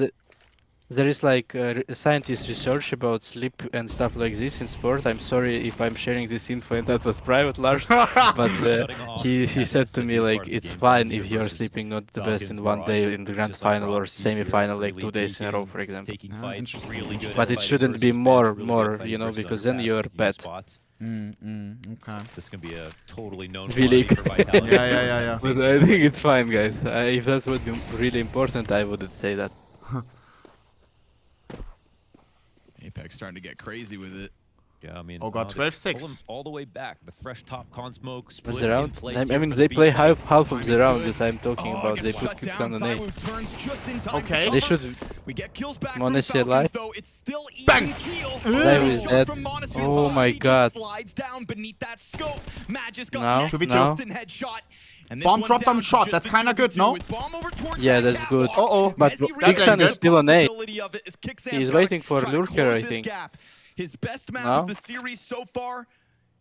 there is like scientist research about sleep and stuff like this in sport. I'm sorry if I'm sharing this info and that was private, Lars, but he said to me like it's fine if you're sleeping not the best in one day in the Grand Final or semi-final, like 2 days in a row, for example. But it shouldn't be more, you know, because then you're bad. Okay. This can be a totally known Really? quantity for Vitality. Yeah. But I think it's fine, guys. If that would be really important, I wouldn't say that. Apex starting to get crazy with it. Yeah, I mean, Oh god, they 12-6. pull him all the way back. The fresh top con smoke What's split the in round? place I here mean, for they the play B side. half of the Timing's round good. that I'm talking about. They gets put shut kicks down. on the nade. Saiwu turns just in time Okay. to They cover. should. We get kills back Monosy from Falcons, alive. though. It's still Bang! even keel. Saiwu is Shot dead. from Monosy Oh as my he just god. slides down beneath that scope. Magic's got Now? next 2v2. instant headshot. And this Bomb one dropped down on to shot. just That's the kinda good, 2v2 no? with bomb over towards Yeah, that that's good. catwalk. Uh-oh. But Messi That's Kixan good. is still an A. possibility of it as Kixan's He's gotta waiting for try to Lurker, close I this think. gap. His best map No? of the series so far.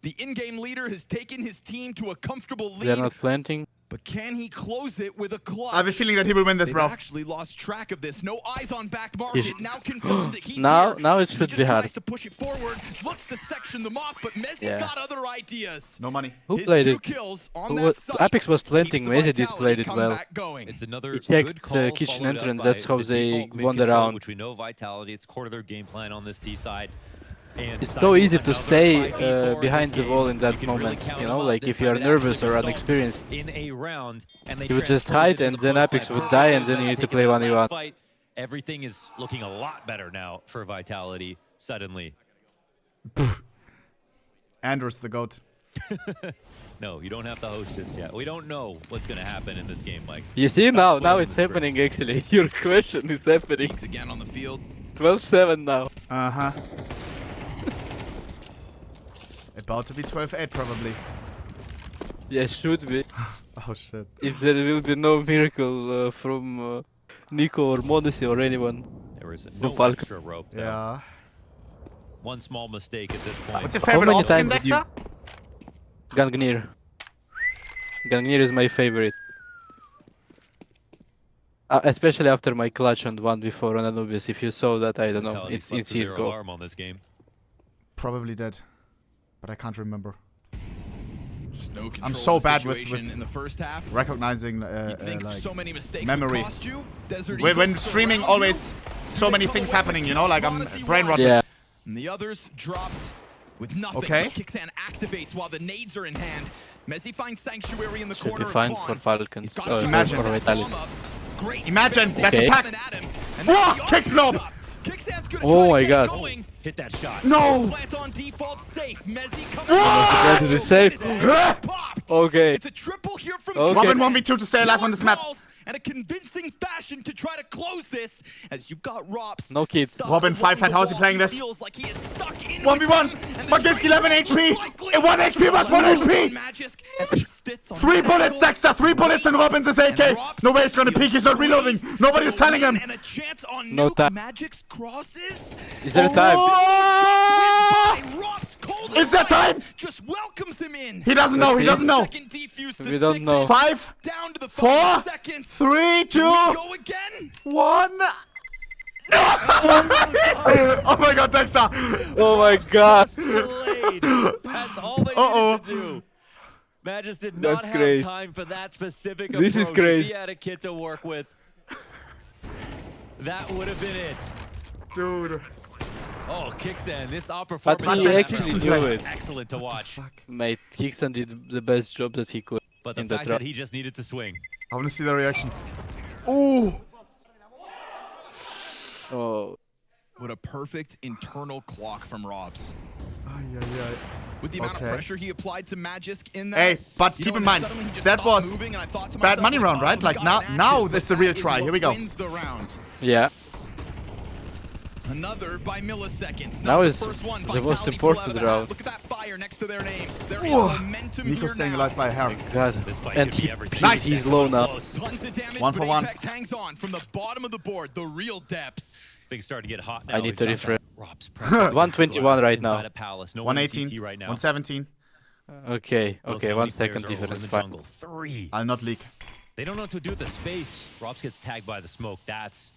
The in-game leader has taken his team to a comfortable They're lead, not planting. but can he close it with a clutch? I have a feeling that he will win this, They've bro. actually lost track of this. No eyes on back market. He's- Now confirmed that he's Now- here. now it He should just be hard. tries to push it forward, looks to section them off, but Messi's Yeah. got other ideas. No money. Who His played 2 it? kills on Who that was- site Apex was keeps planting. the Messi did Vitality played it coming well. back going. It's another He checked good the call, kitchen followed up entrance, by that's how the they default mid won the control, round. which we know Vitality. It's core of their game plan on this T side. And It's so Saiwu, easy to another stay 5v4 behind this the wall game. in that You can really moment, count you them know, up. like This if you're time it actually nervous or results inexperienced, in a round, and they you would just transpose hide it to and the then post Apex by would die and then you Falcons, need to taking play that 1v1. last fight. Everything is looking a lot better now for Vitality suddenly. Andrew's the GOAT. No, you don't have to host just yet. We don't know what's going to happen in this game, Mike. You see, Stop now spoiling it's the script. happening actually. Your question is happening. Kings again on the field. 12-7 now. Uh-huh. About to be 12-8, probably. Yeah, should be. Oh, shit. If there will be no miracle from Nico or Monosy or anyone. There was no Falcon. extra rope, though. Yeah. One small mistake at this point. What's your How favorite many alt skin, times did you- Dexter? Gangnir. Gangnir is my favorite. Especially after my clutch on 1v4 on Anubis. If you saw that, I don't know. Vitality It's slept through their CSGO. alarm on this game. Probably dead. But I can't remember. Just no control I'm so of the bad with situation in the first half. recognizing You'd think like so many mistakes memory. would cost you. Desert when Eagles streaming surround always so many things happening, you know, like I'm Monosy brain won. rotted. Yeah. And the others dropped with nothing. Okay. Kixan activates while the nades are in hand. Messi finds sanctuary in the Should corner be of fine pawn. for Falcons. He's gotta try to Imagine. put For that Vitality. bomb up. Great Imagine, spin that's coming attack. at him. And Whoa, then the kick arm slope. goes up. Kixan's gonna Oh try my to get god. it going. Hit that shot. No! Plant on default safe. Messi coming What? in. That is safe. Popped. Okay. It's a triple here from Okay. Robin Kixan. 1v2 to stay alive on this map. Calls And a convincing fashion to try to close this, as you've got Rops. No kid. stuck Robin, along 5 head, the how's he wall. playing this? Feels like he is stuck in 1v1! with them, and the Magisk 11 Drake HP! likely- 1 HP plus 1 HP! Magisk as he sits on 3 the bullets, ankle. Dexter! 3 bullets and Robin's is AK! And Rops No way he's gonna feels peek, he's not reloading! squeezed Nobody's for telling the him! win And a chance on No Nuke. time. Magic's crosses. Is there a time? Is there time? Just welcomes him in. He doesn't know, he doesn't know! Second defuse to We don't stick know. this 5, down to the 4, 5 seconds. 3, 2, Go again. 1. Oh my god, Dexter! Oh my god. Just delayed. That's all they needed to do. Magus did not That's have great. time for that specific This is approach. great. If he had a kid to work with, that would have been it. Dude. Oh, Kickstand, this But performance he was actually knew it. excellent to watch. Mate, Kickstand did the best job that he could. But the in that fact round. that he just needed to swing. I want to see the reaction. Ooh. Oh, What a perfect internal clock from Robs. Ay, ay, ay. With the amount of Okay. pressure he applied to Magisk in that. Hey, but you keep know, in and then mind, suddenly he just that stopped was moving, and I thought to bad myself, money round, oh, right? he Like got now, an now action, this is but the real that is try. what Here we go. wins the round. yeah. Another by milliseconds. Now Not is the first one. the most Vitality pull out of important the hat. round. Look at that fire next to their names. There is Whoa. momentum Nico here staying now. alive by a hair. God. This fight And could be he, everything. Nice. he's low now. Close. Tons of damage, One for but one. Apex hangs on from the bottom of the board. The real depths. Things starting to get hot now. I need He's to got refresh. that Rob's pressure 121 right now. inside of Palace. No one in 118, CT right now. 117. Okay, Look okay, how 1 many players second are over in difference. the Fine. jungle. 3. I'll not leak. They don't know what to do with the space. Robs gets tagged by the smoke. That's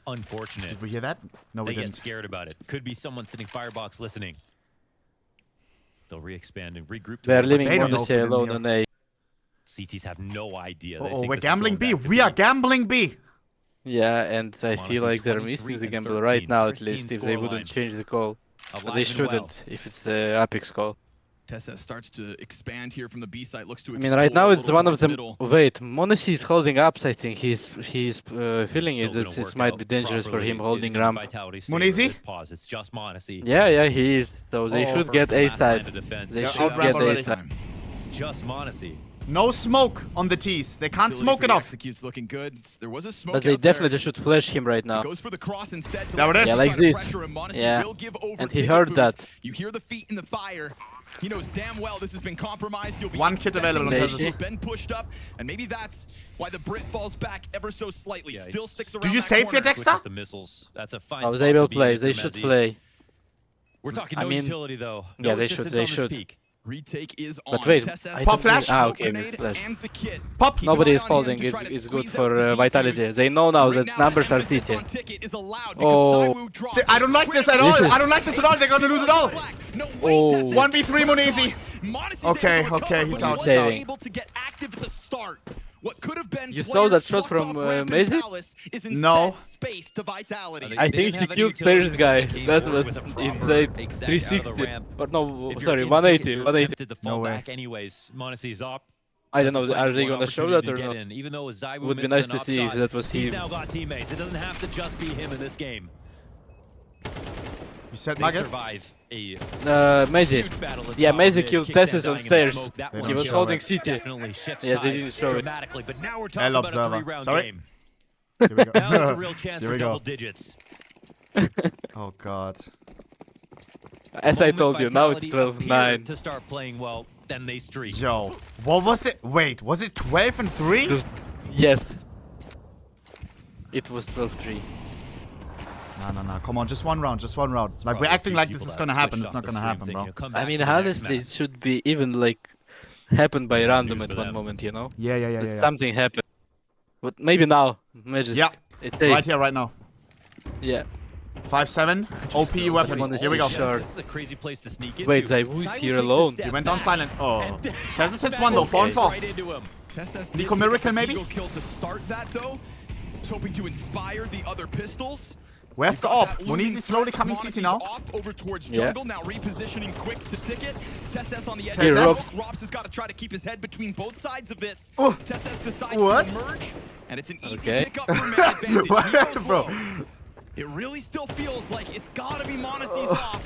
unfortunate. Did we hear that? No, we They get didn't. scared about it. Could be someone sitting firebox listening. They'll re-expand and regroup. We are towards leaving They don't know if Monosy we're in alone here. on A. CTs have no idea. They Oh, think we're this is gambling going B. back to We are gambling B. Yeah, and I Monosy feel like they're 23 missing the and gamble 13. right now, at Pristine least, if they wouldn't scoreline. change the call. But Alive they and shouldn't, well. if it's the Apex call. Tessa starts to expand here from the B site. Looks to I mean, right now explore a it's little one of towards them. middle. Wait, Monosy is holding ups. I think he's feeling It's it. still That gonna this work might out be dangerous for properly him holding in ramp. Vitality's Monosy? favor. This pause. It's just Monosy. Yeah, yeah, he is. So they should First get and A last line of side. defense. They Yeah, should out ramp get A already. side. It's just Monosy. No smoke on the T's. They can't Facility smoke for it the off. Execute's looking good. There was a smoke But they out there. definitely should flash him right now. Goes for the cross instead. To There let it is. Messi Yeah, like try to this. pressure him. Monosy Yeah. will give over And he ticket heard booth. that. You hear the feet in the fire. He knows damn well this has been compromised. He'll be One kit expecting available on this. Tessus. He's been pushed up, and maybe that's why the Brit falls back ever so slightly. Yeah, Still he's- sticks around. Did you that save corner. your Dexter? Switches the missiles. That's a fine I was spot able to to be play. in for They should Mezzi. play. We're talking I no mean- utility though. Yeah, No they should, assistance they on this should. peak. Retake is on. But wait, Tess has I Pop don't flash? think- okay, grenade good flash. and the kit. Pop. Keep an Nobody eye is on him holding. to try to It's good squeeze out for the defuse. Vitality. They know now Right that now, numbers are emphasis CT. on ticket is allowed Oh. because Zywoo dropped. I don't like this at all. This is- I don't like this at all. They're gonna lose it all. No Oh. way, Tessa. 1v3 Monosy. Monosy's Okay, able to okay, recover, he's but out, he he's wasn't out. able to get active at the start. What could have been You players saw that shot blocked from, off ramp in Mazy? Palace is No. instead space to Vitality. I They think didn't he have any killed utility Players because guy. they came That forward was with a proper inside exact out of the 360. ramp. Or no, If you're sorry, in 180. ticket, you're 180. tempted to fall No way. back anyways. Monosy's up. I don't know. Doesn't Are find they one gonna show that opportunity or to get not? in. Even though Zywoo Would be misses nice an to see if offshot, that was he's him. now got teammates. It doesn't have to just be him in this game. You said They Magus? survive a Mazy. huge battle at Yeah, top Mazy mid, killed Kickstand Tessus on dying in the stairs. smoke. That They one He don't was show kill holding it. CT. definitely shifts Yeah, they tides didn't show it. dramatically. But now we're talking L about a observer. 3-round Sorry? game. Here we go. Now there's a real chance Here for we go. double digits. Oh god. As I Moment told you, now it's Vitality 12-9. appeared to start playing well, then they streak. Yo, what was it? Wait, was it 12 and 3? Yes. It was 12-3. No. Come on, just one round, just one round. Like, we're Probably a acting few like people this is that gonna have happen. switched It's off not the gonna stream happen, thinking, bro. "Come I back mean, for the next honestly, it match." should be even like happen by Yeah, random news at for one them. moment, you know? Yeah. Something happened. But maybe now. Magic. Yeah, It's right here, right now. Yeah. 5-7, OP weapon. Someone is Here we go. sure. This is a crazy place to sneak into. Wait, Zywoo is Zywoo here takes a alone. step He went on back, silent. Oh. and Tessus hits Magus one though, 4 and goes 4. right into him. Tess Nico Miracle, maybe? Eagle kill to start that though. He's hoping to inspire the other pistols. Where's the Got op? that looming Monosy slowly threat. coming Monosy's CT now. off over towards Yeah. jungle, now repositioning quick to ticket. Tess on the edge. Here, of Rob. Robs has got to try to keep his head between both sides of this. Oh. Tess decides What? to emerge, and it's an easy Okay. pickup for man advantage. What? He goes Bro. low. It really still feels like it's gotta be Monosy's off.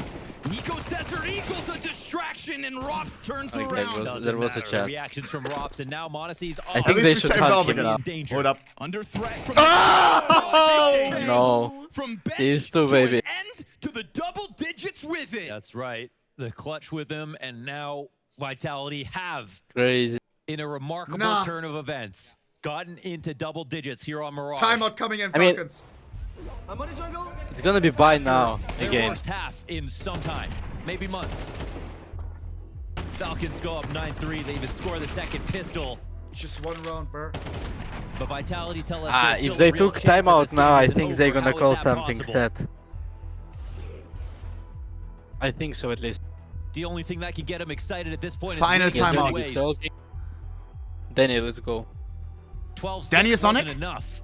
Nico's Desert Eagle's a distraction, and Robs turns Okay, around. well, there was a Matter. chance. Reactions from Rops, and now Monosy's off. I At think least they we should saved hunt Valve him again. now. in danger. Hold up. Under threat from Oh! No. From bench These two, to baby. an end to the double digits with it. That's right. The clutch with him, and now Vitality have, Crazy. in a remarkable Nah. turn of events, gotten into double digits here on Mirage. Timeout coming in, I mean- Falcons. I'm on the jungle. It's gonna be by now Their again. worst half in some time, maybe months. Falcons go up 9-3. They even score the second pistol. Just one round, bro. But Vitality tell us there's still If they a real took chance that timeout this now, game I isn't think over. they're gonna How is call that something possible? set. I think so at least. The only thing that can get him excited at this point Final is winning in timeout. two ways. Salty. Danny, let's go. 12 Danny is Sonic? enough.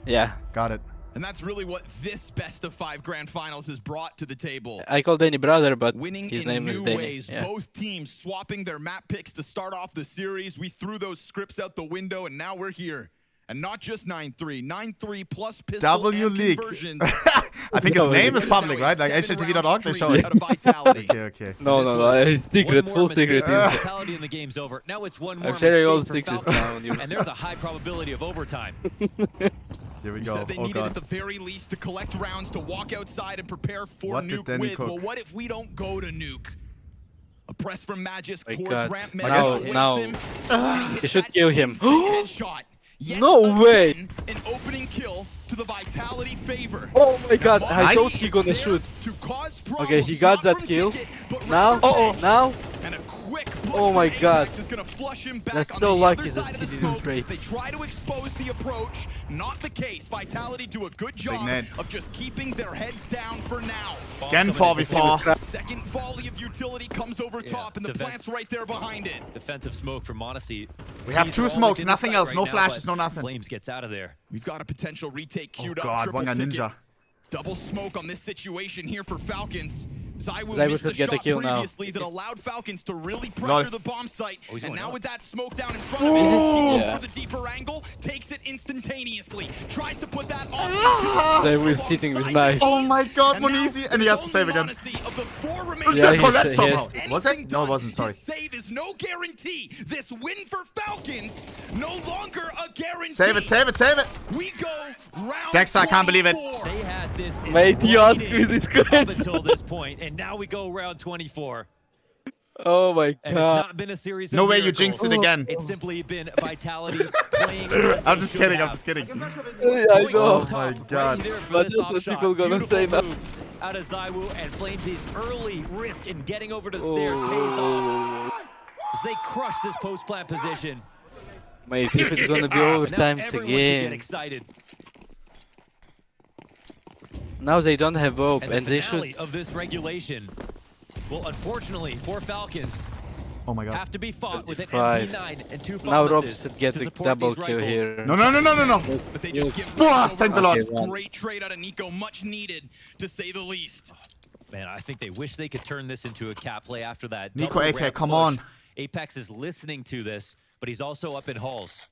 Yeah, Got it. And that's really what this best of 5 grand finals has brought to the table. I call Danny brother, but Winning his in name is new Danny. ways, Yeah. both teams swapping their map picks to start off the series. We threw those scripts out the window, and now we're here. And not just 9-3, 9-3 plus pistol W and League. conversions. I think his No, name it's is public, Now a right? Like 7-round HLTV.org, they show streak it. out of Vitality. Okay, okay. No, This no, was secret, one more full mistake secret. for Vitality and the game's over. Now it's one more I'm sharing all mistake for secrets Falcons, now, and and there's a high probability of overtime. Here we We go. said they Oh, needed at God. the very least to collect rounds to walk outside and prepare for What did Nuke Danny with. cook? Well, what if we don't go to Nuke? A press from Magisk My towards God. ramp Now- Magisk awaits now- him, and he He hits should that kill him. instant headshot. Yet No way. again, an opening kill to the Vitality favor. Oh my god, I Nice. thought he gonna shoot. To cause Okay, he problems, got not that from kill. Ticket, but Now, rather Rage. now, And a quick push Oh my from God. Apex is gonna flush him back That's on so the lucky other that side of he the didn't smoke. break. They try to expose the approach. Not the case. Vitality do a good job net. of just keeping their heads down for now. Again, 4v4. Second volley of utility comes over top, and the defense. plant's right there behind it. Defensive smoke from Monosy. We have These two are all smokes, within nothing sight else. right No now, flashes, but no nothing. Flames gets out of there. We've got a potential retake Oh, queued up. God. Triple One guy ticket. ninja. Double smoke on this situation here for Falcons. Zywoo Zywoo missed a should get the shot kill now. previously that allowed Falcons to really pressure Lol. the bomb site. he's And going now up. with that smoke down in front of him, he goes Yeah. for the deeper angle, takes it instantaneously, tries to put that off. They were sitting with knife. Oh my God, And now Monosy. And he has to it's save only again. Monosy of the 4 remaining Yeah, That he Colette said- somehow. yes. Was it? Anything No, it done, wasn't. Sorry. His save is no guarantee. This win for Falcons, no longer a guarantee. Save it, save it, save it. We go round Dexter, I can't believe it. 24. They had this in Mate, you asked writing me this up question. until this point, and now we go round 24. Oh my And it's god. not been a series of No way you miracles. jinxed it again. It's simply been Vitality playing as I'm they just should kidding, I'm have. just kidding. I Going know. on top Oh my God. Right here for But this that's what off shot. people gonna Beautiful say now. move out of Zywoo, and Flames' early risk in getting over the stairs pays off as they crush this post-plant position. Mate, if it's gonna be And now overtime everyone can get again. excited. Now they don't have hope, And and the they finale should. of this regulation will, unfortunately, for Falcons, Oh my God. have to be fought with an 25. MP9 and 2 Now Rob Foxes should get to the support double these kill rifles. here. No, no, no, no, no, no. But they just give Wah, Rage thank the over. Lord. Okay, Great trade out of Nico, much needed, to say the least. Man, I think they wish they could turn this into a cat play after that. Nico double AK, ramp come push. on. Apex is listening to this, but he's also up in halls.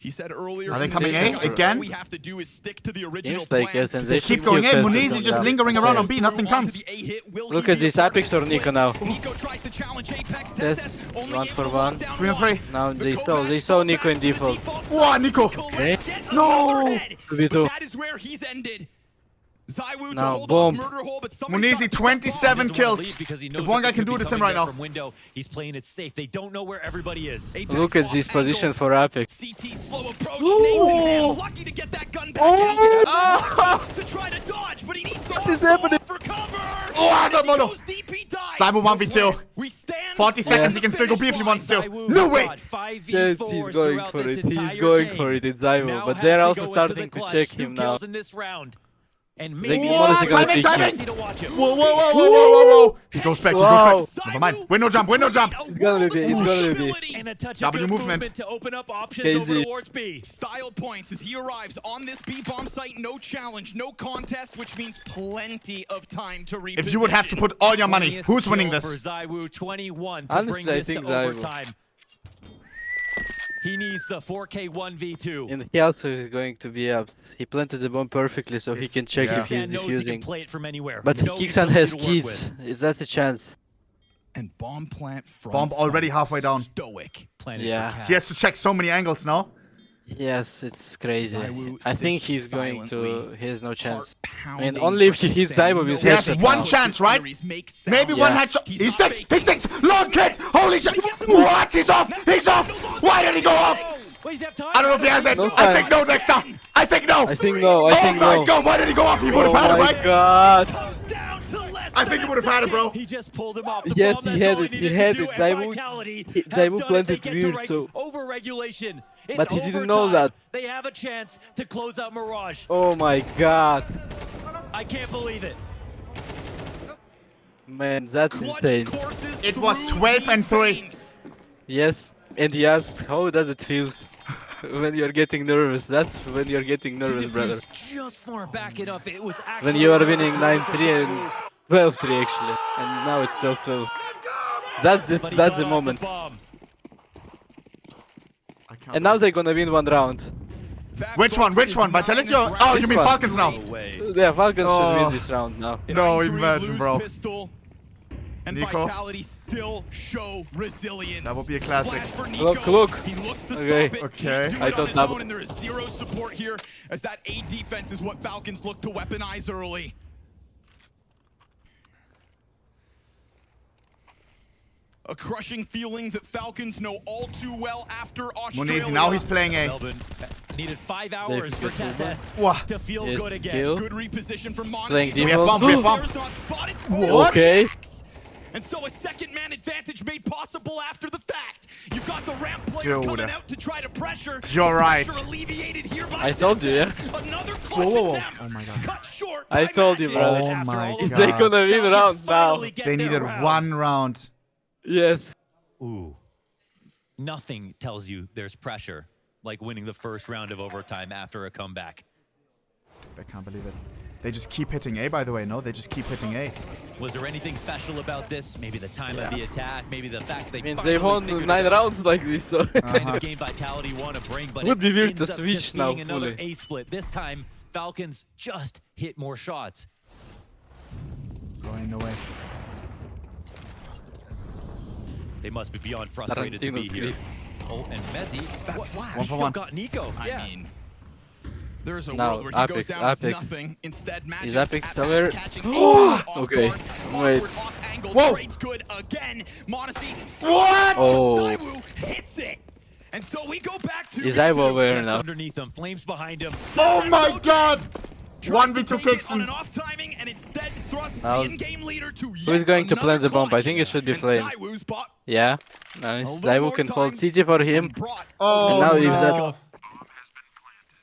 He said earlier, Are they in coming this in game, again? All we have to do is stick to the original Seems like plan. it, and They they keep should going kill in. Phantom Monosy on just that. lingering around on B. Through Nothing onto comes. the A-hit. Will Look he at be this part of Apex the or Nico split? now. Nico tries to challenge Apex. Yes, Tess only one able for to one. lock down 3 on one. 3. Now The they Comanche saw fall Nico back in to the default. default Wow, side. Nico. Collects Okay. yet No. another head. 2v2. But that is where he's ended. Zywoo to Now, hold boom. off murder hole, but somebody's Monosy, got to 27 Doesn't wanna kills. leave because he knows If one that guy can they do could it, be it's him coming right down now. From window, he's playing it safe. They don't know where everybody is. Apex Look at off this angle. position for Apex. CT slow approach, names it, man. Lucky to get that gun back. And he gets to try to dodge, but he needs to is also happening? for cover. Oh, I got As he mono. goes deep, he dies. Zywoo 1v2. We stand 40 seconds, he at can the still go B finish if he line. wants to. Zywoo No way. got 5v4s Yes, he's going throughout for this it. He's entire going game. for it. It's Zywoo, Now but has they're to also go into starting the to clutch. check 2 him now. kills in this round. And They maybe can Monosy gonna timing, pick timing. him. to watch it. Whoa, whoa, whoa, whoa, whoa, whoa, whoa. He goes back, he Wow. goes back. Never mind. Window jump, window jump. It's gonna be, it's gonna be. And a touch of W good movement. movement to open up options over KZ. towards B. Style points as he arrives on this B bomb site. No challenge, no contest, which means plenty of time to reposition. If you would have to put all your money, 20th who's winning kill this? For Zywoo, 21 to Honestly, bring I this to think Zywoo. overtime. He needs the 4K 1v2. And he also is going to be up. He planted the bomb perfectly so he It's- can check yeah. if he's Kixan knows he can defusing. play it from anywhere. But No Kixan utility has to work kids. with. Is that a chance? And bomb plant from Bomb already halfway down. Stoic. Planet Yeah. for Cat. He has to check so many angles now. Yes, it's crazy. Zywoo I think sits he's going to. silently, He has no chance. Heart-pounding only if for he hits Kixan. Zywoo with He has headshot one now. chance, right? Maybe Yeah. one headshot. He's He not sticks, he faking. sticks. Long kick. Holy shit. What? He's off. He's off. Why did he go off? Wait, does he have time? I don't know if he has it. No I time. think no, Dexter. I think no. I think no. I Oh think my no. god, why did he go off? He would Oh have had it, my right? god. Comes down to less I think he would have had it, bro. He just pulled him off the Yes, bomb. he That's had all it, he he needed had to do. it. And Daivu- Vitality he- have Daivu done it. planted They get to weird, so- over-regulation. It's But he didn't know that. They have a chance to close out Mirage. Oh my god. I can't believe it. Man, that's Clutch insane. courses It was through 12 and these 3. veins. Yes, and he asked, how does it feel when you're getting nervous? That's when you're getting nervous, brother. Just far back enough. It was actually When you are winning 9-3 and 12-3 actually, and now it's 12-12. But he That's got the off moment. bomb. I can't And now believe they're gonna win one round. That Which one? Fox Which is one? not Vitality in or... his Oh, grasp. you mean one. Falcons now? No way. Yeah, Falcons should Oh. win this round now. No, 9-3 imagine, lose bro. Pistol, and Nico? Vitality still show resilience. That would be a classic. Flash for Nico. Look. He looks to Okay. stop it. Okay. Can't do I it on thought his that- own, and there is zero support here, as that A defense is what Falcons look to weaponize early. A crushing feeling that Falcons know all too well after Australia. Monosy, now he's playing A. Melbourne needed 5 hours for Yes, TSS Wah. to feel Yes, good again. kill. Good reposition from Monosy. Playing We have bomb, we have bomb. There's not spotted. What? Okay. And so a second man advantage made possible after the fact. You've got the ramp player Dude. coming out to try to pressure. You're right. Pressure alleviated here by I told you, yeah. ZZ. Another clutch Whoa. attempt. Oh my God. Cut short I by told you, Magic. brother. Oh After my all of God. They're gonna win Falcons round now. finally get They their needed round. one round. Yes. Ooh. Nothing tells you there's pressure like winning the first round of overtime after a comeback. I can't believe it. They just keep hitting A, by the way. No, they just keep hitting A. Was there anything special about this? Maybe the time of the attack, maybe the fact they I mean, finally they won figured 9 it out. rounds like this, so. Kind of game Vitality want to bring, but Would it be weird to ends up switch just now being another fully. A split. This time, Falcons just hit more shots. Going away. They must be beyond frustrated to be Tarantino here. clip. Oh, and Mezzi, That what? flash. He One for still one. got Nico. I Yeah. mean, there's a Now, world where he goes Apex, down with Apex. nothing. Instead, Magic Is Apex at still bat, there? catching Oh, off okay. guard, Wait. awkward off angle, Whoa. trades good again. Monosy. What? Oh. Zaiwu hits it. And so we go back to Is Zaiwu aware Just now? underneath them, flames behind him. Oh my God! Tries 1v2 to take kicks it on him. an off timing and instead thrusts Now, the in-game leader to who is going to plant the bomb? I think it should be Flame. Zaiwu's bot Yeah. Nice. a little Zaiwu more can hold time CT for him. and brought Oh, And now if no.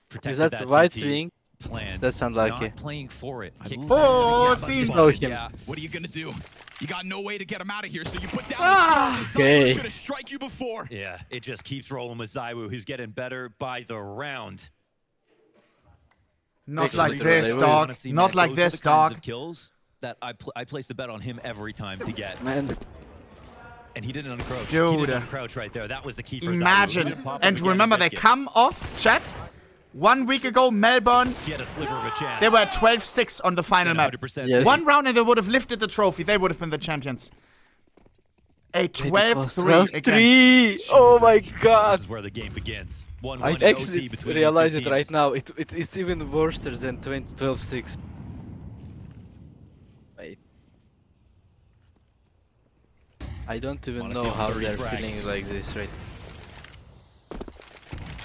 Protected If that's that wide CT. swing, Plans, that's unlucky. Not playing for it. Kicks Oh, it. seen. Slow him. Yeah. What are you gonna do? You got no way to get him out of here, so you put down Ah, the okay. Zaiwu's gonna strike you before. Yeah, it just keeps rolling with Zaiwu, who's getting better by the round. Not They like can this, do it. dog. Honestly, Not man, like those are this, the kinds dog. of kills that I place the bet on him every time to get. Man, And he didn't uncrouch. Dude. He didn't uncrouch right there. That was the key for Zaiwu. He Imagine. didn't pop up And again remember, they make it. come off, chat. 1 week ago, Melbourne, He had a sliver of a chance. they were at 12-6 on the final Then map. 100% Yes. One round and they would have lifted the trophy. They would have been the champions. A 12-3 again. 12-3! Oh my This god! is where the game begins. 1-1 I in OT actually between realize these it two right teams. now. It's even worse than 12-6. Wait. I don't even Wanna know see how 30 they're frags. feeling like this right.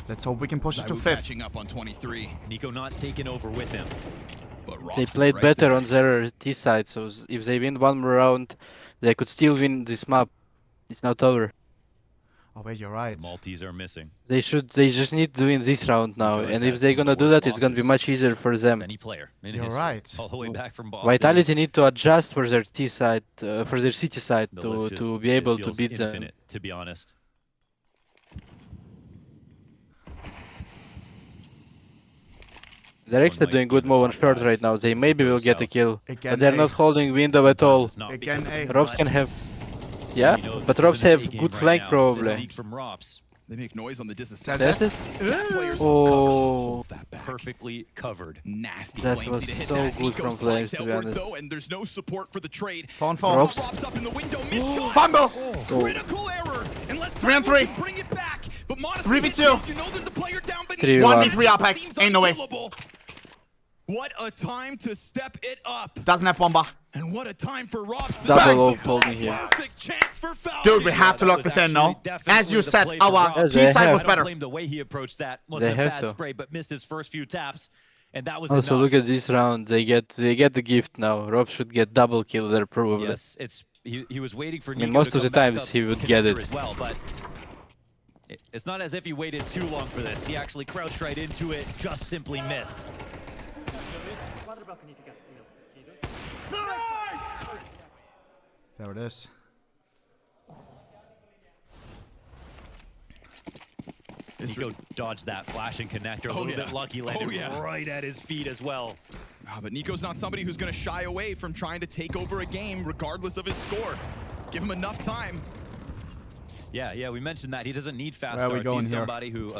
Let's hope we can push it to Zaiwu 5th. catching up on 23. Nico not taking over with him. But Rox They is played right better there. on their T side, so if they win one more round, they could still win this map. It's not over. Oh, wait, you're right. Maltese are missing. They just need to win this round now, Nico has and had if they're some gonna do close that, it's gonna be losses. much easier for them. Any player in You're history. right. All the way back from Boston. Vitality need to adjust for their T side, for their city side The list to just- be it able to feels beat them. infinite, to be honest. They're This actually one doing might good be move the on top short five. right now. They maybe will get a South. kill, Again, but they're A. not holding window at all. Sometimes it's not Again, because of A. the Robs gut. can have, yeah, He knows but this Robs is his have A-game good right flank now. probably. This lead from Robs. They make noise on the That's That's disassembly. it. That player's Oh. holds that back. Perfectly covered. Nasty That Flamesy was to hit so that. good Nico from slides Flames, to be outwards, honest. though, and there's no support for the trade. Phone, phone. Robs. Robs up in the window, missed shot. Fumble! Critical error. Unless 3 on someone 3. can bring it back. But Monosy 3v2. hits, you know there's a player down beneath. 3v1. 1v3 Apex. Seems Ain't no way. unkillable. What a time to step it up. Doesn't have bomber. And what a time for Robs to Double bang ult the holding ball. here. Perfect chance for Falcons. Dude, we have to that lock was this in, actually no? definitely As you the said, play for our Robs. They T side have. was I don't better. blame the way he approached that. They Wasn't a have bad to. spray, but missed his first few taps. And that was Also, enough. look at this round. They get the gift now. Rob should get double kill there probably. Yes, he was waiting for I mean, Nico most to of the come back times up he would get connector it. as well, but it's not as if he waited too long for this. He actually crouched right into it, just simply missed. There it is. Nico dodged that flashing connector, a Oh, little yeah. bit lucky, landed Oh, yeah. right at his feet as well. But Nico's not somebody who's going to shy away from trying to take over a game regardless of his score. Give him enough time. Yeah, we mentioned that. He doesn't need fast Where are we starts. going He's here? somebody who,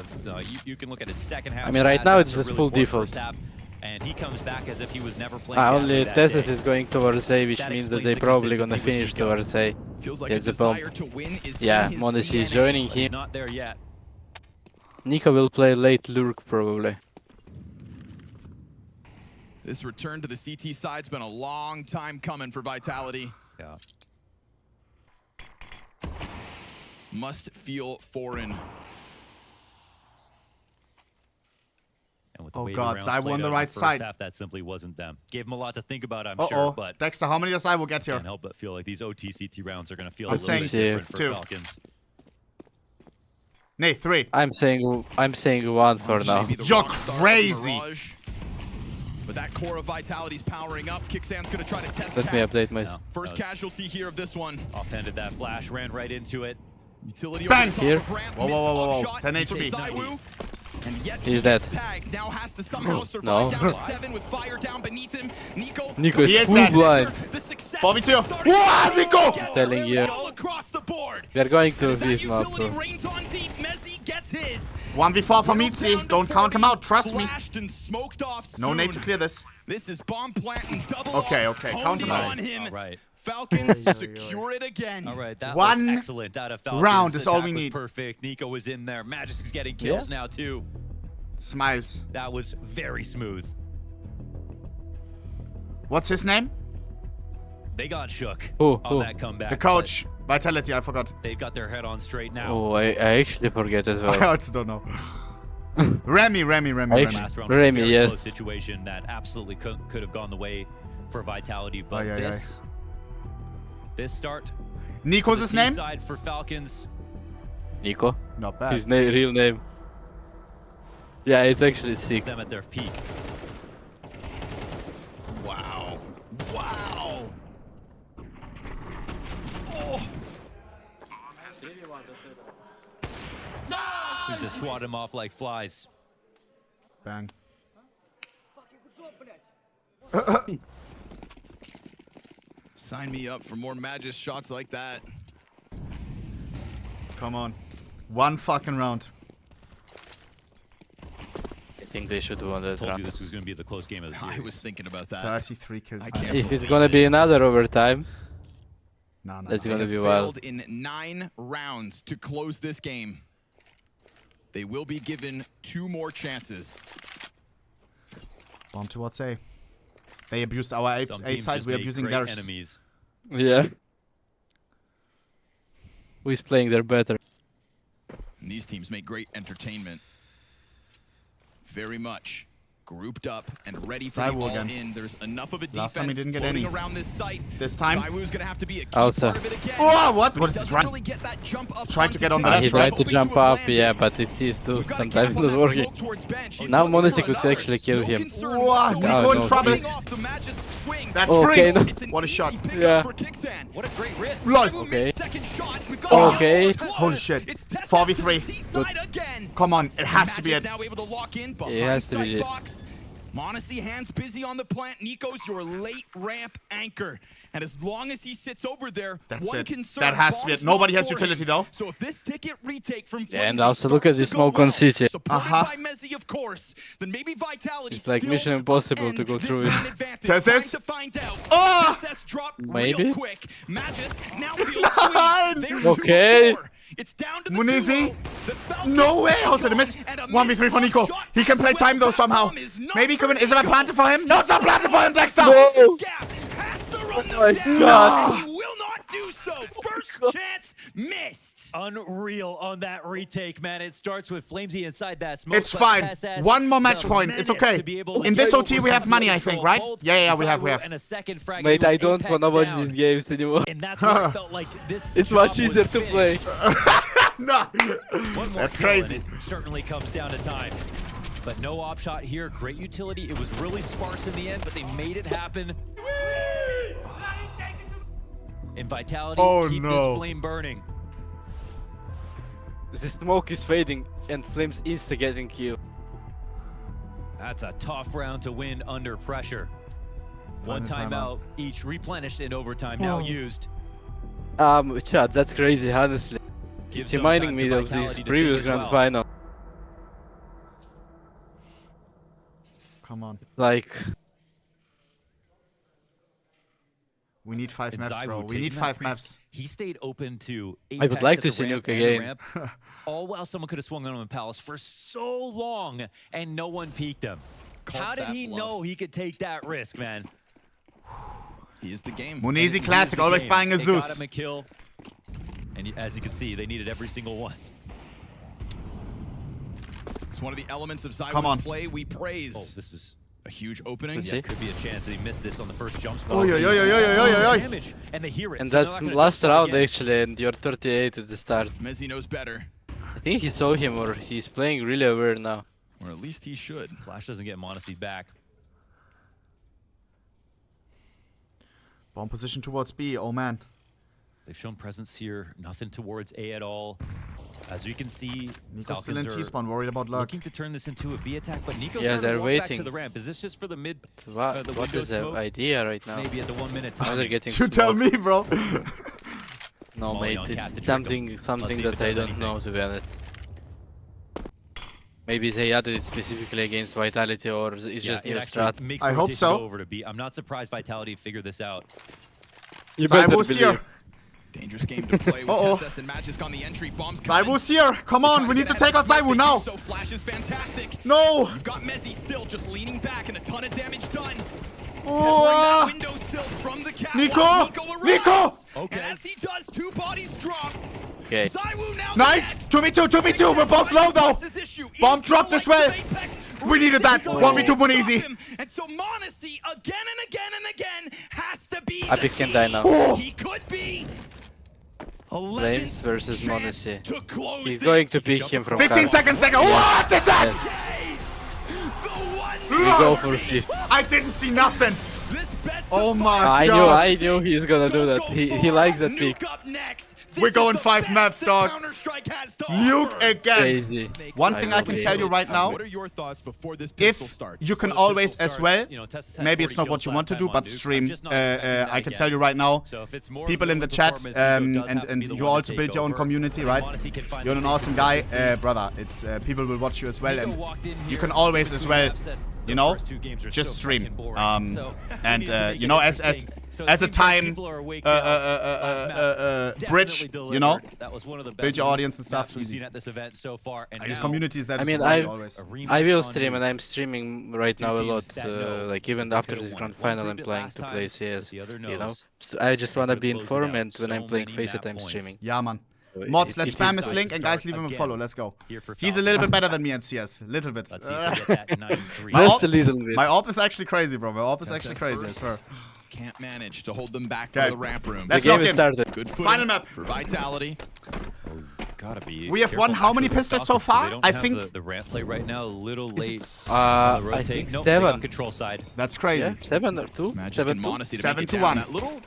you can look at his second half. I mean, right stats now after it's a just really full poor default. first half, and he comes back as if he was never playing. Only that Tessus day. is going towards A, which That means that explains they the probably gonna consistency with finish Nico. towards A. Feels like There's a the bomb. desire to win is Yeah, in his Monosy is DNA. joining But he's him. not there yet. Nico will play late lurk probably. This return to the CT side's been a long time coming for Vitality. Yeah. Must feel foreign. And with the Oh way the God, rounds I played won the out in right first side. half, that simply wasn't them. Gave him a lot to think about, I'm Uh-oh. sure, but Dexter, how many does I will get here? can't help but feel like these OT-CT rounds are going to feel I'm a little bit saying different for two. Falcons. Nay, 3. I'm saying one for now. Maybe the You're rock star of crazy. Mirage. But that core of Vitality's powering up. Kicksan's gonna try to test Let me that. update my. No. First That was- casualty here of this one. Offhanded that flash, ran right into it. Utility Bang! over the top Here. of ramp. Whoa, missed whoa, whoa, whoa. upshot 10 from HP. Zywoo. And yet He's he dead. gets tagged. Now has to somehow No. survive down to 7 with fire down beneath him. Nico He is is full dead. blind. The success 4v2. is starting Wow, to Nico! get Telling you. all across the board. We are going to As that this map, utility so. rains on deep, Messi gets his. 1v4 for Whittled Mitzi. down to Don't count him 40, out, trust me. flashed and smoked off No need to soon. clear this. This is bomb plant and double Okay, off, okay, honed count him in out. on him. All right. Falcons secure it again. All right, that One looked excellent out of Falcons. round is all Attack we was need. Perfect. Nico was in there. Magisk is getting kills Yeah. now too. Smiles. That was very smooth. What's his name? They got shook Who? on that comeback. The coach. Vitality, I forgot. They've got their head on straight now. Oh, I actually forget as I well. also don't know. Remy. Last round was a Remy, very yes. close situation that absolutely could have gone the way for Vitality, but Aye, aye, aye. this start. Nico's the his C name? side for Falcons. Nico? Not His bad. real name. Yeah, it's actually This is sick. them at their peak. Wow. Wow. Oh. Who's just swat him off like flies. Bang. Sign me up for more Magic shots like that. Come on. One fucking round. I think they should win that Told you round. this was going to be the close game of the series. I was thinking about that. 33 kills. I can't If it's believe gonna it. be another overtime, No. that's They gonna have be failed wild. in 9 rounds to close this game. They will be given 2 more chances. Bomb towards A. They abused our A, Some A teams side, just we're make abusing great theirs. enemies. Yeah. Who is playing there better? And these teams make great entertainment. Very much grouped up and ready for the Zywoo all again. in. There's enough of a Last defense time he didn't get floating any. around this site. This time? Zywoo's gonna have to be a key Also. part of it again. Oh, what? But What he is this doesn't run? really get that jump up Tried front to get on the take left, He it. tried to Hoping jump have up, landed. yeah, but it is too. We've got a Sometimes gap it on was that working. smoke towards bench. He's Now looking Monosy for could another. actually kill No him. concern What? whatsoever. Nico in So trouble. leading off the Magisk swing. That's Okay, free. no. It's an What a easy shot. pickup Yeah. for Kicksan. What a great risk. Lol. Zywoo Okay. missed second shot. We've got Okay. close. Holy shit. It's Tessa's 4v3. CT side again. Come on, it has to be Magic it. now able to lock in behind It has to be sight it. box. Monosy hands busy on the plant. Nico's your late ramp anchor. And as long as he sits over there, That's one it. concern, That has to be bombs it. Nobody not has for utility him. though. So if this ticket retake from Yeah, and Flimsy also look at starts the to go smoke on well, CT. supported by Messi, of course, then maybe Vitality It's like still Mission Impossible to upend go this through it. man advantage. Tessus? Time to find out. Oh! Tessus drop Maybe? real quick. Magisk now feels Nine! sweet. There's Okay. 2 of 4. It's down to the Monosy? duo. The Falcons No way! are How did I miss? and a 1v3 for Nico. shot He can play as well. time though That somehow. bomb is not Maybe for Kevin, is it a Nico. planted for him? No, it's not planted for him, Dexter! No. This gap has to run them my down. God. He will not do so. First chance missed. Unreal on that retake, man. It starts with Flamesy inside that smoke. It's fine. One more match point. It's okay. In this OT, we have money, I think, right? Yeah, we have. And a second frag, Mate, it was I don't Apex want to watch down. these games anymore. And that's where it felt like this It's job much was easier to play. finished. No. One more That's kill, crazy. and it certainly comes down to time. But no op shot here. Great utility. It was really sparse in the end, but they made it happen. And Vitality keep this flame burning. The smoke is fading and Flames insta getting kill. That's a tough round to win under pressure. One timeout, each replenished in overtime, now used. Chat, that's crazy, honestly. Gives It's some reminding time me to of Vitality this to previous think as well. Grandfinal. Come on. Like, We need 5 And maps, Zywoo bro. We taking need that 5 priest, maps. He stayed open to I would Apex like at to the see ramp Nuke and the again. ramp, all while someone could have swung on him in Palace for so long and no one peeked him. Called How did that he bluff. know he could take that risk, man? He is the game. Monosy And classic, here's the always game. buying a They got Zeus. him a kill. And as you can see, they needed every single one. It's one of the elements of Come on. Zywoo's play we praise. Oh, this is A huge opening. Let's yeah, see. could be a chance that he missed this on the first jump spot. Oy, oy, oy, oy, oy, oy, oy, oy. Damage, and they hear it. and so they're that's not gonna last jump spot round again. actually, and you're 38 at the start. Mezzi knows better, I think he saw him or he's playing really aware now. or at least he should. Flash doesn't get Monosy back. Bomb position towards B. Oh, man. They've shown presence here. Nothing towards A at all. As you can see, Nico's still in Falcons are T-spawn, worried about luck. looking to turn this into a B attack, but Nico's Yeah, trying to they're walk back to waiting. the ramp. Is this just for the mid? So what the what window is the smoke? idea right now? Maybe at the 1 minute Now time. they're getting You tell smoked. me, bro. No, Molly mate, on Cat to it's trick 'em. something see if that it I does don't anything. know, to be honest. Maybe they added it specifically against Vitality, or it's Yeah, just it new actually strat. makes I hope rotation so. go over to B. I'm not surprised Vitality figured this out. You better Zywoo's believe. here. Dangerous game to play with Uh-oh. Tessess and Magisk on the entry. Bombs coming. Zywoo's here. Come on, we need to take out Zywoo now. So Flash is fantastic. No. You've got Mezzi still just leaning back and a ton of damage done. Oh, Bring that windowsill from the catwalk. Nico! Nico! Nico! And as he does, 2 bodies drop. Okay. Zywoo now nice. 2v2, 2v2. We're both low, though. Bomb dropped as well. We needed that. 1v2 Monosy. And so Monosy again and again and again has to be Apex the can die key. now. He could be. Flames versus chance Monosy. to close He's this. going to pick him from 15 car. seconds ago. What is that? The one We go for 50. I didn't see nothing. This best Oh of my five. I god. knew he's gonna do that. He likes that Nuke pick. up next. We're This going is the 5 best maps, that dog. Counter-Strike has to Nuke offer. again. Crazy. One I thing know, I can baby. tell you right now, What are your thoughts before this pistol if starts? you can Before the always pistol as starts, well, you know, Tessa's had maybe 40 it's not what kills you want to last do, time but on Nuke. I'm stream, just not expecting that I can again. tell you right now, So if it's more people of in a the chat, performance, Nico does have to and be the you one to also build take your own over. community, And right? Monosy can find You're the an awesome guy, consistency. brother. It's people will watch you as well, Nico and walked in you here can always with as two well, maps that you the know, first 2 games are just so stream. fucking boring. So, And we need to make you it know, interesting. So it as a seems like time people are awake now. Last map bridge, definitely you know, delivered. That was one of the build best your audience and maps stuff. we've Easy. seen at this event so far. And These now, communities that I is mean, supporting I- always. a rematch I will on stream, and Nuke. I'm streaming right Two now a teams lot. that know Like even they after could've this won grand it. One final, I'm creeped it playing last to time, play but CS. the other You know, knows. so I just They wanna could've be closed it informed, out. and when I'm So playing many Face map It, I'm points. streaming. Yeah, man. So Mods, it- let's it spam is his nice link, to and guys, start leave him a again. follow. Let's go. Here for He's a Falcons. little bit better than me at CS. Little bit. Let's see if we get that 93. My Just op- a little bit. My op is actually crazy, bro. My op is Test actually us crazy, I first. swear. Can't manage to hold them back Okay. from the ramp room. The Let's game lock is in. started. Good footing Final map. for Vitality. Gotta be. We have careful won how many actually with pistols so Falcons, 'cause far? They don't I have think- the ramp play right now. A little late it on the I rotate. think Nope, they got 7. control side. That's crazy. Yeah, 7 or 2? Magic 7 and 2? Monosy to 7 make it to down. 1. That little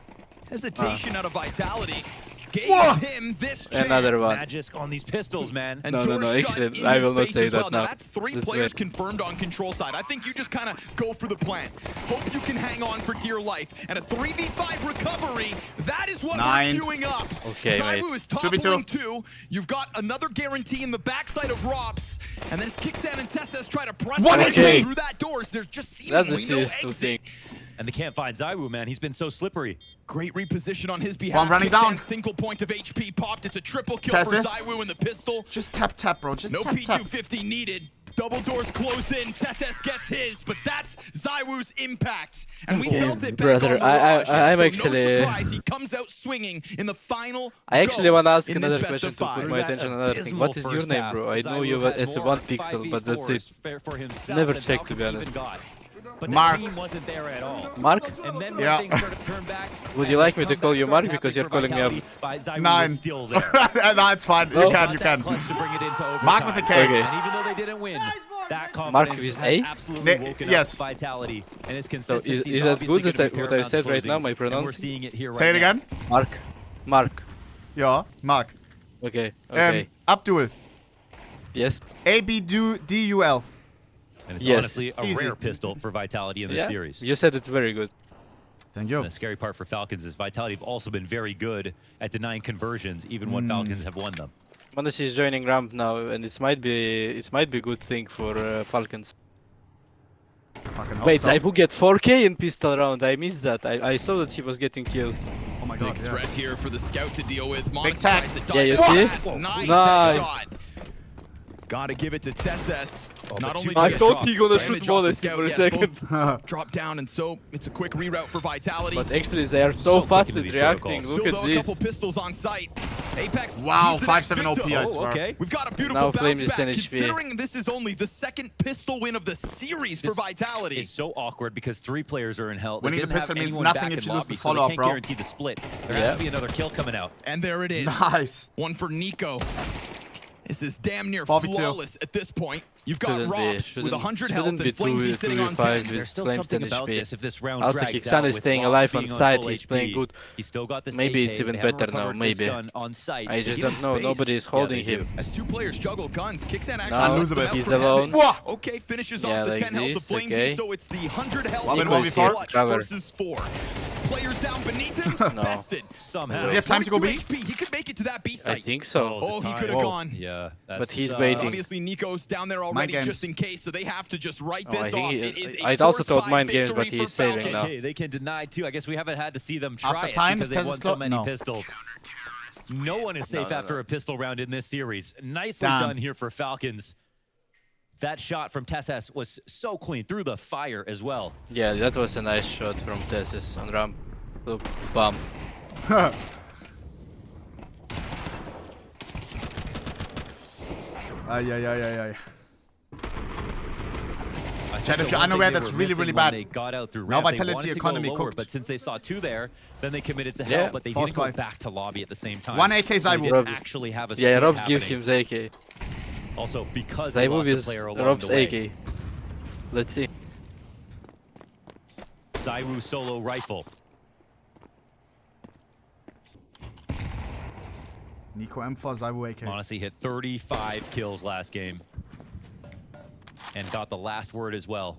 hesitation out of Vitality gave Whoa. him this chance. Another one. Magic on these pistols, man. And No, doors shut actually, in I his will not face say as well. that Now now. that's 3 This players way. confirmed on control side. I think you just kind of go for the plant. Hope you can hang on for dear life. And a 3v5 recovery, that is what 9. we're queuing up. Okay, Zywoo mate. is toppling 2v2. 2. You've got another guarantee in the backside of Rops. And then as Kicksan and Tessess try to press One their okay. way through that doors, there's just That's a seemingly no serious exit. thing. And they can't find Zywoo, man. He's been so slippery. Great reposition on his behalf. Bomb running Kicksan, down. Single point of HP popped. It's a triple kill Tessus. for Zywoo in the pistol. Just tap, bro. Just No tap, tap. P250 needed. Double doors closed in. Tesses gets his, but that's Zywoo's impact. And we felt it back brother, on Mirage. I'm so actually- no surprise, he comes out swinging in the final I actually go want to ask in this another best question of to five. put my attention on another thing. What is your name, bro? I know you as a one pixel, but that's it. Never checked, to be honest. But Mark. the team wasn't there at all. Mark? And then Yeah. when things started to turn back, Would you like me to call you Mark because you're calling me up? 9. Still there. No, it's fine. You Oh. can, you can. Clutch to bring it into Mark with a overtime. K. Okay. And even though they didn't win, that Mark confidence with has A? absolutely woken Yes. up Vitality, and his So consistency is as good as what I said right now, my We're pronunciation? seeing it here right Say it now. again. Mark. Yeah, Mark. Okay, okay. Abdul. Yes. ABDUL. And it's Yes. honestly a Easy. rare pistol for Vitality in this Yeah. series. You said it very good. Thank you. And the scary part for Falcons is Vitality have also been very good at denying conversions, even when Falcons have won them. Monosy is joining ramp now, and it might be a good thing for Falcons. Fucking hope Wait, so. Zaibu get 4K in pistol round. I missed that. I saw that he was getting kills. Oh my Big god. threat here for the scout to deal with. Monosy tag. tries to Yeah, dive you in see? fast. Nice Nice. shot. Gotta give it to Tesses. Not but only you did I he thought drop he gonna damage shoot off the Monosy scout, for a yes, second. both drop down, and so it's a quick reroute for Vitality. But actually, they are So so quick fast into at these reacting. protocols. Look Still, at though, a this. couple pistols on site. Apex. Wow, he's the next 5-7 OP, victim. I Oh, swear. okay. We've got a beautiful Now Flame bounce is back, 10 HP. considering this is only the second pistol win of the series for This Vitality. It's so awkward because 3 players are in hell. They Winning the didn't have pistol means anyone nothing back if in you lose lobby, the so they follow-up, can't bro. guarantee the split. There Yeah. has to be another kill coming out. And there it is. Nice. One for Nico. This is damn near 4v2. flawless at this point. You've got Shouldn't be, Robs with 100 health shouldn't be and Flamesy 2v- sitting on 2v5 10. with There's still Flames something 10 about HP. this if this round Also, drags Hixan out is with staying Robs alive on being site, full he's playing HP. good. He's still got this Maybe AK. it's even They haven't better now, recovered this maybe. gun on site. I just give don't him know. space. Nobody is Yeah, holding they him. do. As two players juggle guns, Kixan actually Now lifts them out he's from alone. heaven. Whoa. Okay, finishes Yeah, off the like 10 health of this, Flamesy, okay. so it's the 100 health Robin Nico 1v4. clutch Cover. versus 4. Players down beneath him, No. bested. Somehow. Does he have time to go 42 B? HP, he could make it to that B I site. think so. Oh, the he time. could have Whoa. gone. Yeah, that's, But he's waiting. Obviously, Nico's down there already games. just in case, so they have to just write Oh, I this think off. he- It is a I'd also forced thought by mind games, victory but he's for saving Falcons. now. Okay, they can deny too. I guess we haven't had to see them After try it time, because is they've Tez's won so clo- many no. pistols. No one is safe No, after no. a pistol round in this series. Nicely Damn. done here for Falcons. That shot from Tesses was so clean through the fire as well. Yeah, that was a nice shot from Tessis on ramp. Look, bam. Ay, ay, ay, ay, ay. I Chad, think if the you're one thing unaware, they that's were really, missing really when bad. They got out through Now ramp. They Vitality wanted to economy go lower, cooked. but since they saw 2 there, then they committed to Yeah, hell. But they false didn't go buy. back to lobby at the same time. 1 AK They Zaibu. didn't actually have a Yeah, split Robs gives happening. him the AK. Also, because they Zaibu lost a with player along Rob's the way. AK. Let's see. Zaiwu solo rifle. Nico M4, Zaibu AK. Monosy hit 35 kills last game. And got the last word as well.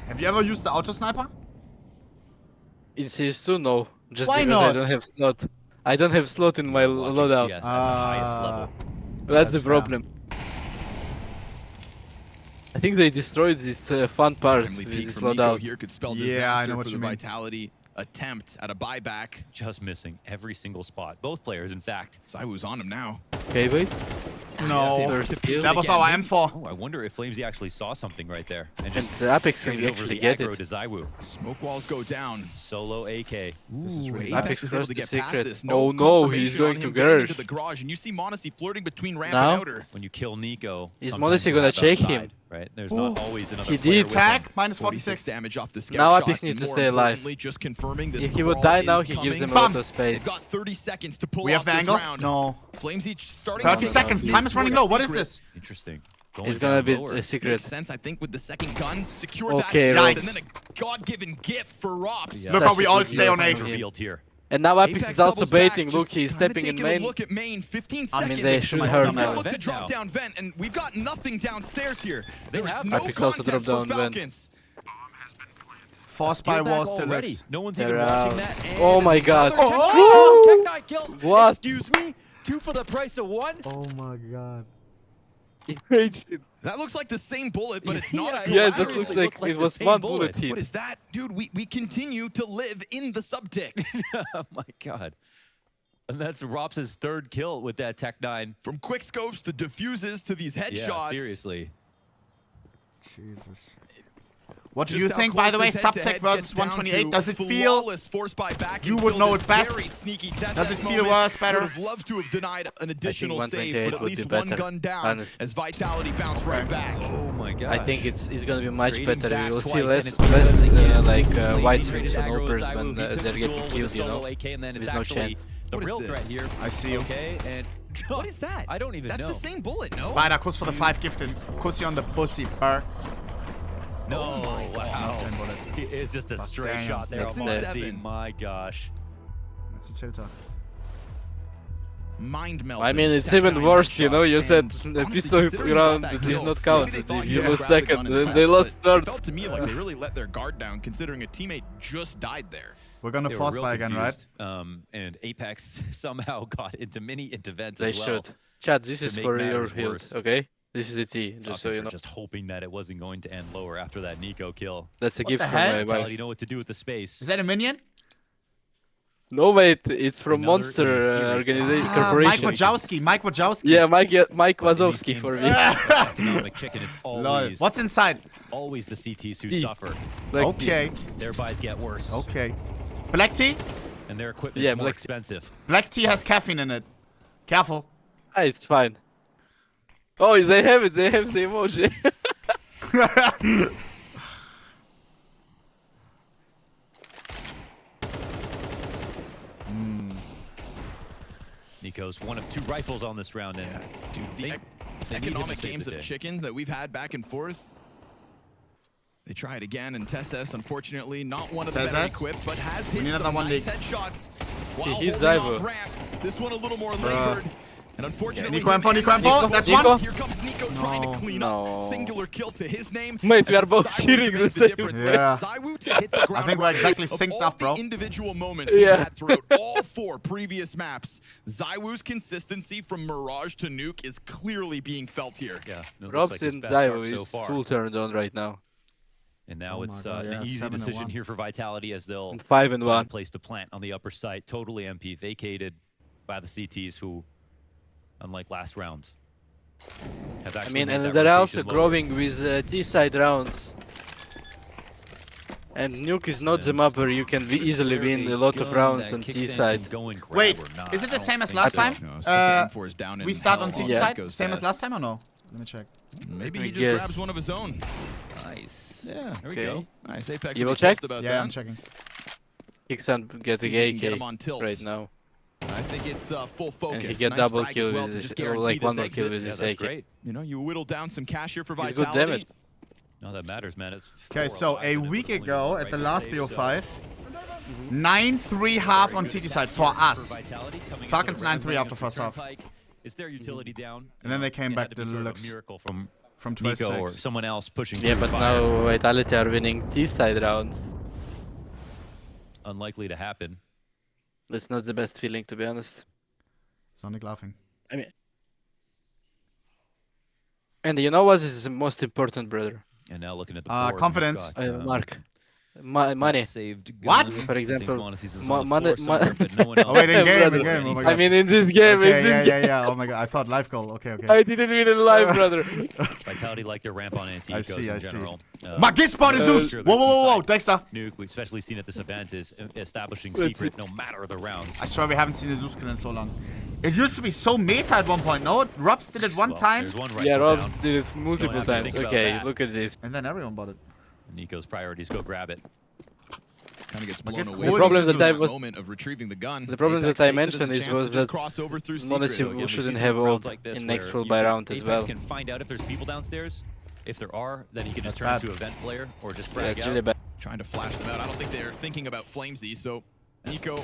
Have you ever used the auto sniper? In CS2, no. Just Why because not? I don't have slot. I don't have slot in my Watching loadout. CS at the highest level. That's the fair. problem. I think they destroyed this fun part Timely with peek this from Nico loadout. here could spell Yeah, disaster I know what for you the mean. Vitality attempt at a buyback. Just missing every single spot. Both players, in fact. Zywoo's on him now. Okay, wait. No. First kill. That was our M4. Oh, I wonder if Flamesy actually saw something right there. And And just the Apex can traded over actually the get aggro it. to Zaiwu. Smoke walls go down. Solo AK. This is where Apex Apex is able first to get the past secret. this. Oh no, confirmation he's going on to him getting garage. into the garage, and you see Monosy flirting between ramp Now? and outer. When you kill Nico, Is sometimes Monosy you gonna have shake outside, him? Right? There's not always another He player did. with Tag, him. minus 46 46. damage off the scout Now shot, Apex and needs to more stay alive. importantly, just confirming this If he would crawl die is now, he coming. gives him a Bam! lot of space. They've got 30 seconds to pull We have off the this angle? round. No. Flames each starting 30 off seconds. with Time is running low. What is secret. this? Interesting. Going It's gonna down be lower. a secret. Makes sense, I think, with the second gun. Secure Okay, that, Robs. and then a god-given gift for Robs. Yeah. Look how we all That's stay on the A. deal. Revealed here. And now Apex Apex is also doubles back, baiting. just Look, he's kinda stepping in taking a main. look at main. 15 I mean, seconds. they should He's hurt gonna now. look to Vent drop now. down vent, and we've got nothing downstairs here. There is have no Apex also contest dropped for down vent. Falcons. Force by Steal back walls already. deluxe. No one's They're even watching out. that. And Oh my god. another Oh! Tech 9 kills. What? Excuse me? 2 for the price of 1? Oh my god. That looks like the same bullet, but it's not. Yeah, a Yeah, collateral. that Seriously, looks looked like like it the was same one bullet. bullet hit. What is that? Dude, we continue to live in the subtick. Oh my god. And that's Rops' third kill with that Tech 9. From quick scopes to diffuses to these headshots. Yeah, seriously. Jesus. What do Just you how think, close by the way, this head-to-head Subtech versus gets down 128? to Does it feel... flawless force buy back You until would know this it best. very sneaky Does it Tess feel moment. worse, better? Would have loved to have denied an additional save, 128 but at would be least one better, gun down honestly. as Vitality bounced right back. Oh my god. I think it's gonna be much Trading better. back We will see twice, less and it's because again, like Lee white traded swings on aggro opers Zywoo. when He took they're the getting duel with a killed, you know. solo AK, and then it's There's no actually chance. the What is real this? threat here. I see you. Okay, and What is that? I don't even That's know. the same bullet, no? Spider, kuss for the 5 gifted. Kuss you on the pussy, burr. No, wow. Same bullet. It's just a straight damn. shot there. 6 and Monosy. 7. My gosh. That's a tilter. Mind melt. I mean, it's even worse, you know. You said a pistol round is not counted if you lose second. They lost third. It felt to me like they really let their guard down, considering a teammate just died there. We're gonna They were force real buy again, right? confused. And Apex somehow got into events They as well. should. Chat, this to is make for your matters health, worse. okay? This is the T, just so Falcons you were know. just hoping that it wasn't going to end lower after that Nico kill. That's a What gift the from heck? my Vitality wife. know what to do with the space. Is that a minion? No, wait, it's from Another Monster serious Organization Mike Corporation. Wazowski. Mike Wazowski. Yeah, Mike But in these Wazowski games, for me. economic chicken, it's Lol. always, What's inside? always the CTs who D. suffer. Like, Okay. Their buys get worse. Okay. Black tea? And their equipment's Yeah, more black- expensive. Black tea has caffeine in it. Careful. It's fine. Oh, they have it. They have the emoji. Nico's one of 2 rifles on this round, and Dude, the they need him to economic save games the of day. chicken that we've had back and forth. They try it again, and Tesses, unfortunately, not one of the better Tesses? equipped, but has hit need some another one nice league. headshots while He's holding Zywoo. off ramp. This one a little more labored. And unfortunately, Nico Info, Nico Info, that's Nico. one. Here comes Nico trying to clean No. up. Singular kill to his name. Mate, we as are both it's Zywoo cheating to the make same. difference, Yeah. but it's Zywoo to hit the ground. think we're exactly Of synced all up, bro. the individual moments we've Yeah. had throughout all 4 previous maps, Zywoo's consistency from Mirage to Nuke is clearly being felt here. Yeah, it looks Rob's like his in best start Zywoo so is far. full turned on right now. And now Oh it's my God, yeah, an easy 7 and decision 1. here for Vitality as they'll And 5 and find a 1. place to plant on the upper site. Totally MP, vacated by the CTs who, unlike last round, have I actually mean, made and that they're also rotation lower. growing with T-side rounds. And Nuke is not the And map where you can easily Clearly win a lot of gun rounds that on kicks in T-side. can go and grab Wait, or not. is it the I don't same as think last so. time? No, second M4 is down We in start on hell CT while side? Nico's Same as dead. last time or no? Let me check. Maybe I he just guess. grabs one of his own. Nice. Yeah. There we Okay. go. Nice. Apex You will will be check? pissed about Yeah, that. I'm checking. He can't get See the if he can get AK him on tilt. right now. I think it's full focus. And he get Nice double frag kill as well with to his, just or guarantee like one this more kill exit. with Yeah, his that's AK. great. You know, you whittle down some cash here for He's Vitality. good damage. No, that matters, man. It's Okay, 4 so alive a and it week was only ago one at the right last save, so BO5, 9-3 half on very CT good side stat for here us. Vitality coming into Falcons the round 9-3 playing after up first the half. turnpike. Is their utility down? And then they came It back had to be sort of a deluxe. miracle from From Nico or 12-6. someone else pushing Yeah, through but fire. now Vitality are winning T-side rounds. Unlikely to happen. That's not the best feeling, to be honest. Sonic laughing. I mean, and you know what is the most important, brother? And now looking at the board, we've confidence. got, Mark, money. Saved What? gun. For I think example, Monosy's is mo- on the money- floor somewhere, but no one else. Oh, wait, in game, Brother. in game. Oh my god. I mean, in this game, Okay, in yeah, this yeah, game, yeah. Oh my god, I thought life goal. Okay, okay. I didn't win in live, brother. Vitality like their ramp on anti-ecos I see, in general. Magistbot Zeus! sure Whoa, they're whoa, whoa, whoa, two-sided. Dexter! Nuke, we've especially seen at this event, is establishing Wait, secret no matter the rounds. I swear we haven't seen a Zeus kill in so long. It used to be so meta at one point, no? Robs did it one Well, time, There's one rifle Yeah, Rob down. did it multiple have to times. think about Okay, that. look at this. and then everyone bought it. Nico's priorities go grab it. Kind of gets But blown it's away. cool. The problem because that of I this was- moment of retrieving the gun. The problem Apex that I takes it as a mentioned chance was to just that cross over through Monosy secret. Again, we see shouldn't some have rounds ult like this in where next full you by can- round as Apex well. can find out if there's people downstairs. If there are, then he can just That's turn bad. into a vent player or just Yeah, frag it's out. really bad. Trying to flash them out. I don't think they're thinking about Flamesy, so Nico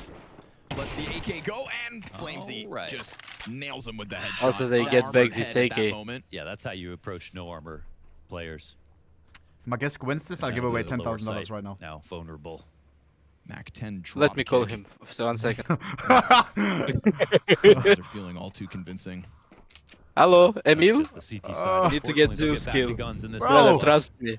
lets the AK go, and Flamesy Alright. just nails him with the headshot. Also, they get Unarmored back this head at that AK. moment. Yeah, that's how you approach no armor players. If Magisk wins this, I'll Just give away the lower $10,000 sight. right now. Now vulnerable. Mac 10 drop Let me call kick. him. So 1 second. Those are feeling all too convincing. Hello, That's Emil? just the CT side. Need to get Unfortunately, they'll Zeus back to kill. guns in this Bro. Brother, round. trust me.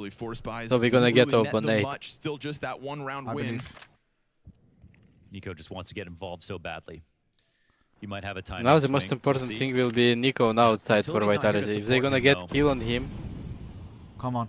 early force buys. So we're didn't gonna get really net open them 8. much. Still just that one round I win. believe. Nico just wants to get involved so badly. He might have a time. Now the most important thing will be Nico on outside for Utility's not here to Vitality. If they're support gonna him, get though. kill on him, Come on.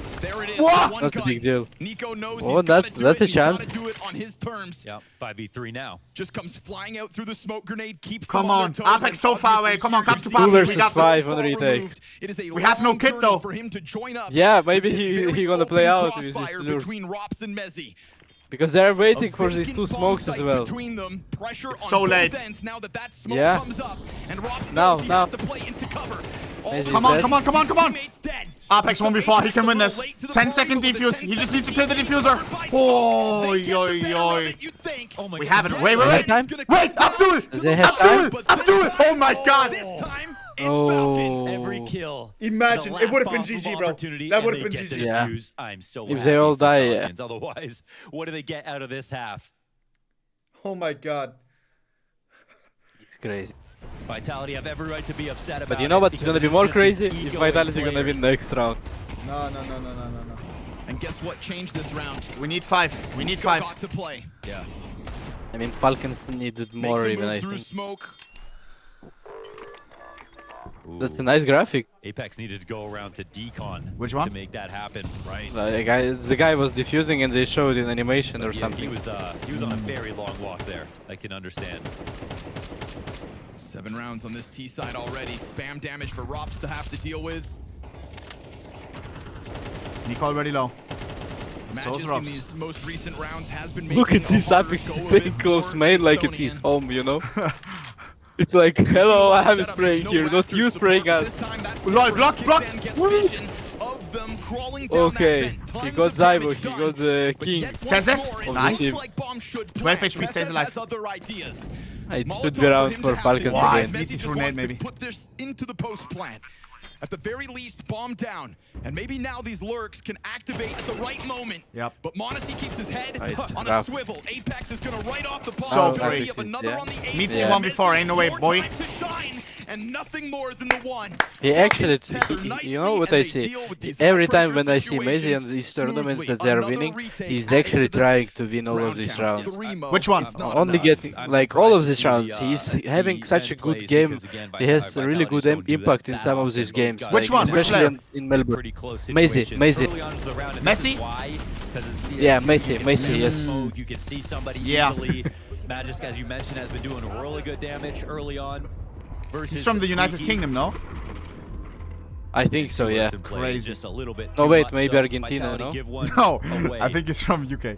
There it is. What? One That's a cut. big deal. Nico knows Oh, he's gotta do that's it. a He's gotta chance. do it on his terms. Yeah, 5v3 now. Just comes flying out through the smoke grenade, keeps Come them on on, their toes, Apex and so far away. obviously Come on, come to here Papi. you versus see We got he's so five far on retake. removed. It is a We have no long kit, journey though. for him to join up Yeah, maybe with this he very gonna play open out with this crossfire lure. between Rops and Mezzy. Because they're A waiting for these vacant two bomb smokes as site well. Between them, pressure on so both late. ends now that that smoke Yeah. comes up, and Rops Now, knows he now. has to play into cover. All Maybe the Come on, dead. come on, come on, come on. teammates dead. Apex So 1v4, he Apex can a win little this. late to the 10-second party, but with defuse. the He just 10 needs to clear the seconds diffuser. covered by Oh, They get the yo, better yo. of it, you'd think. Oh my We God. have it. Yeah, Wait, wait, wait. it's gonna Wait, come Abdul! down to They the have wire, time? but Abdul! this Oh my time- God! This time, it's Oh. Falcons. Every kill. Imagine, the it would've been last GG, possible bro. opportunity, That and would've they been get the GG. Yeah. defuse. I'm so If happy they all for die, yeah. Falcons. Otherwise, what do they get out of this half? Oh my God. It's crazy. Vitality have every right to be upset about But you know it what's because gonna it be is more just crazy? these If egoing Vitality gonna win players. next round. No. And guess what changed this round? We need 5. We need Nico 5. got to play. Yeah. I mean, Falcons needed Makes more a even, move I through think. smoke. That's a Ooh. nice graphic. Apex needed to go around to decon Which one? to make that happen, right? The guy was diffusing and they showed in animation or Yeah, something. he was on a very long walk there. I can understand. 7 rounds on this T side already. Spam damage for Rops to have to deal with. Nico already low. So is Magisk in Rops. these most recent rounds has been Look making at a this harder Apex go of it staying close for main the like it's his Estonian. home, you know? It's like, hello, I am spraying here, not you spraying us. Lol, block. Okay, he got Zybo, he got the King. Tezes? Nice. team. 12 HP stays alive. It should be round for Falcons Why? again. Needs to grenade, maybe. Put this into the post plant. At the very least, bomb down. And maybe now these lurks can activate at the right moment. Yep. But Monosy keeps his head Right. on a Rough. swivel. Apex is gonna right off the So bomb. free. We have another Yeah. on the eight. Meets you one before, ain't no way, More boy. time to shine, and nothing more than the one. He actually, Falcons tether you know what nicely, I and see? they deal with these Every high-pressure time when I see Messi situations in these tournaments smoothly. that they're Another winning, retake he's added actually to the trying to win all of round these count. rounds. 3 mo. Which one? It's not Only enough. getting I'm like all of surprised these to see rounds. the, He's having the such a event good plays game. because, again, He has Vitality really good don't do that impact in that some of often. these Both games. guys Which like, one? Which especially player? in Melbourne. Pretty close Messi, situations Messi. early on into the round. And Messi? this is why? Because in CS2, Yeah, you can Messi, see yes. smoke, you can see somebody Yeah. easily. Magisk, as you mentioned, has been doing really good damage early on. Versus He's from the United Sneaky. Kingdom, no? I think so, Two yeah. works in play, Crazy. Just a little bit Oh, too wait, much, maybe so Argentina, Vitality no? give one No, away. I think he's from UK.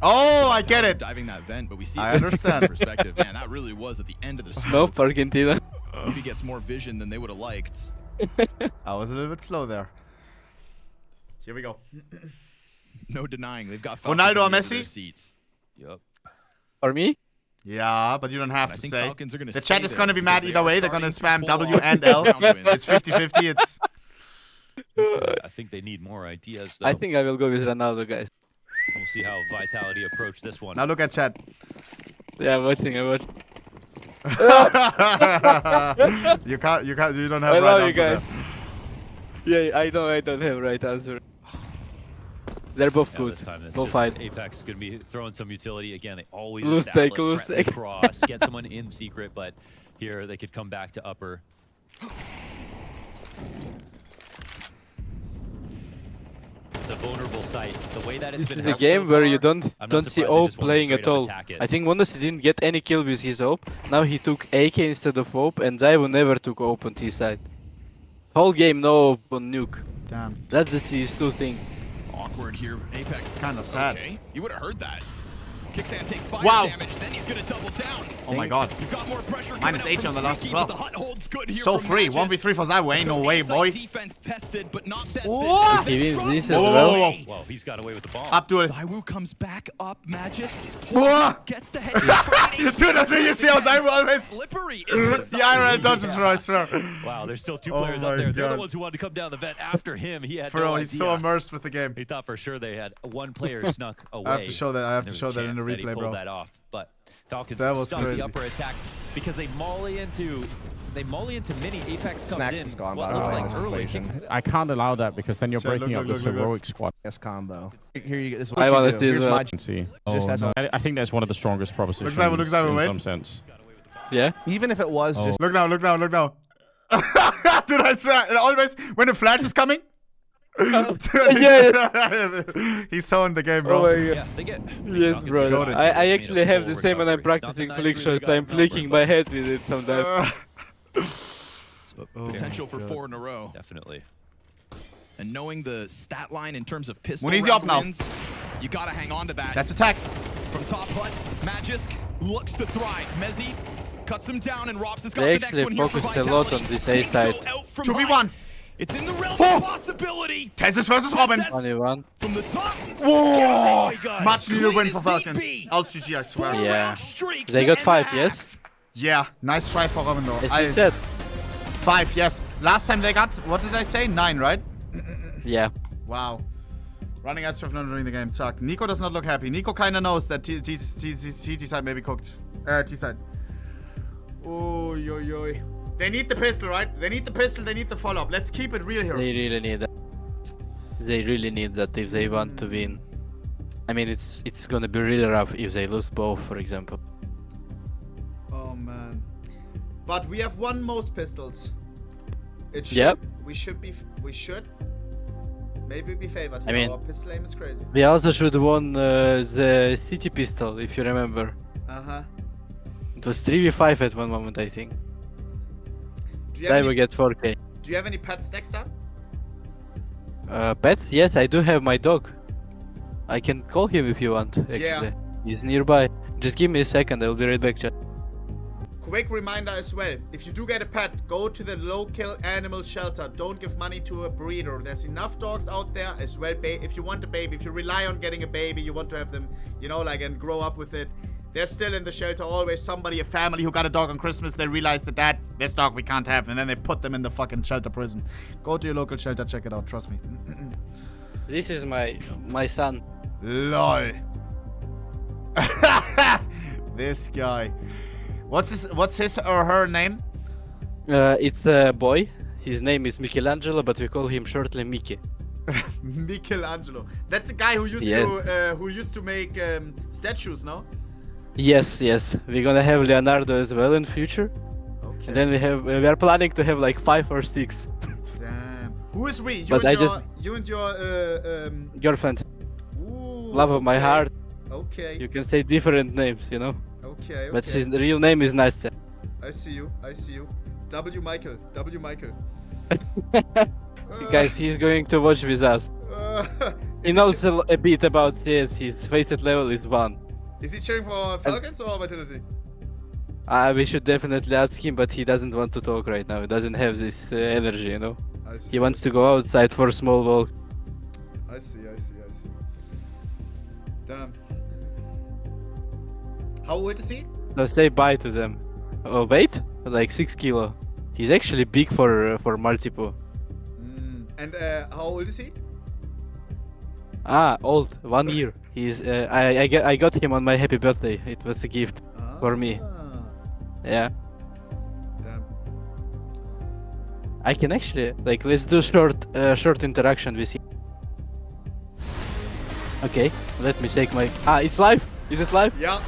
Oh, I get it. Diving that vent, but we see I it from understand. perspective. Man, that really was at the end of the smoke. Nope, Argentina. Maybe gets more vision than they would have liked. I was a little bit slow there. Here we go. No denying, they've got Ronaldo Falcons or on the edge of their Messi? seats. Yup. For me? Yeah, but you don't have I to think say. Falcons are gonna The stay chat is there going to be because mad they either are way. They're going to starting spam to pull W off and these L. round wins. It's 50-50. It's I think they need more ideas, though. I think I will go with Ronaldo, guys. We'll see how Vitality approach this one. now look at chat. Yeah, I'm watching. You don't have I right love you answer guys. there. Yeah, I know I don't have right answer. They're both Yeah, good. this time it's Both just fight. Apex is going to be throwing some utility. Again, they always Loose establish take, loose threatening take. cross, get someone in secret, but here they could come back to upper. It's a vulnerable site. The way that it's This been is a held game so where you far, don't I'm not don't see surprised they OP just wanna playing straight at up all. attack it. I think Monosy didn't get any kill with his OP. Now he took AK instead of OP, and Zyvo never took OP on T side. Whole game no OP on Nuke. Damn. That's the CS2 thing. Awkward here. Apex. Kinda sad. Okay. You would have heard that. Kickstand takes fire Wow. damage, then he's gonna double down. Oh my god. You've got more pressure Minus coming 80 out on the from last as Sneaky, well. but the hut holds good here So from free. Magisk. 1v3 for Zywo. Ain't no So way, inside boy. Defense tested, but not tested. What? He wins this as Whoa, whoa, well. whoa, whoa. Well, he's got away with the bomb. Abdul. Zywoo comes back up, Magisk. Whoa. Gets the head. Dude, that's what you see how Zywo always... Slippery is The IRL dodges, bro, I swear. Wow, there's still two Oh players my up there. They're the God. ones who wanted to come down the vent after him. He had Bro, no he's idea. so immersed with the game. He thought for sure they had one player snuck away. I have to show that. I have There to was show a that in the chance that he replay, pulled bro. that off, but Falcons That was stuck crazy. the upper attack because they molly into mini. Apex comes Snacks in. is gone, What by the looks way, like in this early equation. kicks. I can't allow that because then you're Chat, breaking look, up look, this look, look. heroic squad. Yes, combo. Here you go. This is I what wanna you do. see Here's the- my See. just as a- I think that's one of the strongest propositions Zyvo, look, Zyvo, in wait. some sense. Yeah. even if it was just Look now, look now, look now. Dude, I swear, and always, when the flash is coming, He's so in the game, Oh bro. my god. Yeah, they get. Yes, Falcons bro. are good. I Made actually a have full the same when I'm recovery. It's not the practicing night flick we shots. got I'm numbered, flicking but my head with it sometimes. Potential for 4 in a row. Definitely. And knowing the stat line in terms of pistol Monosy round up now. wins, you gotta hang on to that. That's attack. From top hut, Magisk looks to thrive. Mezzy cuts him down, and Robs has got They the next one actually here for focused a lot Vitality. on this A Dingo side. out from 2v1. behind. It's in the realm of possibility. Tesis versus Robin. Tess 21. from the top. Whoa! guys. Much needed win for Clean as Falcons. DP. LGG, I swear. Four Yeah. round streak They to got end 5, the yes? half. Yeah, nice try for Robin though. As you said. 5, yes. Last time they got, what did I say? 9, right? Yeah. Wow. Running out of not during the game. Suck. Nico does not look happy. Nico kinda knows that TT side may be cooked. T side. Oh, yo, yo. They need the pistol, right? They need the pistol, they need the follow-up. Let's keep it real here. They really need that. They really need that if they want to win. I mean, it's gonna be really rough if they lose both, for example. Oh, man. But we have won most pistols. It should. Yep. We should maybe be favored. I mean- our pistol aim is crazy. We also should have won the city pistol, if you remember. Uh-huh. It was 3v5 at one moment, I think. Do you have Then we any, get 4k. do you have any pets next up? Pets? Yes, I do have my dog. I can call him if you want, actually. Yeah. He's nearby. Just give me a second, I'll be right back, chat. Quick reminder as well, if you do get a pet, go to the local animal shelter. Don't give money to a breeder. There's enough dogs out there as well. If you want a baby, if you rely on getting a baby, you want to have them, you know, like, and grow up with it. There's still in the shelter always somebody, a family who got a dog on Christmas. They realize that this dog we can't have, and then they put them in the fucking shelter prison. Go to your local shelter, check it out, trust me. This is my son. LOL. This guy. What's his or her name? It's a boy. His name is Michelangelo, but we call him shortly Mickey. Michelangelo. That's a guy who used to make statues, no? Yes, yes. We're gonna have Leonardo as well in future. Okay. And then we are planning to have like 5 or 6. Damn. Who is we? But You and your Girlfriend, ooh, love of my okay. heart. Okay. You can say different names, you know. Okay. But Okay. his real name is Nastya. I see you. I see you. W Michael. W Michael. Guys, he's going to watch with us. He Is knows a bit about CS. His facet level is 1. Is he cheering for Falcons or Vitality? We should definitely ask him, but he doesn't want to talk right now. He doesn't have this energy, you know. I see. He wants to go outside for a small walk. I see. I see. I see. Damn. How old is he? So say bye to them. Oh wait, like 6 kilo. He's actually big for multiple. And how old is he? Ah, old, 1 year. He's I got him on my happy birthday. It was a gift for me. Yeah. Damn. I can actually like let's do short interaction with him. Okay, let me take my it's live? Is it live? Yeah.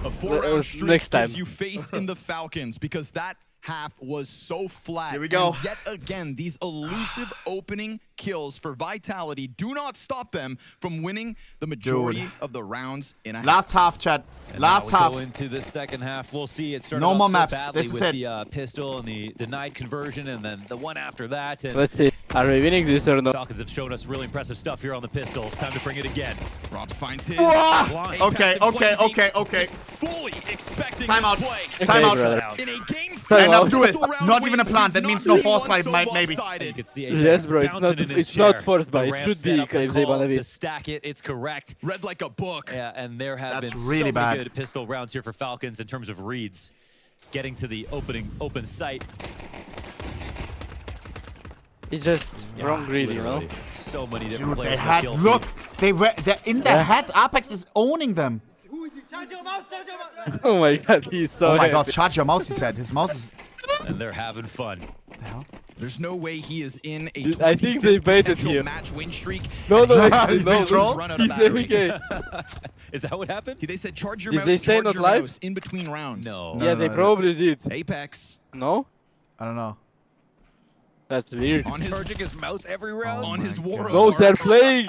A 4-round streak next time. gives you faith in the Falcons because that half was so flat. Here we go. And yet again, these elusive opening kills for Vitality do not stop them from winning the majority of the rounds in a Last half, chat. And Last now we half. go into the second half. We'll see. It started No off more so maps. badly This is with it. the pistol and the denied conversion, and then the one after that. And Let's see. Are we winning this or not? Falcons have shown us really impressive stuff here on the pistol. It's time to bring it again. Robs finds his. Whoa! Blind. Okay, Apex and okay, Frenzy okay, okay. just fully expecting Time this out. play. Time out. brother. In a game Time out. Do it. pistol round Not even a wins, plant. That we've means not no seen force one fight, so maybe. You lopsided. can see Yes, bro, it's bouncing not- in his it's not chair. forced by The it. Rams Should set be up the if they wanna call win. to stack it. It's correct. Read like a book. Yeah, and there have That's been really so many bad. good pistol rounds here for Falcons in terms of reads. Getting to the open sight. It's just wrong read, you know. Literally. So many different Dude, players they on the had. kill Look, feed. they're in the head. Apex is owning them. Oh my god, he's so Oh my happy. god, charge your mouse, he said. His mouse is. And they're having fun. There's no way he is in a I think they 25th baited potential here. match win streak. No, and no, he no, has no, just no. run out of He's battery. AFK. Is that what happened? They said charge your Did mouse, they say charge not your live? mouse in between rounds. No. Yeah, they probably did. Apex. No? I don't know. That's weird. On his Charging his mouse every round. on his war. No, they're playing.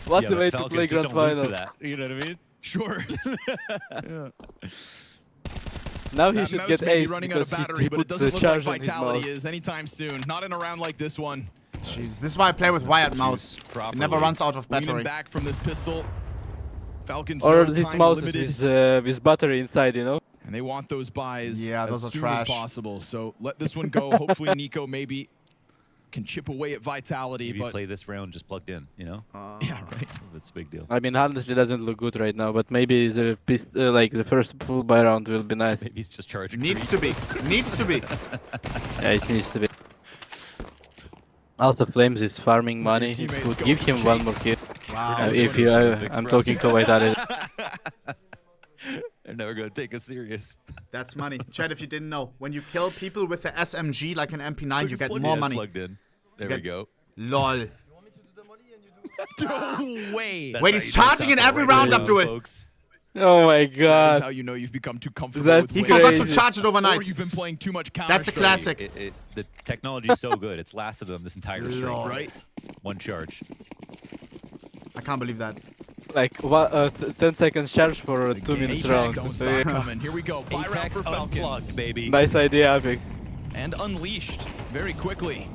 What Yeah, the but way to Falcons play just Grand don't lose to Final. that. You know what I mean? Sure. Now he That should mouse get may be ace running out because of battery, he but it put the doesn't look like charge on his Vitality mouse. is anytime soon. Not in a round like this one. Jeez, this is why I play with wired mouse. It properly. never runs out of Leaning battery. back from this pistol. Falcons Or no this time mouse limited, with battery inside, you know? and they want those buys Yeah, those as are soon trash. as possible. So let this one go. Hopefully Nico maybe can chip away at Vitality, Maybe but play this round just plugged in, you know? yeah, right. That's a big deal. I mean, honestly, doesn't look good right now, but maybe like the first full buy round will be nice. Maybe he's just charging. Needs to be. Needs to be. Yeah, it needs to be. Also, Flames is farming money. It's teammates good. go Give for him the one chase. more kill. Wow. If you, I'm talking to Vitality. They're never gonna take us serious. That's money. Chad, if you didn't know, when you kill people with the SMG like an MP9, you Look, get it's more Yeah, money. plugged in. There You we get- go. Lol. You want me to do the molly and you do No way. That's Wait, how he's you know charging it's in not every the right round, round, Abdul. folks. Oh my That is god. how you know you've become too comfortable That's with He winning. forgot to Crazy. charge it Or overnight. you've been playing too much counter. That's a classic. The technology's so good. It's lasted them this entire streak. Lol. right? One charge. I can't believe that. Like 10 seconds charge for a 2 minutes Apex round. don't So, stop yeah. coming. Here we go. Buy round Apex for Falcons. unplugged, baby. Nice idea, Epic. And unleashed very quickly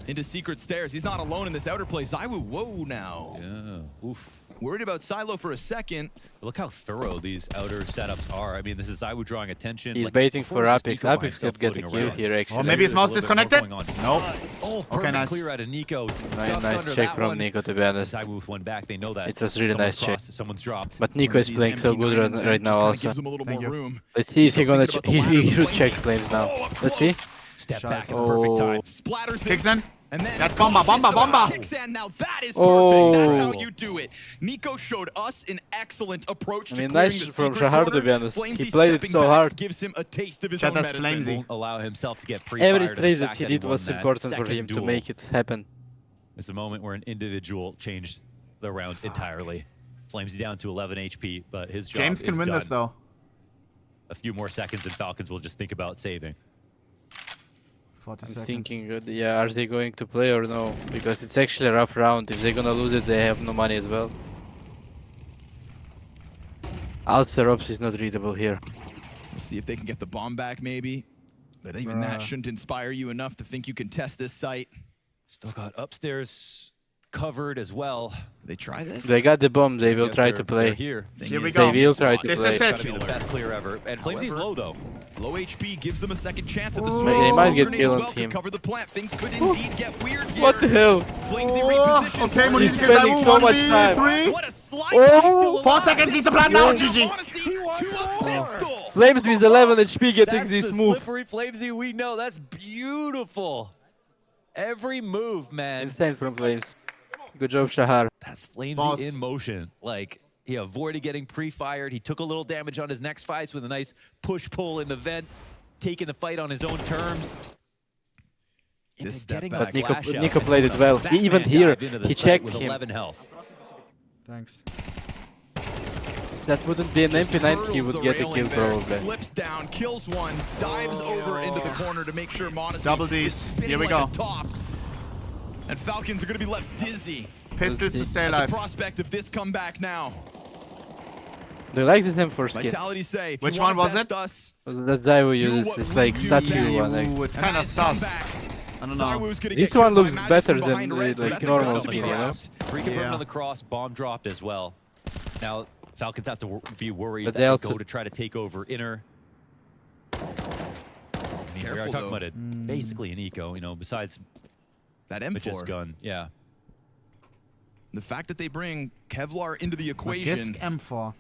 into secret stairs. He's not alone in this outer play. Zywoo, whoa now. Yeah. Oof. Worried about Silo for a second. Look how thorough these outer setups are. I mean, this is Zywoo drawing attention. He's Like, baiting before for it was just Apex. Nico by Apex himself could get a floating kill around. here, actually. Or maybe his There's a mouse little bit more disconnected? going on. Nope. Oh, perfect nice. clear out of Nico. Ducks Nice under check that from one. Nico, to be honest. Zywoo with one back. They know that. It was really Someone's nice check. crossed, someone's dropped. But Nico is Flimsy's playing so MP9 good invent right now just kinda also. gives him a little Thank more you. room. Let's see if Nico he gonna thinking about the ladder, he the should Flimsy. check Flames now. Oh, up Let's see. close. Step Shots. back at the perfect time. Splatters Kicks in. And then That's bomba, bomba, bomba. Kicks in. Now that is perfect. Oh. That's how you do it. Nico showed us an excellent approach I to mean, clearing nice the from secret Shahar, to corner. be honest. Flamesy He played it stepping so back hard. gives him a taste of his Chad, own that's medicine. Flamesy. Won't allow himself to get pre-fired. Every and the trade that fact he that did won was that important for second him to duel make it happen. is a moment where an individual changed the round entirely. Flamesy down to 11 HP, but his job James can is win done. this, though. A few more seconds and Falcons will just think about saving. 40 I'm seconds. thinking, yeah, are they going to play or no? Because it's actually a rough round. If they're gonna lose it, they have no money as well. Outside Ops is not readable here. We'll see if they can get the bomb back, maybe. But even that shouldn't inspire you enough to think you can test this site. Still got upstairs covered as well. They try this? They got the bomb. They I will guess try they're- to play. they're Here. Thing Here we is, go. They will try to This play. is Gotta be it. the best clear ever. And Flamesy's However- low though. Low HP gives them a second chance at the Ooh. swing. They might get Grenade kill as on well could team. cover the plant. Things could indeed get weird here. What the hell? Flamesy Oh, repositions. okay, What Monosy is He's gets spending Zywoo, so much 1v3. What a slide! Oh, 4 seconds, he's a plan now, Monosy GG. to a pistol. Flames with 11 HP getting That's this the move. slippery Flamesy we know. That's beautiful. Every move, man. Insane from Flames. Good job, Shahar. That's Flamesy Boss. in motion. Like, he avoided getting pre-fired. He took a little damage on his next fights with a nice push-pull in the vent, taking the fight on his own terms. Into This step getting back. the But Nico, flash out Nico and played it a well. He even Batman here, dive into the he site checked with him. 11 health. Thanks. That wouldn't be an MP9, he Hurdles would the get a railing kill there, probably. Slips down, kills one, dives over into the corner to make sure Monosy Double is Ds. spinning Here we like go. a top. And Falcons are going to be left dizzy Pistols to stay at the alive. prospect of this comeback now. Do you like this M4 skin? Vitality say, if Which you wanna one was best it? us, That Zywoo do uses. what It's we like do that best. you one. Like, Ooh, it's and kind that of is sus. comebacks. I don't know. Zywoo's gonna This get one killed by looks Magic better from than behind the, red, so like, that's normal gonna skin, be you know? crossed. Reconfirmed Yeah. on the cross, bomb dropped as well. Now, Falcons have to be worried But that they they also- go to try to take over inner. I mean, we are Careful, talking though. about it. Basically an eco, you know, besides That Mitch's M4. gun. Yeah. The fact that they bring Kevlar into the Disc equation, M4.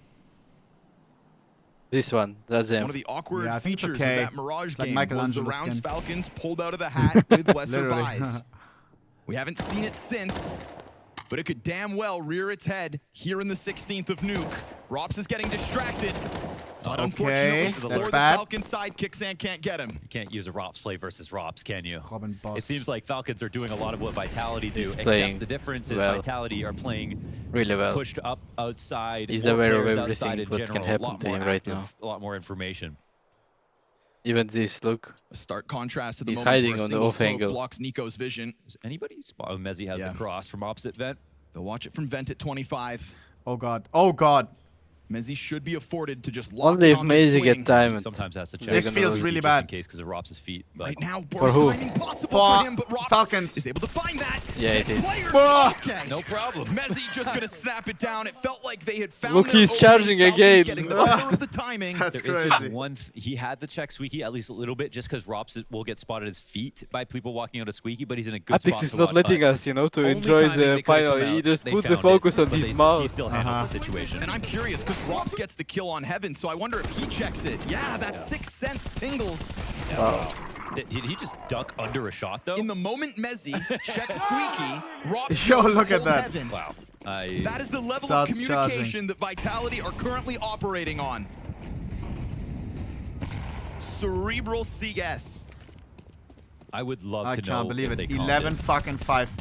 this one, that's him. one of the awkward Yeah, I think it's features okay. of that Mirage It's like game was the Michelangelo rounds skin. Falcons pulled out of the hat with lesser Literally. buys. We haven't seen it since, but it could damn well rear its head here in the 16th of Nuke. Rops is getting distracted, but unfortunately that's for the bad. Falcon side, Kixan can't get him. You can't use a Rops play versus Rops, can you? Robin Boss. It seems like Falcons are doing a lot of what Vitality do, He's except playing the difference is well. Vitality are playing Really well. pushed up outside, He's more aware of players everything outside in what can general, a happen lot to more him right active, a lot more information. Even this, look. A stark contrast to the He's moment hiding where a on the single off smoke angle. blocks Nico's vision. Does anybody spot when Mezzy has Yeah. the cross from opposite vent? They'll watch it from vent at 25. Oh god. Oh god. Mezzy should be afforded to just lock Only in if on this Mezzy swing. get time. Sometimes has to check. This gonna feels lose really just in bad. case because of Rop's feet. But Right now, For burst who? timing possible For for him, but Rops Falcons. is able to find that. Yeah, it is. Player, Whoa. okay. no problem. Mezzy just gonna snap it down. It felt like they had found Look, their he's opening. charging Falcons again. getting the better of the timing. That's There is just crazy. one. He had the check Squeaky at least a little bit, just because Rops will get spotted his feet by people walking out of Squeaky, but he's in a good spot Apix is to not watch letting by. us, you know, to Only enjoy timing the they could've final. come He out, just they put the found focus it, on but his he mouth. still handles the situation. And I'm curious because Rops gets the kill on Heaven, so I wonder if he checks it. Yeah, that sixth sense tingles. Wow. Did he just duck under a shot though? In the moment Mezzy checks Squeaky, Rops Yo, goes look at full that. Heaven. Wow. That is the level Starts of communication that Vitality are currently operating on. Cerebral CS. I would love I to know can't believe if it. they called 11 it. fucking 5.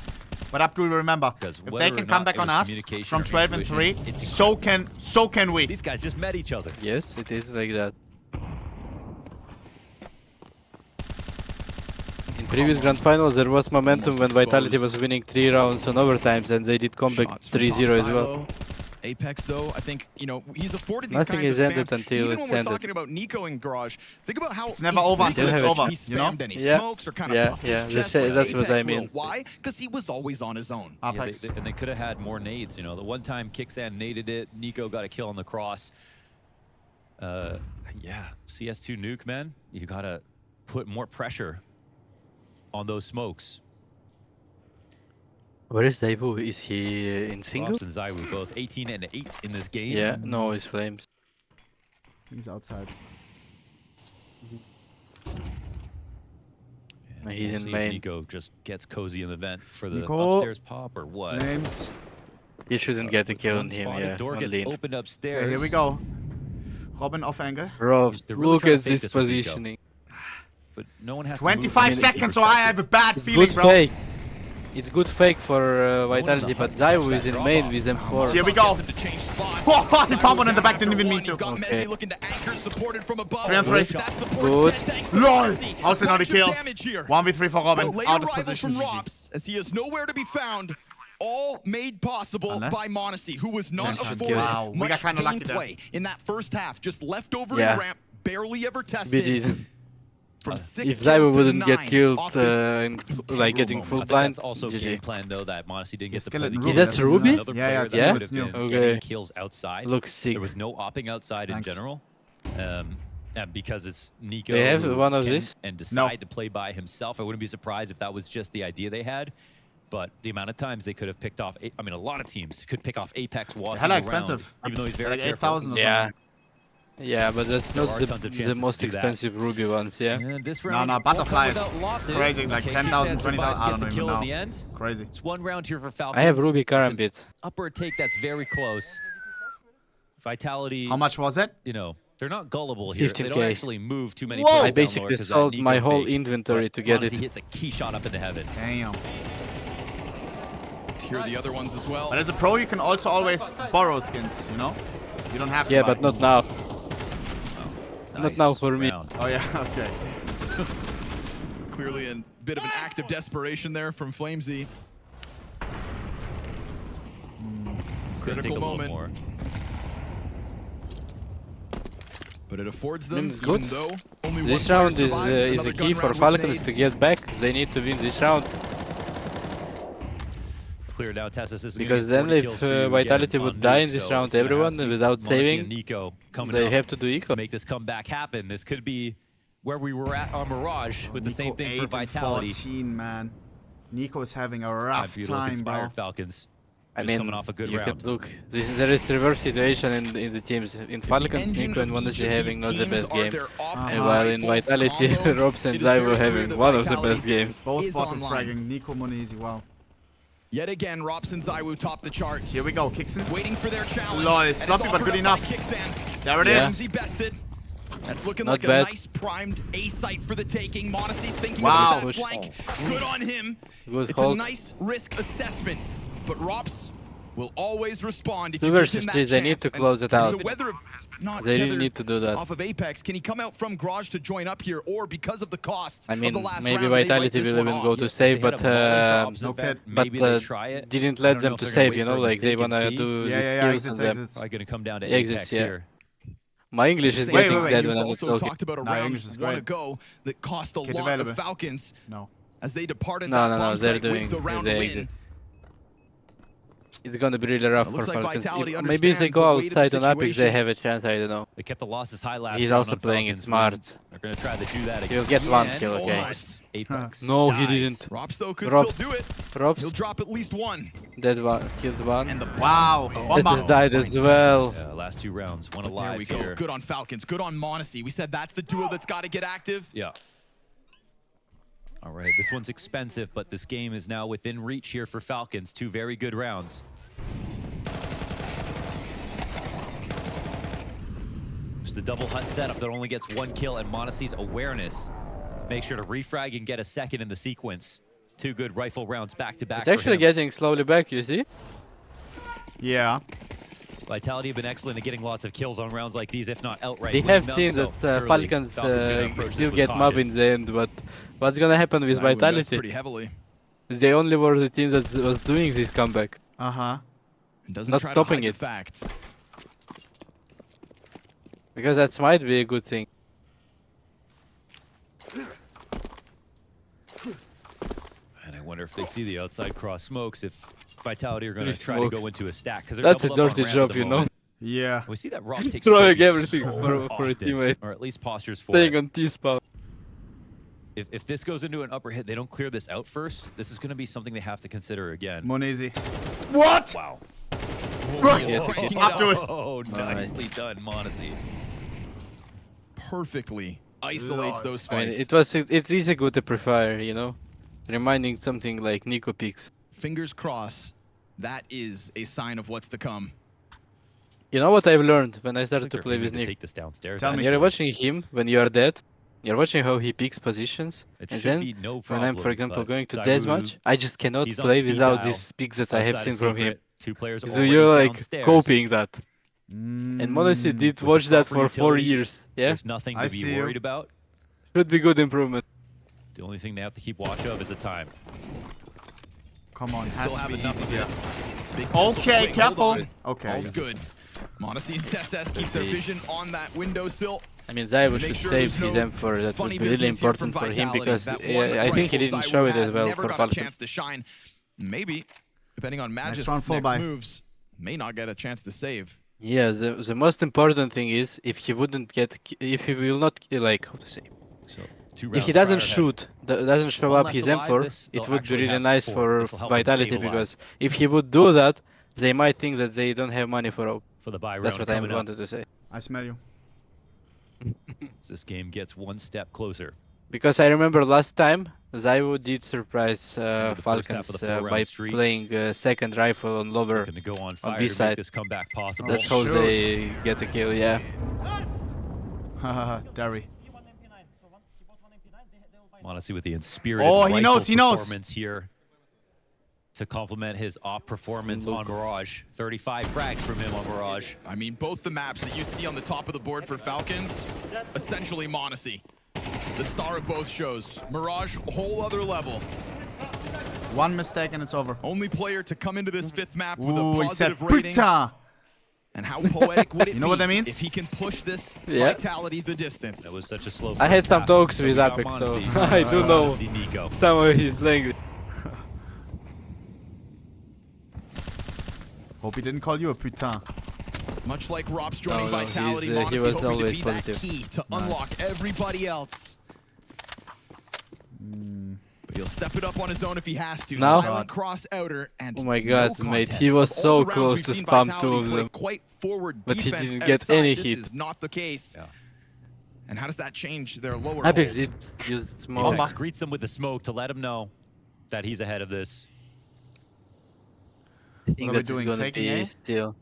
But Abdul, remember, Because if whether they or can come not back it on was us communication from or 12 and 3, intuition, it's so can we. These guys just met each other. Yes, it is like that. In previous Grand Finals, there was momentum when Almost Vitality exposed. was winning 3 rounds on overtimes, and they did come back Shots from 3-0 as top well. silo. Apex, though, I think, you know, he's afforded these Nothing kinds is of ended spams. until Even it's when we're ended. talking about Nico and Garage, think about how It's never over until it's infrequently over, he you know? spammed any Yeah. smokes or kind of Yeah, puffed yeah, his chest that's- like that's what Apex I mean. will. Why? Because he was always on his own. Yeah, Apex. and they could have had more nades. You know, the one time Kicksan naded it, Nico got a kill on the cross. Yeah, CS2 Nuke, man. You gotta put more pressure on those smokes. Where is Daivu? Is he in single? Rops and Zywoo both 18 and 8 in this game. Yeah, no, it's Flames. He's outside. And He's we'll in see if main. Nico just gets cozy in the vent for the Nico. upstairs pop or what. Names. He shouldn't get a With kill one on him, spotted yeah. door on gets lean. opened upstairs. Okay, here we go. Robin off angle. Bro, They're really look trying to at fake this this with Nico. positioning. But no one has 25 to move from a seconds, safety so I have a perspective. bad It's feeling, good bro. fake. It's good fake for Vitality, the but hunt to catch Zywoo is that in main drop-off. with M4. Here we go. Gets him to change spots. Whoa, he found one in the Zywoo back, down didn't even after mean one. to. You've got Okay. Mezzy looking to anchor, supported from above. 3 on 3. That support's Good. dead thanks to LOL. Monosy. Also not a Bunch of kill. damage here. 1v3 for Robin. A late Out of arrival position. from GG. Rops, as he is nowhere to be found. All made possible Unless- by Monosy, who was not Gentleman afforded Wow, we got much kinda lucky there. gameplay in that first half. Just left over Yeah. in ramp, barely ever We tested. did. From 6 If kills Zywoo to wouldn't 9 get killed off this in, like getting moment. full I think blind, that's also GG. game plan though that Monosy didn't get to play Skeleton the Ruby, game. that's Ruby? Another Yeah, player it's that new, would it's have been new. getting Okay. kills outside. Looks sick. There was no opping outside Thanks. in general. And because it's Nico They have who one of can these? and decide to play by himself, I wouldn't be surprised if that was just the idea they had. But the amount of times they could have picked off, I mean, a lot of teams could pick off Apex walking Hella around, expensive. even though he's very Like careful. 8,000 or Yeah. something. Yeah, but that's There not are the, tons of the chances most to do that. expensive Ruby ones, yeah? And this No, round no, won't come butterflies. without losses. Crazy, like Okay, 10,000, Kicksan 20,000, survives, I gets don't a even kill know. in the end. Crazy. It's one round here for Falcons. I have Ruby It's an Karambit. upper take that's very close. Vitality, How much was it? you know, they're not gullible here. They don't 15K. actually move too many Whoa! players I down lower basically 'cause that sold Nico my whole fake. inventory But to get Monosy it. hits a key shot up into heaven. Damn. Here are the other ones as well. But as a pro, you can also always borrow skins, you know? You don't have to Yeah, buy. but not now. Not Nice now for me. round. Oh, yeah, okay. Clearly a bit of an act of desperation there from Flamesy. It's gonna take a Critical little moment. more. But it affords them, It's even good. though only one This player round is survives, the another key gun for round with Falcons to nades. get back. They need to win this round. It's clear now. Tessus is Because then if Vitality would die in this round, everyone without saving, Nico coming they up have to do eco. to make this comeback happen. This could be where we were at on Mirage with the same Nico thing for 8 and Vitality. 14, man. Nico is having a Time rough for you to look time, inspired, bro. Falcons. I Just mean, coming off a good you round. can look. There is reverse situation in the teams. In Falcons, engine Nico and of each Monosy of having these not the teams best are game. their op And and While in rifle Vitality, combo, Robs and it is very Zywoo clear having that one of the Vitality's best games. Both is bottom online. fragging. Nico Monosy, wow. Yet again, Rops and Zywoo top the charts. Here we go, Kicksan. Waiting for their challenge. Lol, it's and sloppy, but offered good up enough. by Kicksan. There it Yeah. is. Flamesy bested. That's looking Not like bad. a nice primed A site for the taking. Monosy thinking Wow. about that flank. Good on him. Good It's a hold. nice risk assessment. But Rops will always respond if Two you give versus him that three, they need chance. to close it And out. it's a whether of not They really Tether need to do that. off of Apex. Can he come out from Garage to join up here, or because of the costs I mean, of the last maybe round, they write Vitality this will one even off? go to If save, they had but a molly for opposite no vet, pit. maybe they try it. didn't I let don't them know if to they're gonna save, wait you for know, a like they mistake and wanna see. do Yeah, these yeah, kills exits, on them. exits. Probably gonna come down to Exits, Apex yeah. here. My English is Wait, getting wait, dead You've when I'm also talking. talked about a No, round English is one great. ago that cost a Kid lot of available. Falcons No. as they departed No, that no, no, bomb they're site doing with the round the win. exit. It's gonna be really rough It for looks like Falcons. Vitality Maybe if they understands go the weight of the outside on Apex, they situation. have a chance, I don't know. They kept the losses high last He's round also on playing it Falcons smart. win. They're gonna try to do that again. He'll get one And kill, okay. almost. Apex No, he dies. didn't. Rops though could Rops. still do it. Props, He'll drop at least one. dead one, killed one. And the Wow. This Bomba. has died as well. Yeah, last two rounds, one There we alive go. here. Good on Falcons. Good on Monosy. We said that's the duo that's got to get active. Yeah. All right, this one's expensive, but this game is now within reach here for Falcons. Two very good rounds. It's the double hut setup that only gets one kill, and Monosy's awareness. Make sure to refrag and get a second in the sequence. Two good rifle rounds back to back. It's actually getting slowly back, you see? Yeah. Vitality have been excellent at getting lots of kills on rounds like these, if not outright We winning have them, seen so that surely Falcons Falcons are gonna approach this still with get mob caution. in the end, but what's gonna happen with Zai will invest Vitality? pretty heavily. They only were the team that was doing this comeback. Uh-huh. And doesn't Not try stopping to hide it. the facts. Because that might be a good thing. And I wonder if they see the outside cross smokes, if Vitality are going to Three try to smokes. go into a stack, because they're That's a doubled up on dirty ramp at job, the you know? moment. Yeah. We see that Rox takes Throwing trophies everything so for a often, teammate. or at least postures for Staying it. on T-spawn. If this goes into an upper hit, they don't clear this out first, this is going to be something they have to consider again. Monosy. What? Wow. Yes, Breaking it Up to it. Oh, nicely done, Monosy. Perfectly isolates those I mean, fights. it is a good amplifier, you know? Reminding something like Nikopix. Fingers crossed. That is a sign of what's to come. You know what I've learned when I Looks started like to they're play aiming with to Nick? take this downstairs. Tell me. You're watching him when you are dead. You're watching how he picks positions. It And should then, be no when problem. I'm, for example, but going to Zaiwu, deathmatch, I just cannot he's on play speed without dial. these picks that I have outside seen of from him. secret, two players So already you're like downstairs. copying that. And Monosy did With the watch that proper for 4 utility, years. Yeah? There's nothing to I be see you. worried about. Should be good improvement. The only thing they have to keep watch of is the time. Come on. Has Still to have be enough easy of here. it. Big pistol Okay, swing, hold careful. on. Okay. All's good. Monosy and TSS keep their vision on that windowsill. I mean, Zaiwu Make should sure save there's no them for that. Funny Was really business here important from for him Vitality. because That one I think he rifle didn't show it Zaiwu as well never for got a Falcons. chance to shine. Maybe, depending on Magic's round, full next buy. moves, may not get a chance to save. Yeah, the most important thing is if he wouldn't get, if he will not, like, how to say, So 2 if rounds he doesn't prior shoot, doesn't show One up left his alive, M4, this- it they'll would be actually really have nice 4. for This'll help them Vitality stabilize. because if he would do that, they might think that they don't have money for OP. for the buy That's round what I coming up. wanted to say. I smell you. As this game gets one step closer. Because I remember last time, Zaiwu did surprise the first half Falcons of the 4-round by streak. playing second rifle on lower. Looking to go on fire B to make side. this comeback possible. That's how shoot. they get a kill, yeah. Haha, Derry. Monosy with the inspirited Oh, he rifle knows, he knows. performance here to complement his op performance on Mirage. 35 frags from him on Mirage. I mean, both the maps that you see on the top of the board for Falcons, essentially Monosy. The star of both shows. Mirage, a whole other level. One mistake and it's over. Only player to come into this 5th map with a Ooh, he said positive rating. puta. And how poetic would it You know be what that means? if he can push this Yeah. Vitality the distance? That was such a slow I had first some half. talks So with we got Apex, so Monosy. I do know Monosy, Nico. some of his language. Hope he didn't call you a putain. Much like Rob's joining No, Vitality, he Monosy was hoping to always be positive. that key to unlock everybody else. But he'll step it up on his own if he has to. Now? Silent cross outer and Oh my no god, mate, contest. he was Of all so the rounds close we've to seen spam Vitality 2 of play them. Quite forward But he defense didn't get outside. any This hit. is not the case. Yeah. And how does that change their lower Apex hold? did use smoke. Apex greets them with the smoke to let him know that he's ahead of this. I think What are we that is doing, gonna faking, be eh? still.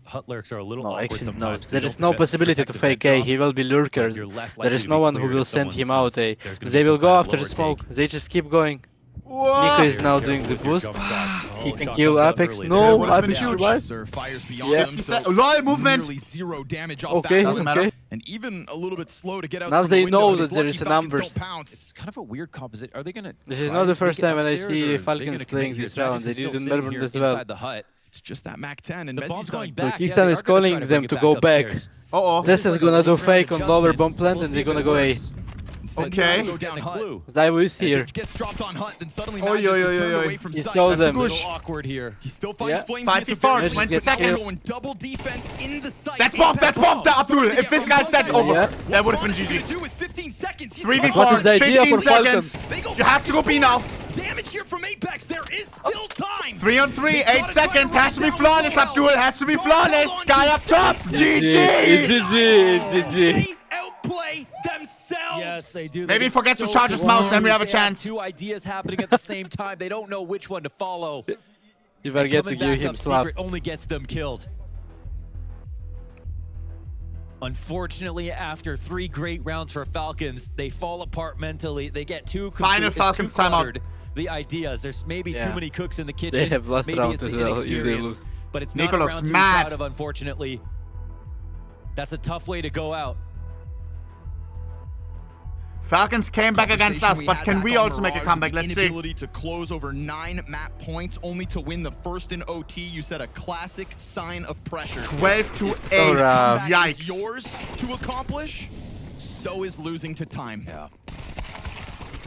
Hut lurks are a little No, awkward actually, no. sometimes. 'cause There they is don't no protect- possibility to protect the fake vent A. drop, He will be lurker. but you're less There likely is to no be one who cleared will if send someone's him gonna- out A. there's gonna be They some will go kind of after lower smoke. take. They just keep going. Whoa! Nico is now Careful doing the with your boost. jump shots. he Oh, can shot kill comes out Apex. early. No, would've been Apex huge. survived. Sir fires beyond Yeah. him, 50 so seconds. LOL, movement. nearly 0 damage off Okay, that. Doesn't matter. okay. And even a little bit slow to get out Now from the they window, know but his that there lucky is a Falcons numbers. don't pounce. It's kind of a weird composition. Are they gonna? This is try not the and first make it time when I upstairs, see or are they Falcons gonna playing commit here? this round. Magic's They still did in sitting Melbourne here as well. inside the hut. It's just that Mac 10 and The Mezzi's bomb's going going back. Kingston Yeah, they is are gonna calling try to them bring it to back go back. upstairs. Uh-oh. This is like a gonna do late round fake on lower adjustment. bomb plant We'll and see they're if gonna it go A. works. Okay. Goes down Getting a Hut. clue. Zaiwu is If here. it gets dropped on Hut, then suddenly Oi, Magic's oi, just oi, turned oi. away from He sight. stole That's them. a A push. little awkward here. He still finds Yeah. flames. 5v4, Magic's 20 getting seconds. Going double defense in the site. That's bomb, that's bomb, that Abdul. If this guy's dead, over. Yeah. That would have been What's Monosy GG. gonna do with 15 seconds? He's 3v4, What is the idea 15 for Falcons? seconds. They go You have to go B now. Damage here from Apex. There is still time. 3 on 3, They 8 gotta try to seconds. run Has to be down flawless, Royale. Abdul. Has to be Don't flawless. hold on Guy to up top. 60 GG. It's GG. They outplay themselves. Yes, they do. Maybe They he get forgets to so charge his mouse, then we have a confused. They chance. Two ideas happening at the same time. They don't know which one to follow. You forget to Coming give back him up slap. secret only gets them killed. Unfortunately, after 3 great rounds for Falcons, they fall apart mentally. They get too Final it's Falcons too timeout. cluttered. The ideas. There's maybe too Yeah. many cooks in the kitchen. They have lost maybe round it's the as well, if they inexperience, lose. but it's Nico not a looks round to be mad. proud of, unfortunately. That's a tough way to go out. Falcons came back against us, but can we also make a comeback? The Let's see. inability to close over 9 map points, only to win the first in OT. You said a classic sign of pressure. 12 to 8. So rough. Comeback is Yikes. yours to accomplish. So is losing to time. Yeah.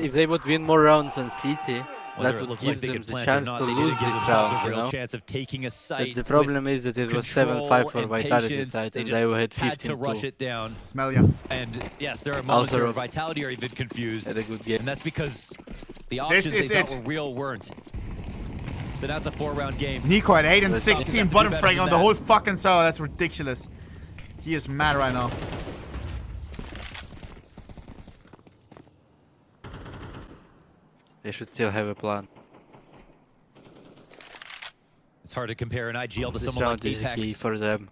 If they would win more rounds than CT, Whether that it would looks give like they them could the plant or chance not, to they lose didn't give this themselves round, a you real know? chance of taking a But site. the problem is that it was 7-5 for and Vitality patience. side, They and just they had had to 15-2. rush it down. Smell ya. And yes, there are moments Also- where Vitality are even confused. Had a good game. And that's because the options is they thought it. were real weren't. So that's a 4-round game. Nico at 8 and Let's 16 have to do bottom better frag than on the that. whole fucking server. That's ridiculous. He is mad right now. They should still have a plan. It's hard to compare an IGL to This someone like round is key Apex, for them.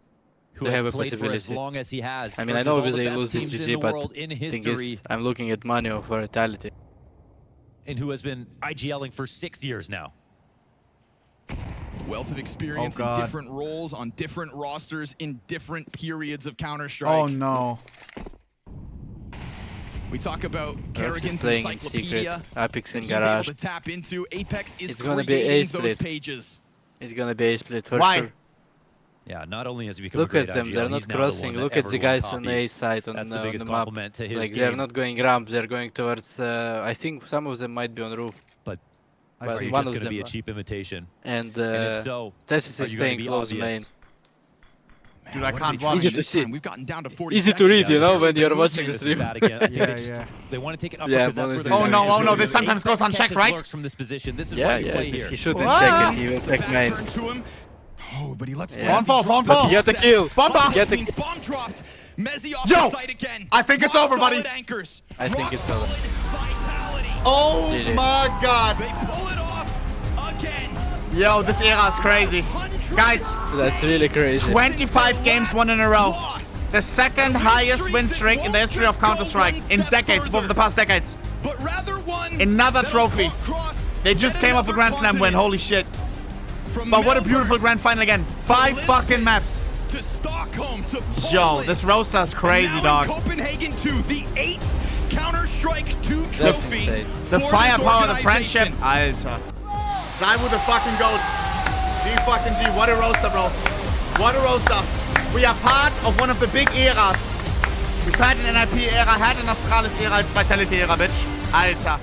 who they has have a played for as possibility. long as he has. I mean, I versus know all if the they best lose this teams in GG, the but world in thing is, history, I'm looking at Manu for Vitality. and who has been IGLing for 6 years now. Wealth of experience Oh, in God. different roles on different rosters in different periods of Counter-Strike. Oh no. We talk about Kerrigan's playing in encyclopedia. secret. Apex that in he's able garage. to tap into. Apex is It's gonna be creating A those split. pages. It's gonna be a split for Why? sure. Yeah, not only has he become Look a great at them, IGL, they're he's not now the crossing. one that Look at the everyone guys on A copies. side on, That's the on biggest the map. compliment to his Like game. they're not going ramp, they're going towards. I think some of them might be on roof, But I But are see. you one just of going to be a them, cheap imitation? and And if so, Tessis are is you going to staying be close main. obvious? Dude, I What are can't they trying watch. Easy do to this see. time? We've gotten down to 40 Easy to seconds. read, you know, when you're Movement watching the is stream. Bad again. I think Yeah, they just yeah. they want to take it up Yeah, because that's where Monosy they're is Oh, no, going. oh, no, Apex this sometimes goes unchecked, catches right? lurks from this position. This is Yeah, why you yeah, play here. he shouldn't What? check it, he will It's a check back main. turn to him. Oh, but he lets Yeah. Phone fall, phone Frenzy fall. drop. You got the kill. Bomba. Get the- Means bomb dropped. Mezzi off Yo, the site again. I think it's Rock over, buddy. solid Anchors. I think Rock it's over. solid Vitality. Oh GG. my god. They pull it off again. Yo, this era is crazy. Guys, That's really crazy. 25 games won in a row. Loss. The second highest win streak in the history of Counter-Strike. In decades, over the past decades. But rather one Another that trophy. crossed They just yet came off a another Grand Slam win, continent. holy shit. From But what a Melbourne beautiful Grand Final again. 5 Lisbon fucking maps. to Stockholm to Yo, Poland. this roster is crazy, And now dog. in Copenhagen 2, the 8th Counter-Strike 2 That's trophy. insane. The for firepower, the this friendship. organization. Alter. Zaiwu the fucking goat. G fucking G. What a roster, bro. What a roster. We are part of one of the big eras. We've had an NIP era, had an Astralis era, als Vitality era, bitch. Alter.